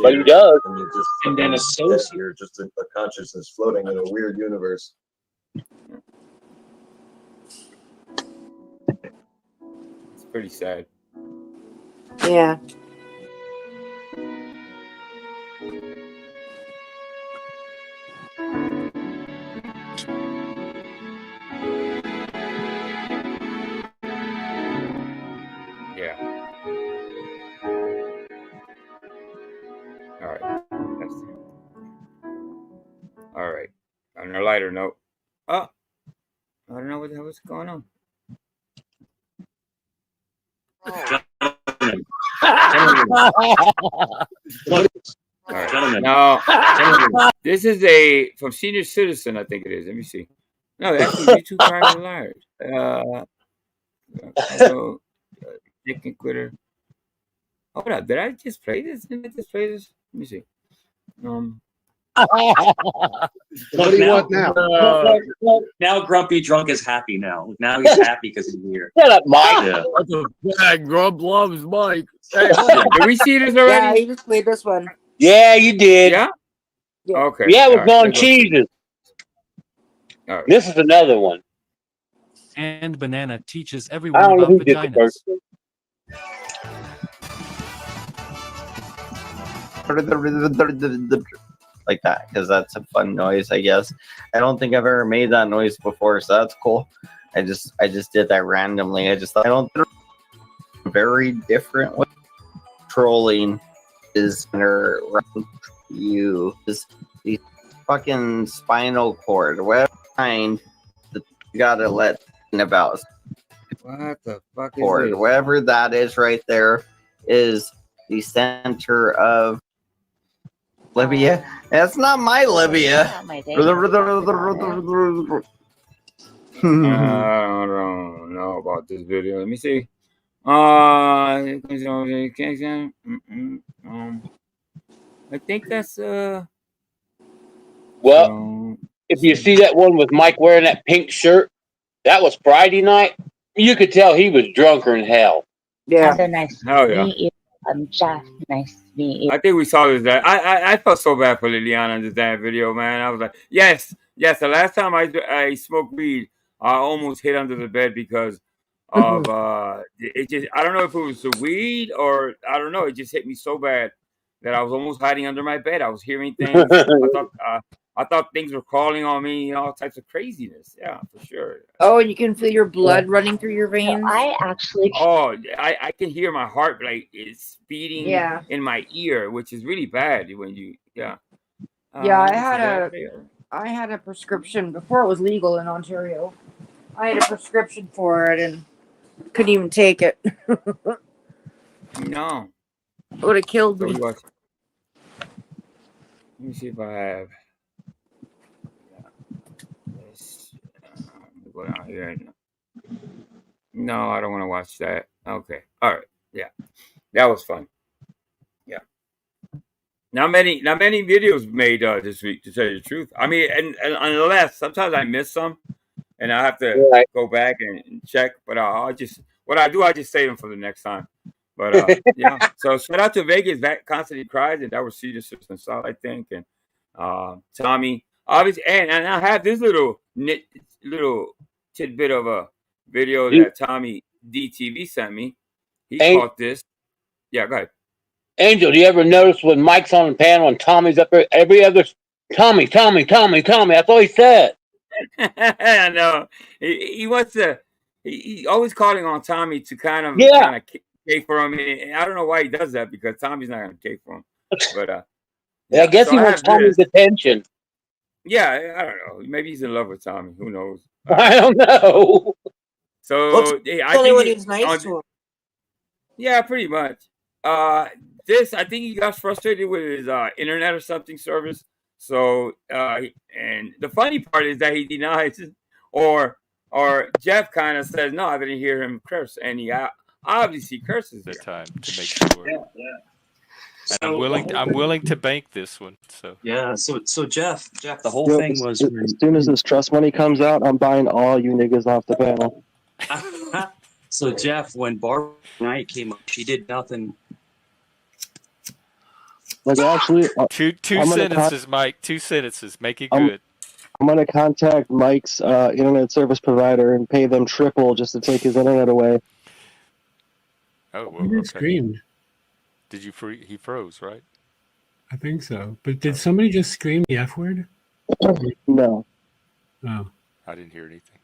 But he does. And then associate. You're just a consciousness floating in a weird universe. It's pretty sad. Yeah. Yeah. All right. All right. On a lighter note. Oh, I don't know what the hell is going on. All right. Now, this is from Senior Citizen, I think it is. Let me see. No, that's YouTube Private Liars. Dick and Quitter. Hold up. Did I just play this? Did I just play this? Let me see. What do you want now? Now Grumpy Drunk is happy now. Now he's happy because he's here. Shut up, Mike. Yeah. What the fuck? Grump loves Mike. Hey, did we see this Yeah, already? he just played this one. Yeah, you did. Yeah? Okay. Yeah, it was All right. on cheeses. All right. This is another one. and banana teaches I everyone don't know about who did the vaginas. first. Like that, because that's a fun noise, I guess. I don't think I've ever made that noise before, so that's cool. I just did that randomly. I don't think very different way. Trolling is you is the fucking spinal cord. Whatever kind that you gotta let about. What the fuck is Cord, this? wherever that is right there is the center of Libya. That's not my Libya. I don't know about this video. Let me see. I think that's Well, if you see that one with Mike wearing that pink shirt, that was Friday night. You could tell he was drunker than hell. Yeah. Nice Hell to yeah. meet you. I'm Jeff. Nice to meet you. I think we saw this. That I felt so bad for Liliana in that video, man. I was like, yes. The last time I smoked weed, I almost hid under the bed because of it. Just I don't know if it was the weed or I don't know. It just hit me so bad that I was almost hiding under my bed. I was hearing things. I thought things were crawling on me, all types of craziness. Yeah, for sure. Oh, and you can feel your blood running through your veins. I actually. Oh, I can hear my heart like it's beating Yeah. in my ear, which is really bad when you Yeah, this I had a prescription before it was legal in Ontario. I had a prescription for it and couldn't even take it. No. It would have killed So me. let me see if I have. This, go down here. No, I don't want to watch that. Okay. All right. Yeah. That was fun. Yeah. Not many videos made this week, to tell you the truth. I mean, and unless sometimes I miss some, and I have to go back and check. But I just save them for the next time. But yeah. So shout out to Vegas. That constantly cries, and that was Cedar System South, I think, and Tommy. Obviously, and I have this little tidbit of a video that Tommy DTV sent me. He caught this. Yeah, go ahead. Angel, do you ever notice when Mike's on the panel and Tommy's up there, every other Tommy, that's all he said. I know. He wants to. He always calling on Tommy to kind of cape for him. And I don't know why he does that because Tommy's not going to cape for him. But I guess he wants Tommy's attention. Yeah, I don't know. Maybe he's in love with Tommy. Who knows? I don't know. So I only think when he's nice to him. Yeah, pretty much. This I think he got frustrated with his internet or something service. So and the funny part is that he denies it, or Jeff kind of says, "No, I didn't hear him curse," and he obviously curses. The time to make sure. Yeah. And I'm willing to bank this one. So yeah. So Jeff, the whole thing was as soon as this trust money comes out, I'm buying all you niggas off the panel. So Jeff, when Barbara Knight came up, she did nothing. Like actually, two sentences, Mike. 2 sentences. Make it good. I'm gonna contact Mike's internet service provider and pay them triple just to take his internet away. Oh, well, He screamed. Did you he froze, right? I think so. But did somebody just scream the F word? No. Oh. I didn't hear anything.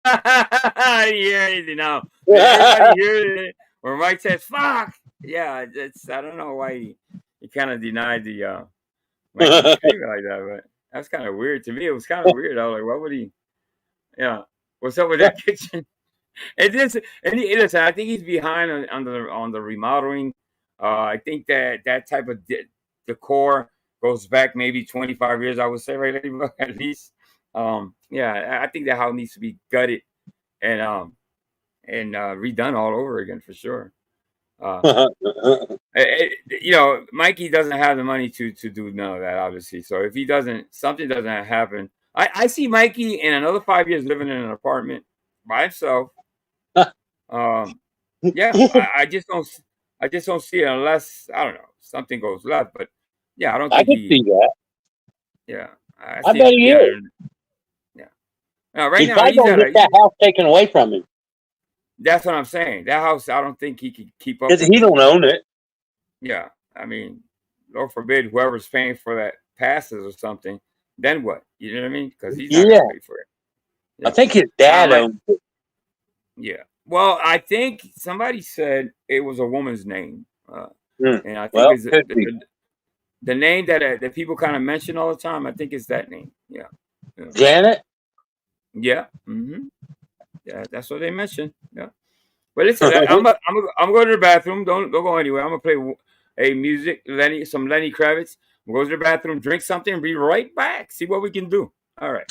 I didn't hear anything now. Everybody hears it. Or Mike says, "Fuck." Yeah, it's I don't know why he kind of denied the Mike screaming like that, but that's kind of weird to me. It was kind of weird. I was like, what would he? Yeah, what's up with that kitchen? And listen, I think he's behind on the remodeling. I think that type of decor goes back maybe 25 years. I would say, right, at least. Yeah, I think that house needs to be gutted and redone all over again for sure. Mikey doesn't have the money to do none of that, obviously. So if something doesn't happen. I see Mikey in another 5 years living in an apartment by himself. Yeah, I just don't see it unless I don't know something goes left. But yeah, I don't think I can see that. Yeah, I bet he is. Yeah. Now, right He's now, probably he's gonna at get a. that house taken away from him That's what I'm saying. That house, I don't think he could keep up because with he it. don't own it. Yeah, I mean, Lord forbid whoever's paying for that passes or something. Then what? You know what I mean? Because he's not Yeah, gonna pay for it. I Yeah. think his Now, dad owns it. yeah. Well, I think somebody said it was a woman's name, and I think Well, it's could be the name that people kind of mention all the time. I think it's that name. Yeah. Yeah. Janet. Yeah. Yeah. That's what they mentioned. Yeah. But listen, I'm going to the bathroom. Don't go anywhere. I'm gonna play a music, some Lenny Kravitz. Go to the bathroom, drink something, and be right back. See what we can do. All right.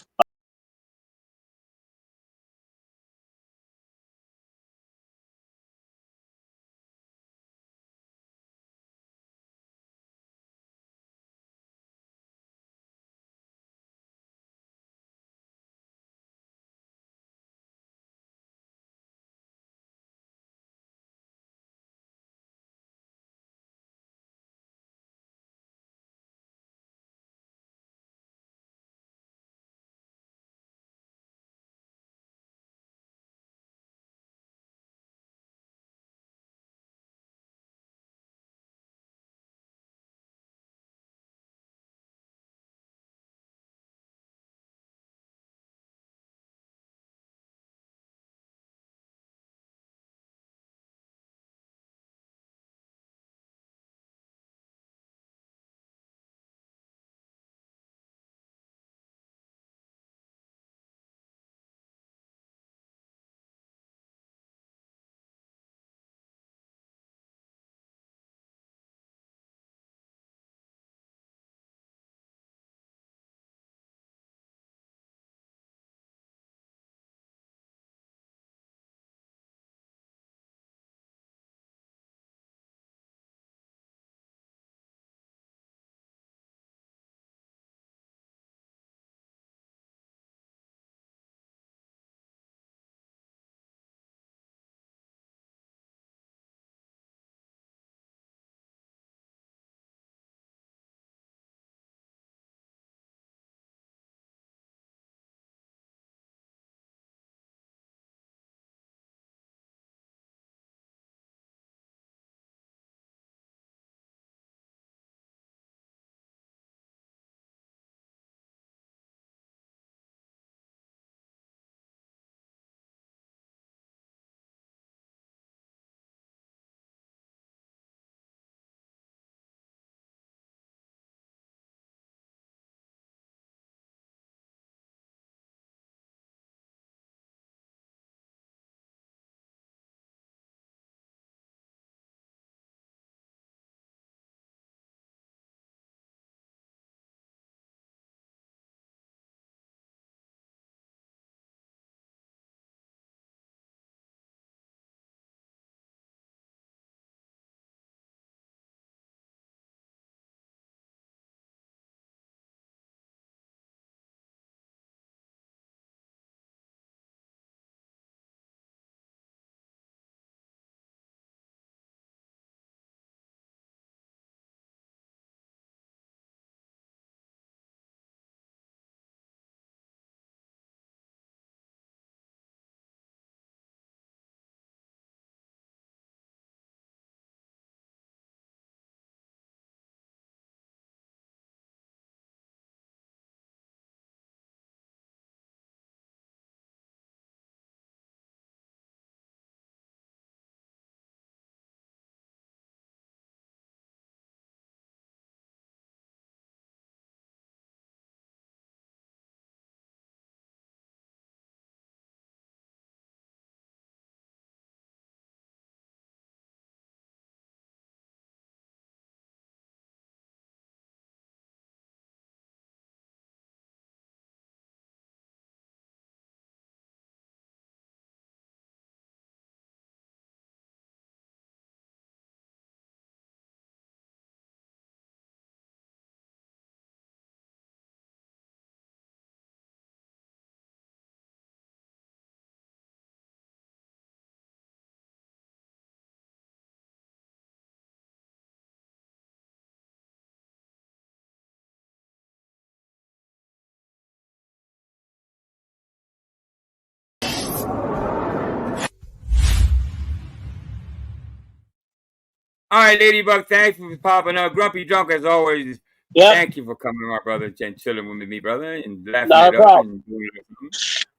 All right, Ladybug, thanks for popping up. Grumpy Drunk, as always. Yep. Thank you for coming, my brother, and chilling with me, brother, and laughing Not it a up. problem. And doing it.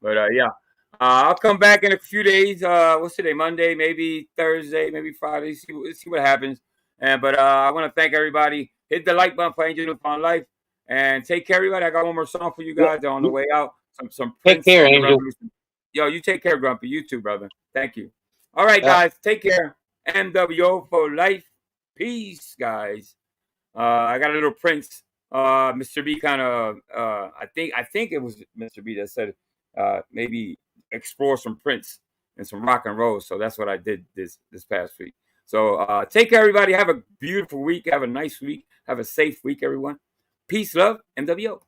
But yeah, I'll come back in a few days. What's today? Monday, maybe Thursday, maybe Friday. See what happens. But I want to thank everybody. Hit the like button for Angel Upon Life, and take care, everybody. I got one more song for you guys. They're on the way out. Some Take Prince care, on the Angel. Revolution. Yo, you take care, Grumpy. You too, brother. Thank you. All right, guys, take care. MWO for life. Peace, guys. I got a little Prince. Mr. B kind of. I think it was Mr. B that said maybe explore some Prince and some rock and roll. So that's what I did this past week. So take care, everybody. Have a beautiful week. Have a nice week. Have a safe week, everyone. Peace, love, MWO.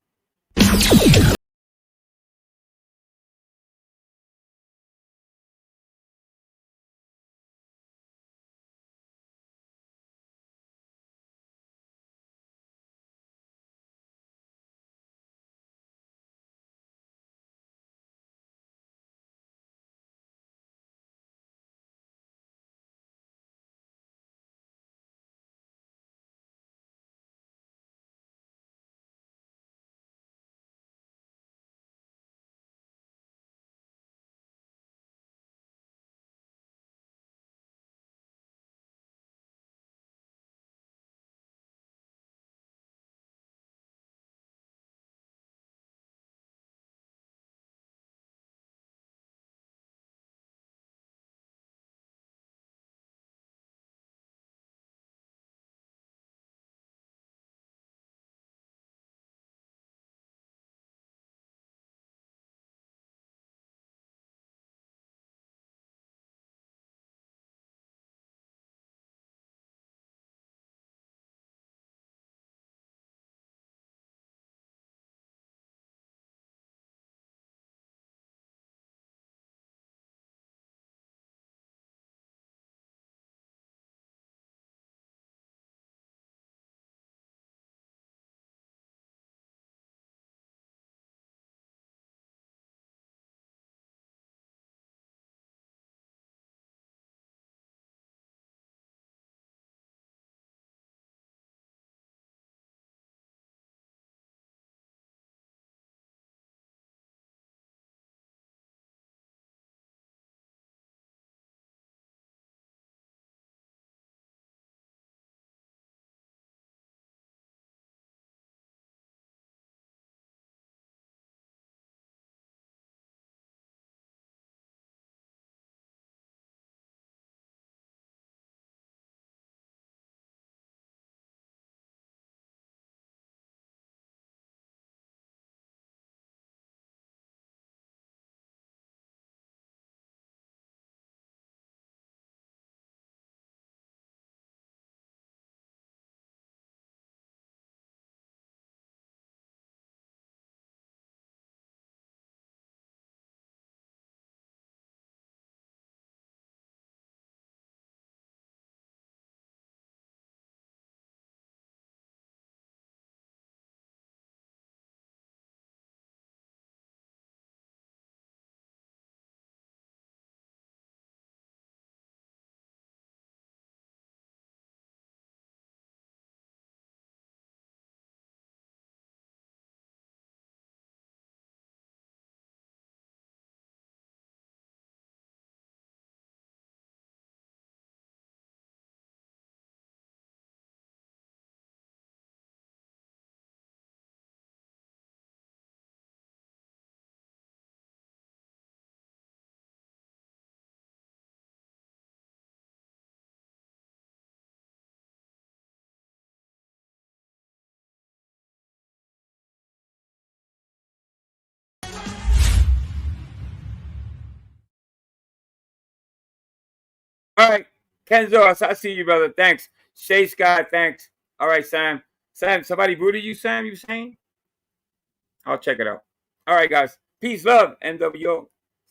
All right, Kenzo, I see you, brother. Thanks. Shay Scott, thanks. All right, Sam. Sam, somebody booted you, Sam, you saying? I'll check it out. All right, guys. Peace, love, NWO.